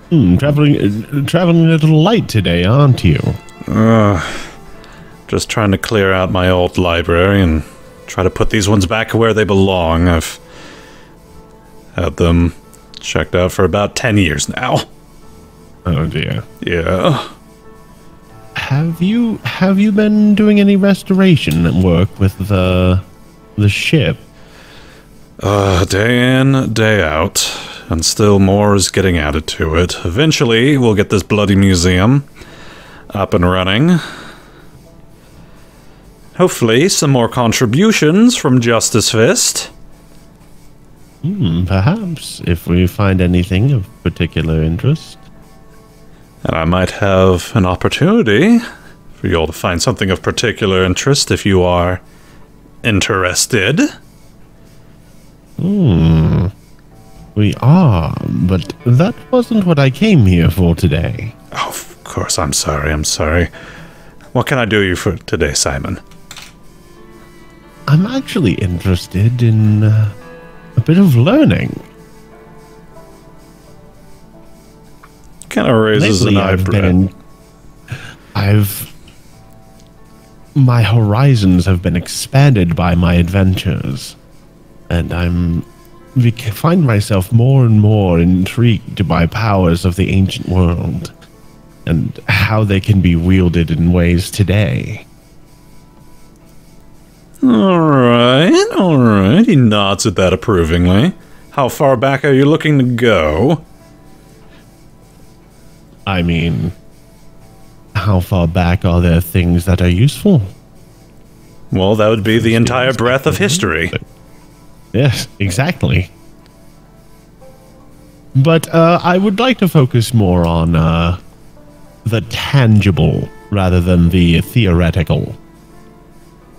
Traveling a little light today, aren't you? Just trying to clear out my old library and try to put these ones back where they belong. I've had them checked out for about 10 years now. Oh dear. Yeah. Have you been doing any restoration work with the ship? Day in, day out. And still more is getting added to it. Eventually, we'll get this bloody museum up and running. Hopefully, some more contributions from Justice Fist. Perhaps, if we find anything of particular interest. And I might have an opportunity for you all to find something of particular interest if you are interested. We are, but that wasn't what I came here for today. Oh, of course, I'm sorry. What can I do you for today, Simon? I'm actually interested in a bit of learning. Kind of raises Lately, an eyebrow. My horizons have been expanded by my adventures, and I find myself more and more intrigued by powers of the ancient world and how they can be wielded in ways today. Alright. He nods at that approvingly. How far back are you looking to go? I mean, how far back are there things that are useful? Well, that would be the entire breadth of history. Yes, exactly. But I would like to focus more on the tangible rather than the theoretical.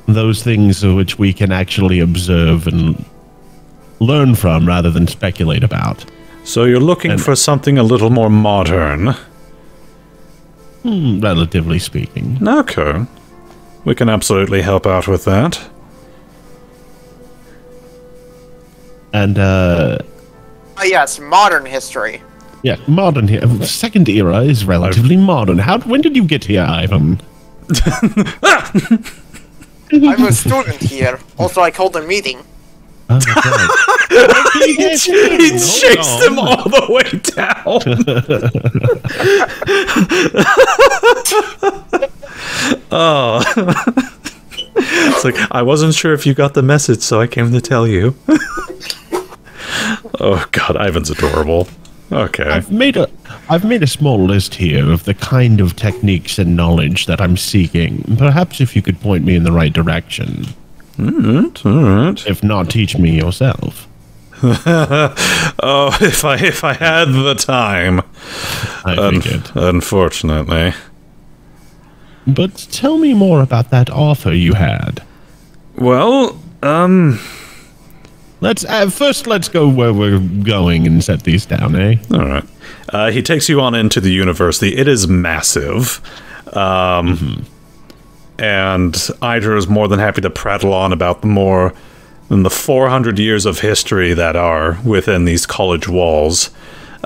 Those things which we can actually observe and learn from rather than speculate about. So you're looking for something a little more modern. Relatively speaking. Okay. We can absolutely help out with that. And, Yes, modern history. yeah, modern here. Second era is relatively modern. When did you get here, Ivan? I'm a student here. Also, I called a meeting. Oh, right. He chased him all the way down. Oh. It's like, I wasn't sure if you got the message, so I came to tell you. Oh god, Ivan's adorable. Okay. I've made I've made a small list here of the kind of techniques and knowledge that I'm seeking. Perhaps if you could point me in the right direction. Alright. If not, teach me yourself. Oh, if I had the time. I figured. Unfortunately. But tell me more about that offer you had. Well, Let's go where we're going and set these down, eh? alright. He takes you on into the university. It is massive. And Idra is more than happy to prattle on about the more than the 400 years of history that are within these college walls.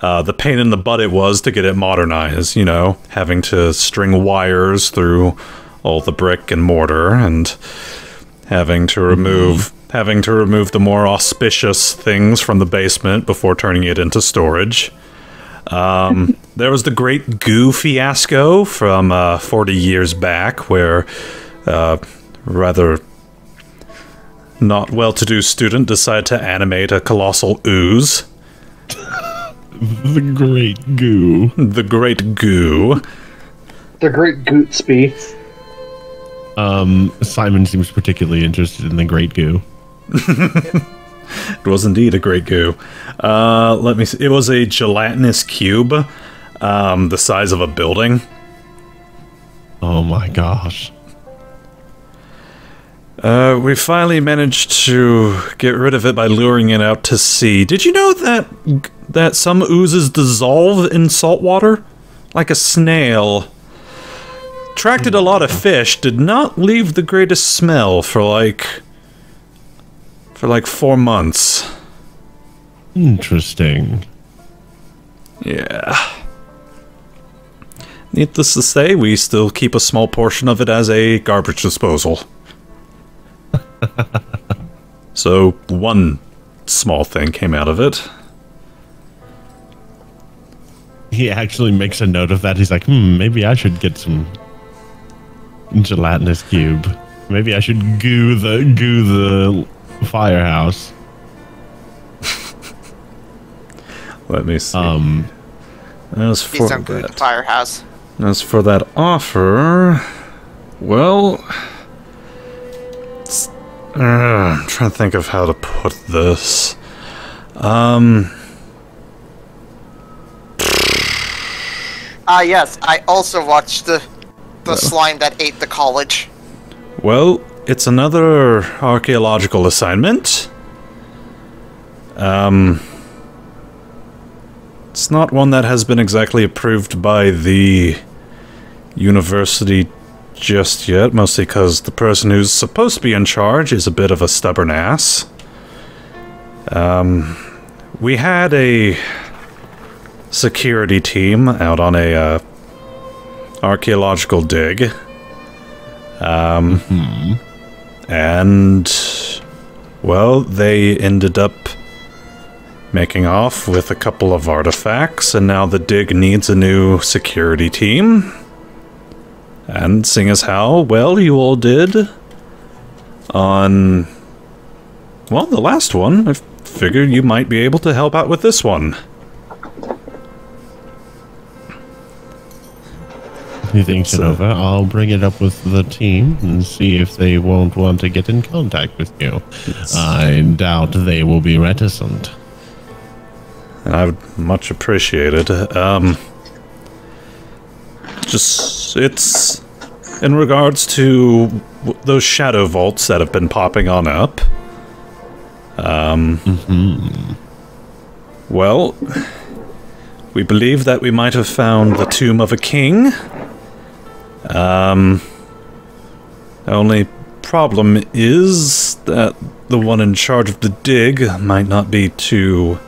The pain in the butt it was to get it modernized, you know, having to string wires through all the brick and mortar and having to remove the more auspicious things from the basement before turning it into storage. There was the Great Goo fiasco from 40 years back, where rather not well-to-do student decided to animate a colossal ooze. The Great Goo. The Great Goo. The Great Gootsby. Simon seems particularly interested in the Great Goo. It was indeed a Great Goo. Let me see. It was a gelatinous cube, the size of a building. Oh my gosh. We finally managed to get rid of it by luring it out to sea. Did you know that some oozes dissolve in salt water? Like a snail. Attracted a lot of fish, did not leave the greatest smell for like 4 months. Interesting. Yeah. Needless to say, we still keep a small portion of it as a garbage disposal. So, one small thing came out of it. He actually makes a note of that. He's like, maybe I should get some gelatinous cube. Maybe I should goo the firehouse. Let me see. As for Please don't go to the firehouse. As for that offer, well, I'm trying to think of how to put this. Yes, I also watched the slime that ate the college. Well, it's another archaeological assignment. It's not one that has been exactly approved by the university just yet, mostly because the person who's supposed to be in charge is a bit of a stubborn ass. We had a security team out on a archaeological dig. And, well, they ended up making off with a couple of artifacts, and now the dig needs a new security team. And seeing as how well you all did on, well, the last one, I figured you might be able to help out with this one. He thinks it over. I'll bring it up with the team and see if they won't want to get in contact with you. I doubt they will be reticent. And I would much appreciate it. It's in regards to those shadow vaults that have been popping on up. Well, we believe that we might have found the tomb of a king. The only problem is that the one in charge of the dig might not be too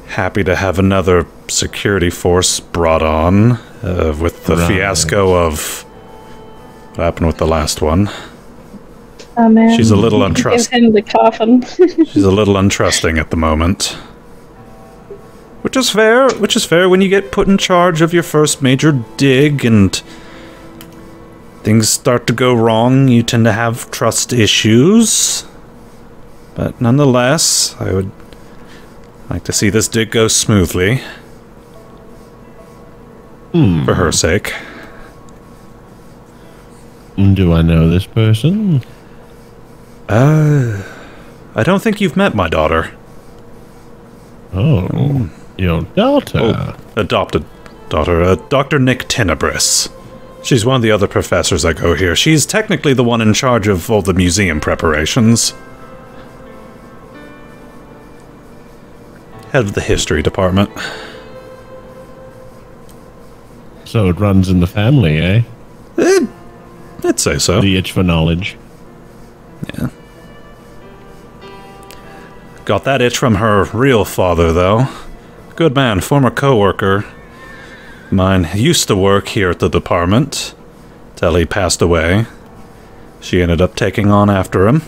happy to have another security force brought on with the fiasco of what happened with the last one. Oh man. She's a little untrusting. Give him the coffin. She's a little untrusting at the moment. Which is fair when you get put in charge of your first major dig and things start to go wrong, you tend to have trust issues. But nonetheless, I would like to see this dig go smoothly. For her sake. Do I know this person? I don't think you've met my daughter. Oh, your daughter. Oh, adopted daughter, Dr. Nick Tenebris. She's one of the other professors that go here. She's technically the one in charge of all the museum preparations. Head of the history department. So it runs in the family, eh? I'd say so. The itch for knowledge. Yeah. Got that itch from her real father, though. Good man, former co-worker. Mine used to work here at the department, till he passed away. She ended up taking on after him.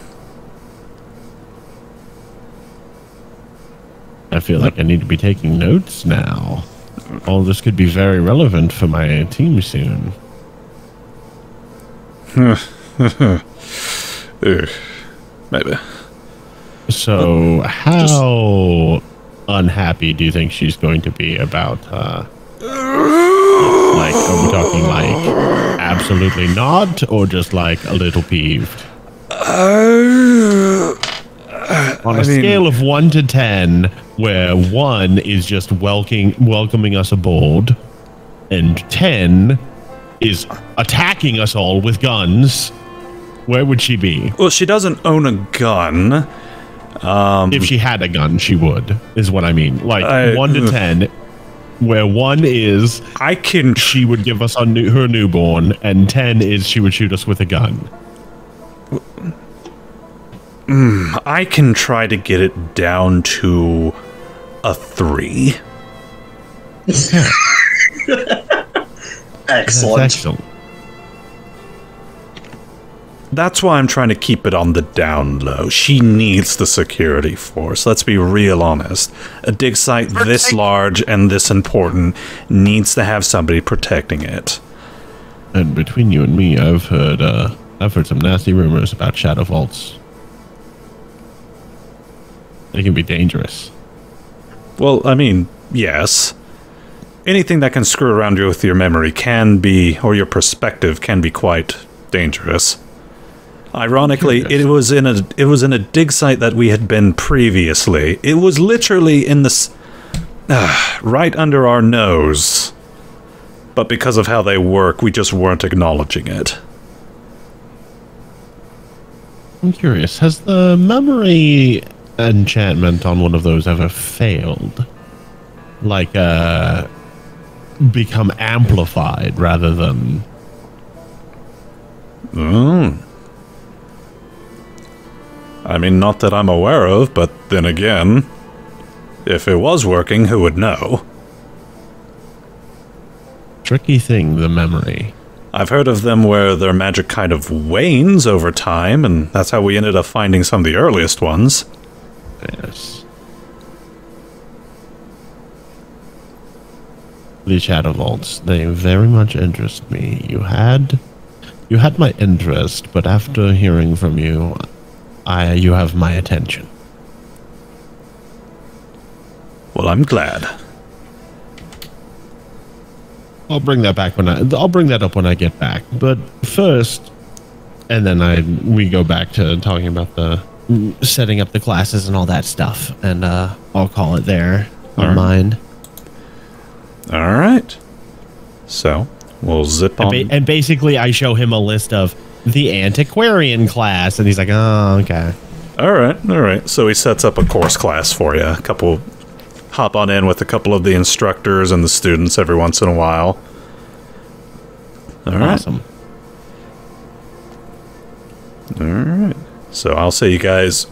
I feel like I need to be taking notes now. All this could be very relevant for my team soon. Maybe. So, how unhappy do you think she's going to be about, like, are we talking, like, absolutely not, or just, like, a little peeved? On a scale of 1 to 10, where 1 is just welcoming us aboard, and 10 is attacking us all with guns, where would she be? Well, she doesn't own a gun. If she had a gun, she would, is what I mean. Like, 1 to 10, where 1 is she would give us her newborn, and 10 is she would shoot us with a gun. I can try to get it down to a 3. Excellent. That's why I'm trying to keep it on the down low. She needs the security force. Let's be real honest. A dig site this large and this important needs to have somebody protecting it. And between you and me, I've heard some nasty rumors about shadow vaults. They can be dangerous. Well, I mean, yes. Anything that can screw around you with your memory can be, or your perspective can be quite dangerous. Ironically, it was in a dig site that we had been previously. It was literally in this right under our nose. But because of how they work, we just weren't acknowledging it. I'm curious, has the memory enchantment on one of those ever failed? Like, become amplified rather than... I mean, not that I'm aware of, but then again, if it was working, who would know? Tricky thing, the memory. I've heard of them where their magic kind of wanes over time, and that's how we ended up finding some of the earliest ones. Yes. The shadow vaults, they very much interest me. You had my interest, but after hearing from you, you have my attention. Well, I'm glad. I'll bring that back I'll bring that up when I get back. But first, and then we go back to talking about the setting up the classes and all that stuff, and I'll call it there on mine. All right. So we'll zip on. And basically, I show him a list of the antiquarian class, and he's like, "Oh, okay." All right. So he sets up a course class for you. Hop on in with a couple of the instructors and the students every once in a while. All right. Awesome. All right. So I'll say you guys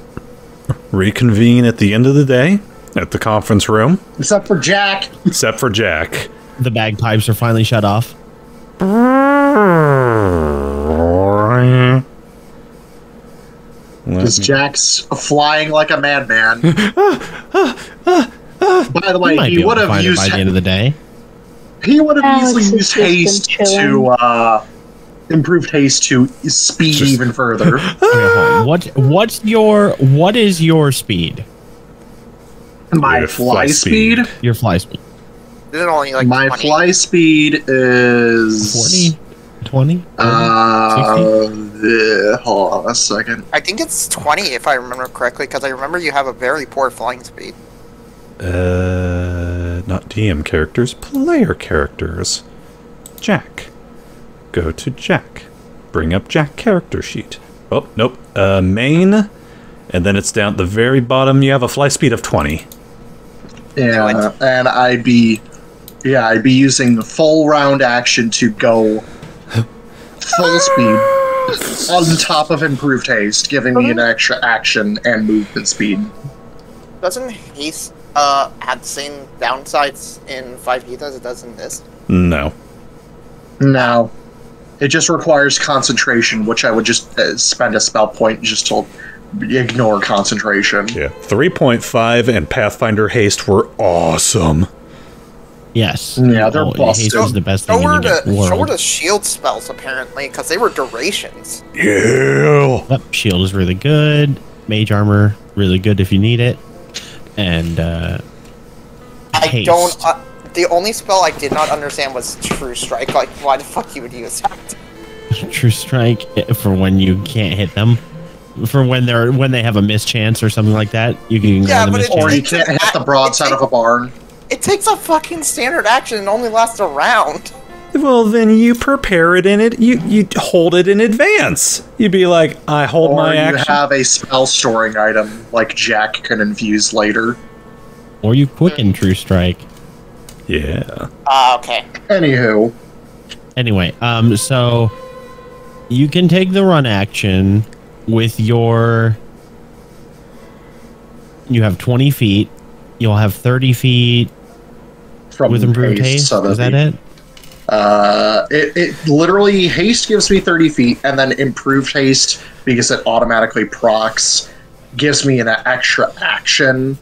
reconvene at the end of the day at the conference room. Except for Jack. Except for Jack. The bagpipes are finally shut off. Because Jack's flying like a madman. By the way, he would have used by the end of the day. He would have easily used haste to improved haste to speed even further. Okay, what is your speed? My fly speed? Your fly speed. This is only like My 20. fly speed is 20? hold on a second. I think it's 20 if I remember correctly, because I remember you have a very poor flying speed. Not DM characters, player characters. Jack. Go to Jack. Bring up Jack character sheet. Oh, nope. Main. And then it's down at the very bottom. You have a fly speed of 20. Yeah, and I'd be using full round action to go full speed on top of improved haste, giving me an extra action and movement speed. Doesn't haste have the same downsides in 5e as it does in this? No. No. It just requires concentration, which I would just spend a spell point just to ignore concentration. Yeah. 3.5 and Pathfinder haste were awesome. Yes. Yeah, they're busted. Haste is the best thing in the So were world. the shield spells, apparently, because they were durations. Yeah. Yep, shield is really good. Mage armor, really good if you need it. And I haste. don't... the only spell I did not understand was True Strike. Like, why the fuck you would use that? True Strike for when you can't hit them. For when they have a mischance or something like that, you can Yeah, ignore the but mischance. Or you can't hit the broadside of a barn. It takes a fucking standard action and only lasts a round. Well, then you prepare it in it. You hold it in advance. You'd be like, I hold Or my you action. have a spell storing item like Jack can infuse later. Or you quicken True Strike. Yeah. Okay. Anywho. Anyway, so you can take the run action with your... You have 20 feet. You'll have 30 feet From with improved haste. so Is that it? It literally, haste gives me 30 feet, and then improved haste, because it automatically procs, gives me an extra action.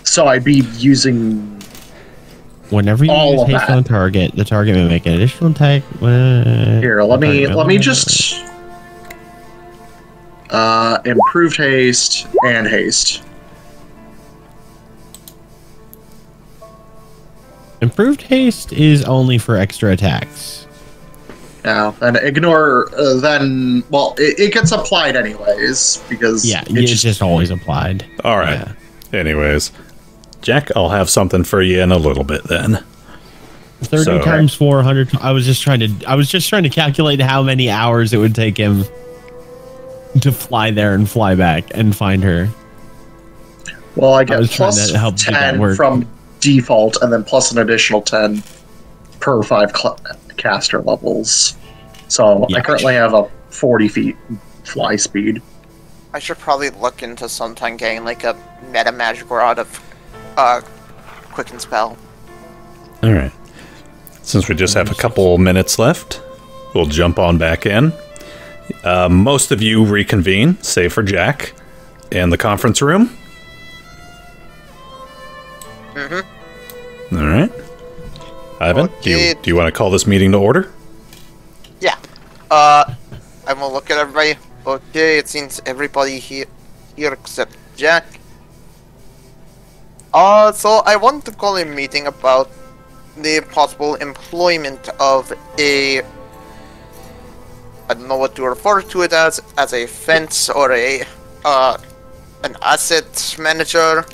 So I'd be using... Whenever you all use of haste that. on target, the target may make an additional attack. Here, let me just... improved haste and haste. Improved haste is only for extra attacks. Yeah, and ignore, then... Well, it gets applied anyways, because... Yeah, it's just always applied. All right. Yeah. Anyways, Jack, I'll have something for you in a little bit then. 30 So- times 400. I was just trying to calculate how many hours it would take him to fly there and fly back and find her. Well, I I get was trying plus to help make that 10 work. from default, and then plus an additional 10 per 5 caster levels. So Yeah. I currently have a 40 feet fly speed. I should probably look into sometime getting like a meta magic rod of quicken spell. All right. Since we just have a couple minutes left, we'll jump on back in. Most of you reconvene, save for Jack, in the conference room. Mm-hmm. All right. Ivan, Okay. do you want to call this meeting to order? Yeah. I'm gonna look at everybody. Okay, it seems everybody here except Jack. So I want to call a meeting about the possible employment of a... I don't know what to refer to it as a fence or an asset manager.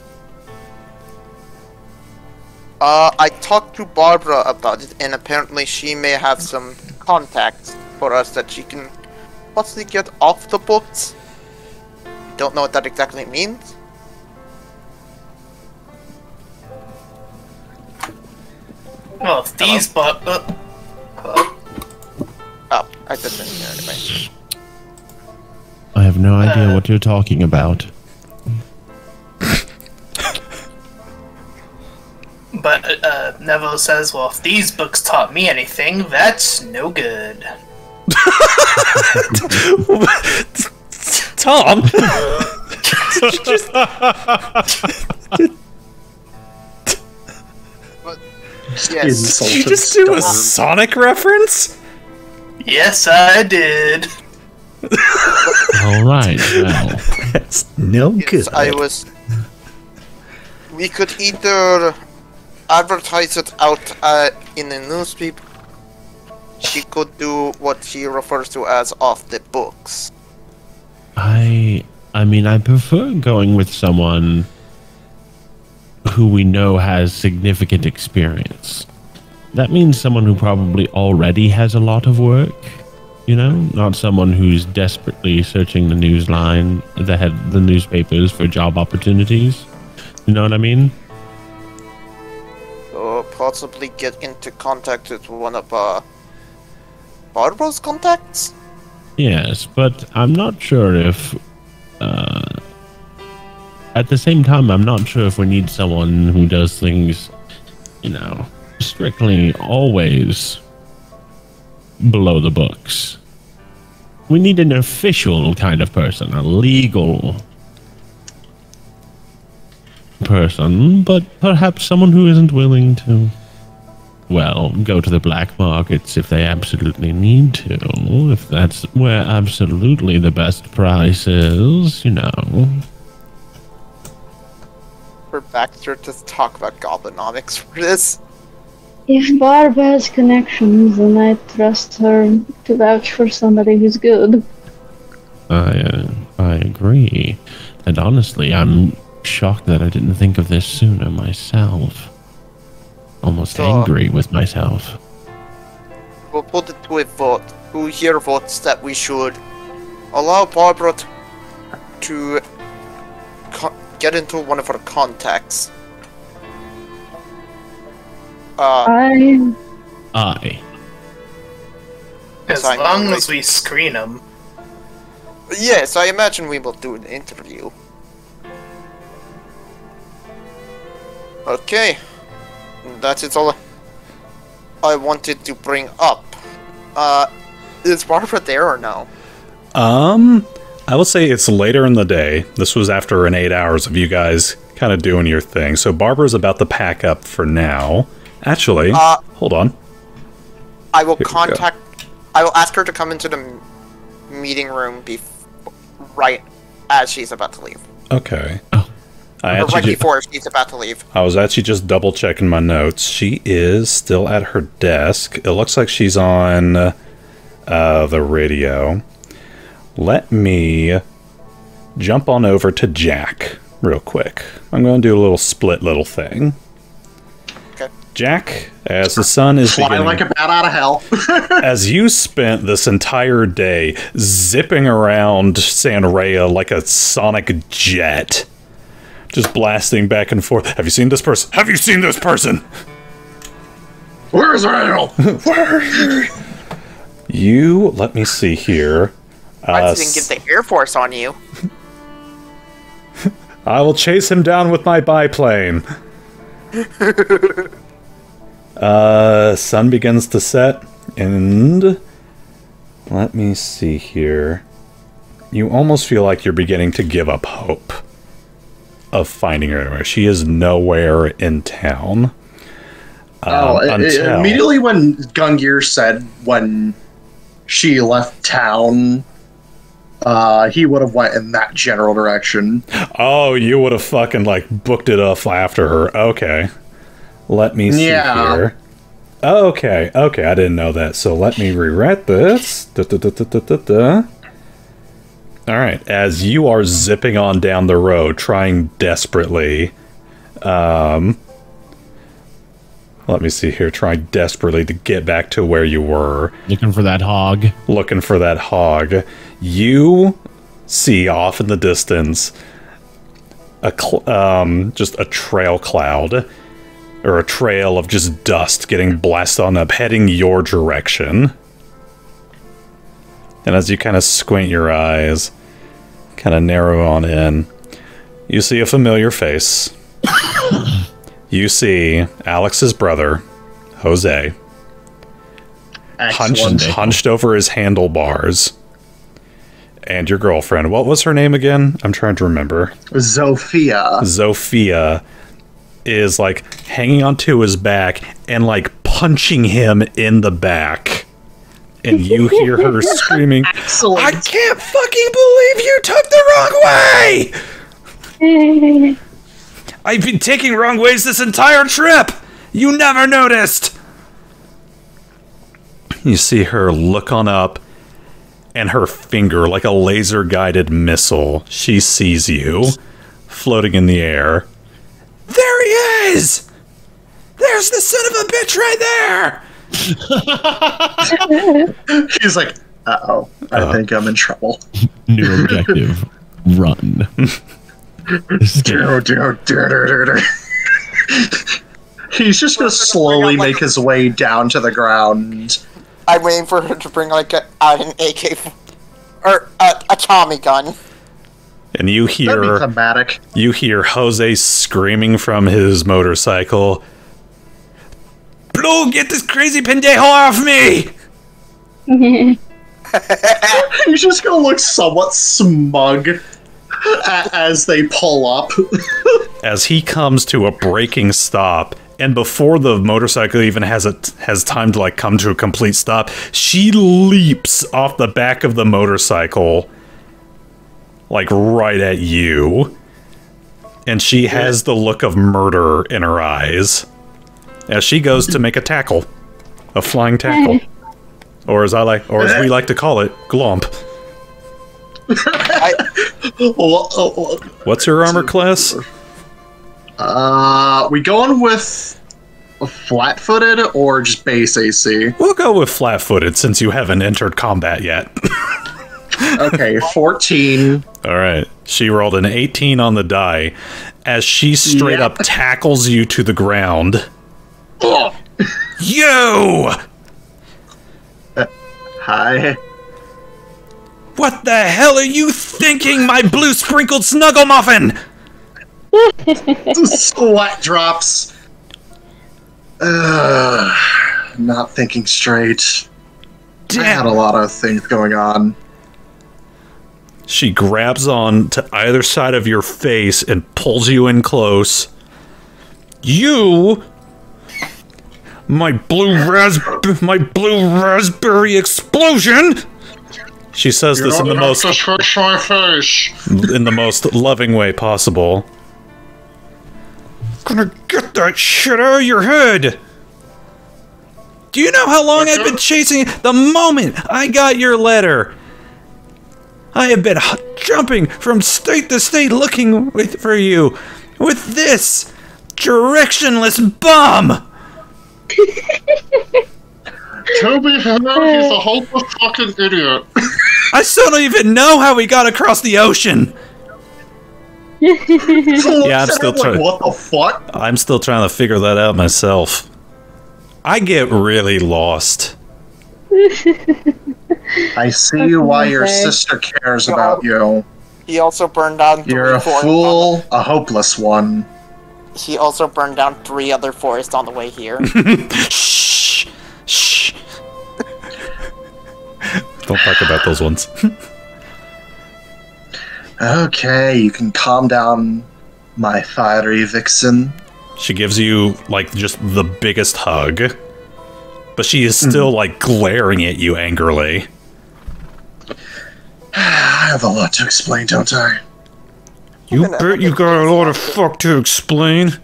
I talked to Barbara about it, and apparently she may have some contacts for us that she can possibly get off the books. Don't know what that exactly means. Well, if these Oh, I didn't hear anyway. I have no idea what you're talking about. But Nevo says, well, if these books taught me anything, that's no good. Tom! Yes. Insulted Did you just do a storm. Sonic reference? Yes, I did. All right, well, That's no good. Yes, I was... We could either advertise it out in the newspaper, she could do what she refers to as off the books. I mean, I prefer going with someone who we know has significant experience. That means someone who probably already has a lot of work, you know? Not someone who's desperately searching the the newspapers for job opportunities. You know what I mean? Or possibly get into contact with one of Barbara's contacts? Yes, but I'm not sure if... at the same time, I'm not sure if we need someone who does things, you know, strictly always below the books. We need an official kind of person, a legal person, but perhaps someone who isn't willing to, well, go to the black markets if they absolutely need to, if that's where absolutely the best price is, you know. For Baxter to talk about goblinomics for this. If Barb has connections, then I trust her to vouch for somebody who's good. I agree. And honestly, I'm shocked that I didn't think of this sooner myself. Almost angry with myself. We'll put it to a vote. Who here votes that we should allow Barbara to get into one of her contacts? I. As long as we screen them. Yes, I imagine we will do an interview. Okay. That is all I wanted to bring up. Is Barbara there or no? I will say it's later in the day. This was after an 8 hours of you guys kind of doing your thing. So Barbara's about to pack up for now. Actually, hold on. I will I will ask her to come into the meeting room right as she's about to leave. Okay. Right before she's about to leave. I was actually just double checking my notes. She is still at her desk. It looks like she's on the radio. Let me jump on over to Jack real quick. I'm going to do a little split little thing. Okay. Jack, as the sun is fly beginning, like a bat out of hell. as you spent this entire day zipping around Sanrea like a sonic jet, just blasting back and forth. Have you seen this person? Have you seen this person? Where's Randall? Where? You, let me see here. I didn't get the Air Force on you. I will chase him down with my biplane. Sun begins to set, and let me see here. You almost feel like you're beginning to give up hope of finding her anywhere. She is nowhere in town. Immediately when Gungir said when she left town, he would have went in that general direction. Oh, you would have fucking, like, booked it up after her. Okay. Let me see here. Okay, I didn't know that. So let me rewrite this. Alright, as you are zipping on down the road, trying desperately, let me see here, trying desperately to get back to where you were. Looking for that hog. Looking for that hog. You see off in the distance just a trail cloud, or a trail of just dust getting blasted on up, heading your direction. And as you kind of squint your eyes, kind of narrow on in, you see a familiar face. You see Alex's brother, Jose, hunched over his handlebars. And your girlfriend. What was her name again? I'm trying to remember. Zofia. Zofia is, like, hanging onto his back and, like, punching him in the back. And you hear her screaming, Excellent. I can't fucking believe you took the wrong way! I've been taking wrong ways this entire trip! You never noticed! You see her look on up, and her finger, like a laser-guided missile, she sees you, floating in the air. There he is! There's the son of a bitch right there! He's like, uh-oh, I think I'm in trouble. New objective. Run. He's just gonna slowly make his way down to the ground. I'm waiting for her to bring out an AK or a Tommy gun. And you That'd be hear thematic. Jose screaming from his motorcycle. Blue, get this crazy pendejo off me! He's just gonna look somewhat smug as they pull up. As he comes to a braking stop, and before the motorcycle even has time to like come to a complete stop, she leaps off the back of the motorcycle, like right at you, and she has the look of murder in her eyes as she goes to make a tackle, a flying tackle, or as we like to call it, glomp. What's your armor class? We going with flat-footed or just base AC? We'll go with flat-footed since you haven't entered combat yet. Okay, 14. Alright. She rolled an 18 on the die as she straight up tackles you to the ground. You! Hi. What the hell are you thinking, my blue sprinkled snuggle muffin? Sweat drops. Not thinking straight. I had a lot of things going on. She grabs on to either side of your face and pulls you in close. You, my blue raspberry explosion. She says this in the most loving way possible. Gonna get that shit out of your head. Do you know how long I've been chasing? The moment I got your letter, I have been jumping from state to state looking for you with this directionless bum. To be fair, he's a hopeless fucking idiot. I still don't even know how we got across the ocean. Yeah, I'm still trying. What the fuck? I'm still trying to figure that out myself. I get really lost. I see why your sister cares about you. He also burned down You're a fool, a hopeless one. He also burned down 3 other forests on the way here. Shh. Shh. Don't talk about those ones. Okay, you can calm down, my fiery vixen. She gives you, like, just the biggest hug. But she is still, like, glaring at you angrily. I have a lot to explain, don't I? You bet you got a lot of fuck to explain.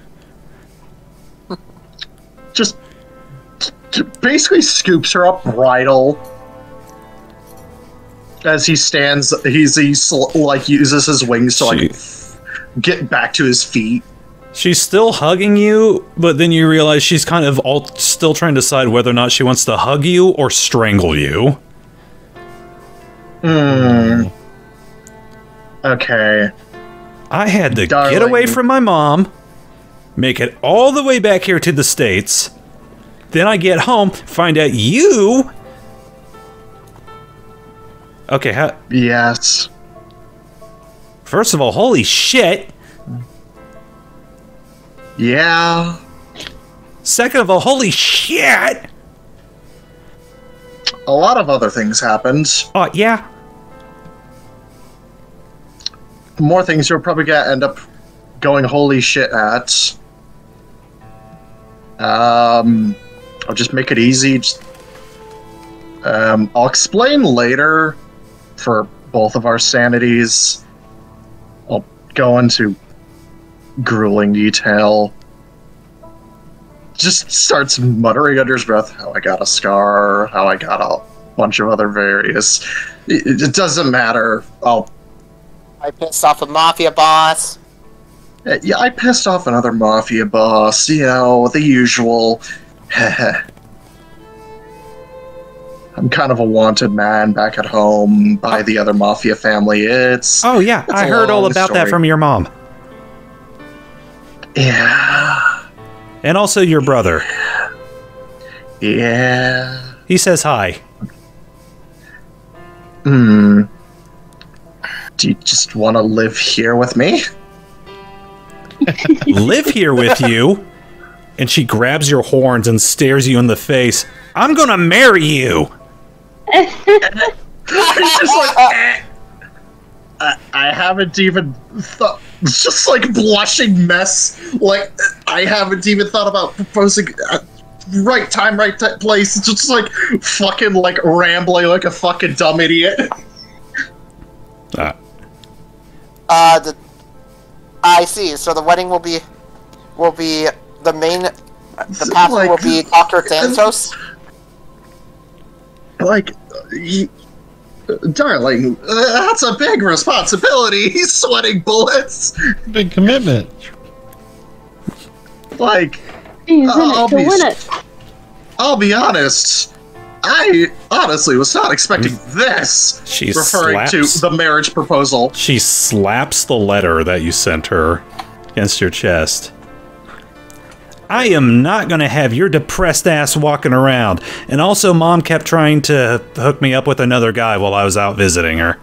Just basically scoops her up bridle. As he stands, he like uses his wings to like get back to his feet. She's still hugging you, but then you realize she's kind of still trying to decide whether or not she wants to hug you or strangle you. Okay. I had to get away from my mom, make it all the way back here to the States. Then I get home, find out you... Okay, Yes. First of all, holy shit. Yeah. Second of all, holy shit. A lot of other things happened. Oh, yeah. More things you're probably gonna end up going holy shit at. I'll just make it easy. I'll explain later for both of our sanities. I'll go into grueling detail. just starts muttering under his breath, how I got a scar, how I got a bunch of other various... It doesn't matter. I pissed off a mafia boss. Yeah, I pissed off another mafia boss, you know, the usual. I'm kind of a wanted man back at home by the other mafia family. It's... Oh, yeah, I heard all about that from your mom. Yeah. And also your brother. Yeah. He says hi. Do you just want to live here with me? Live here with you? And she grabs your horns and stares you in the face. I'm gonna marry you! It's just like... I haven't even thought... It's just like blushing mess. Like, I haven't even thought about proposing... right time, right place. It's just like fucking like rambling like a fucking dumb idiot. I see. So the wedding will be the main. The pastor like, will be Dr. Santos. Like, darling, that's a big responsibility. He's sweating bullets. Big commitment. Like, He's in it to win it. I'll be honest. I honestly was not expecting this. She referring to the marriage proposal. She slaps the letter that you sent her against your chest. I am not going to have your depressed ass walking around. And also, Mom kept trying to hook me up with another guy while I was out visiting her.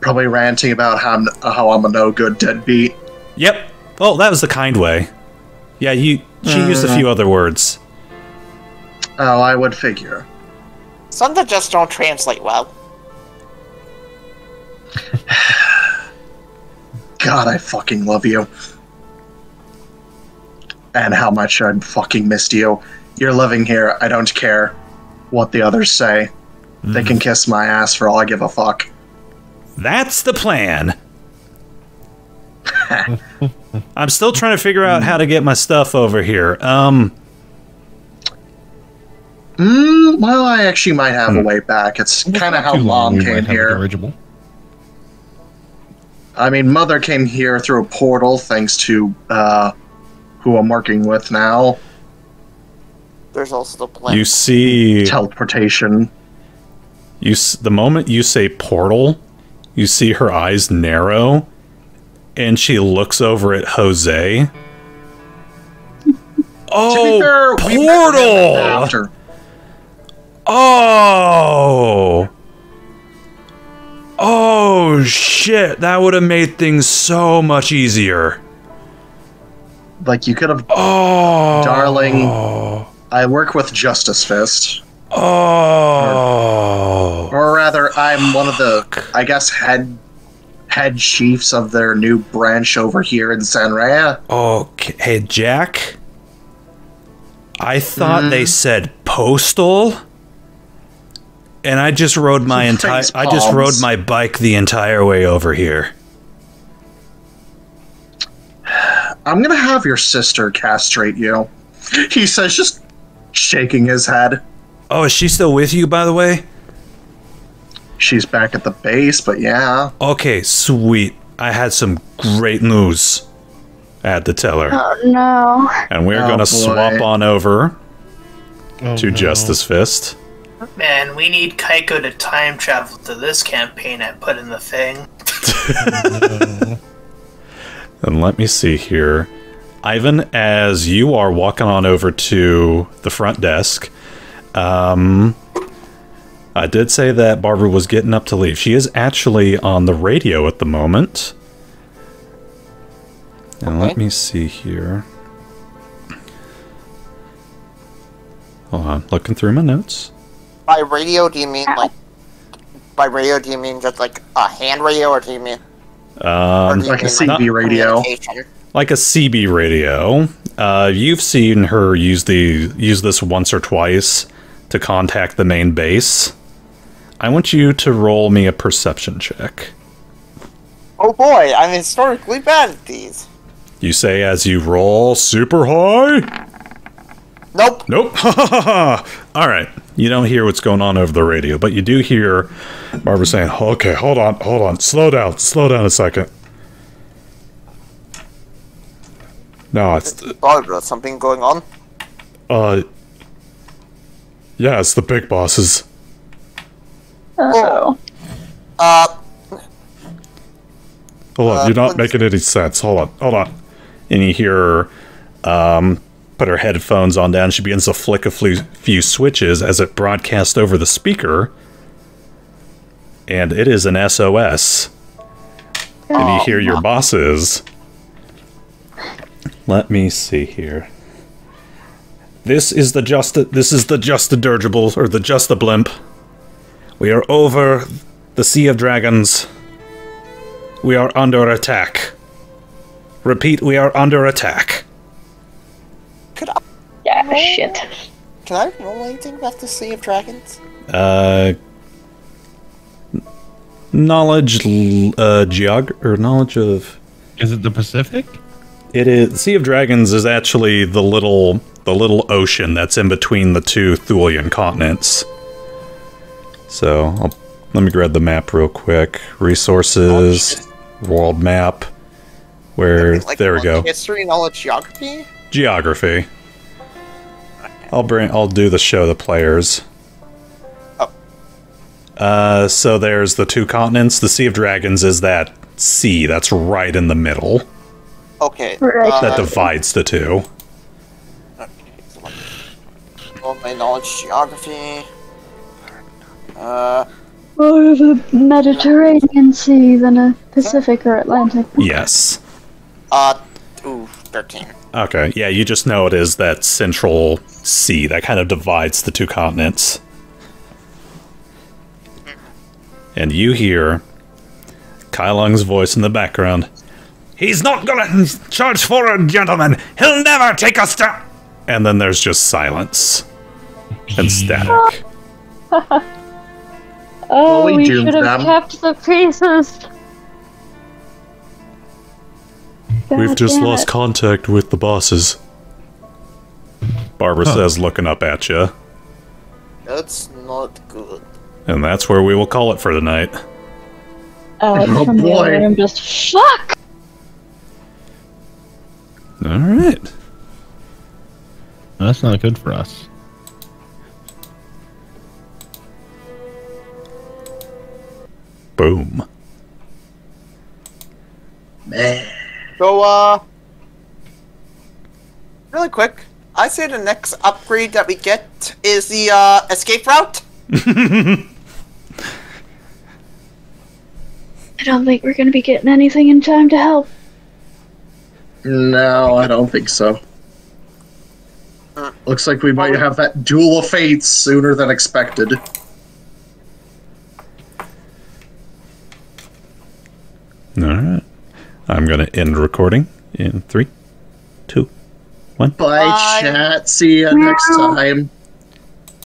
Probably ranting about how I'm a no-good deadbeat. Yep. Oh, that was the kind way. Yeah, she used a few other words. Oh, I would figure. Some that just don't translate well. God, I fucking love you. And how much I fucking missed you. You're living here, I don't care what the others say. They can kiss my ass for all I give a fuck. That's the plan. I'm still trying to figure out how to get my stuff over here. Well, I actually might have a way back. It's kind of how Mom came here. I mean, Mother came here through a portal, thanks to who I'm working with now. There's also the plan. You see teleportation. The moment you say portal, you see her eyes narrow. And she looks over at Jose. Oh, portal! Oh! Oh, shit. That would have made things so much easier. Like, you could have... Oh! Darling, I work with Justice Fist. Oh! Or rather, I'm one of the, I guess, head chiefs of their new branch over here in Sanrea. Okay, hey Jack. I thought they said postal, and I just rode my my bike the entire way over here. I'm gonna have your sister castrate you. He says, just shaking his head. Oh, is she still with you, by the way? She's back at the base, but yeah. Okay, sweet. I had some great news I had to tell her. Oh, no. And we're going to swap on over to Justice Fist. Man, we need Kaiko to time travel to this campaign I put in the thing. And let me see here. Ivan, as you are walking on over to the front desk, I did say that Barbara was getting up to leave. She is actually on the radio at the moment. And let me see here. Hold on, looking through my notes. By radio, do you mean like... By radio, do you mean just like a hand radio, or do you mean... like a CB radio. Like a CB radio. You've seen her use this once or twice to contact the main base. I want you to roll me a perception check. Oh boy, I'm historically bad at these. You say as you roll super high? Nope. Nope. All right. You don't hear what's going on over the radio, but you do hear Barbara saying, okay, hold on. Slow down a second. No, it's... Barbara, something going on? Yeah, it's the big bosses. Uh-oh. Hold on, you're not making any sense. Hold on. And you hear her, put her headphones on down. She begins to flick a few switches as it broadcasts over the speaker. And it is an SOS. And you hear your bosses. Let me see here. This is the dirigible, or the blimp. We are over the Sea of Dragons. We are under attack. Repeat, we are under attack. Shit. Can I roll anything about the Sea of Dragons? Knowledge, knowledge of... Is it the Pacific? It is. Sea of Dragons is actually the little ocean that's in between the two Thulian continents. So, let me grab the map real quick. Resources, world map. Where, there we go. History, knowledge, geography? Geography. I'll do the show the players. Oh. So there's the two continents. The Sea of Dragons is that sea that's right in the middle. Okay. Right. That divides the two. Well, my knowledge, geography. More of a Mediterranean Sea than a Pacific or Atlantic. Yes. 13. Okay, yeah, you just know it is that central sea that kind of divides the two continents. And you hear Kailung's voice in the background. He's not gonna charge forward, gentlemen! He'll never take us down! And then there's just silence. And static. Oh, we we doomed should have them. kept the pieces. We've just damn lost it. contact with the bosses. Barbara says, looking up at you. That's not good. And that's where we will call it for tonight. Alex Oh, from the boy. other room just fuck. Alright. That's not good for us. Boom. Man. So, really quick, I say the next upgrade that we get is the, escape route. I don't think we're gonna be getting anything in time to help. No, I don't think so. Looks like we might have that duel of fates sooner than expected. Alright. I'm gonna end recording in 3, 2, 1. Bye, Bye. chat. See you next time.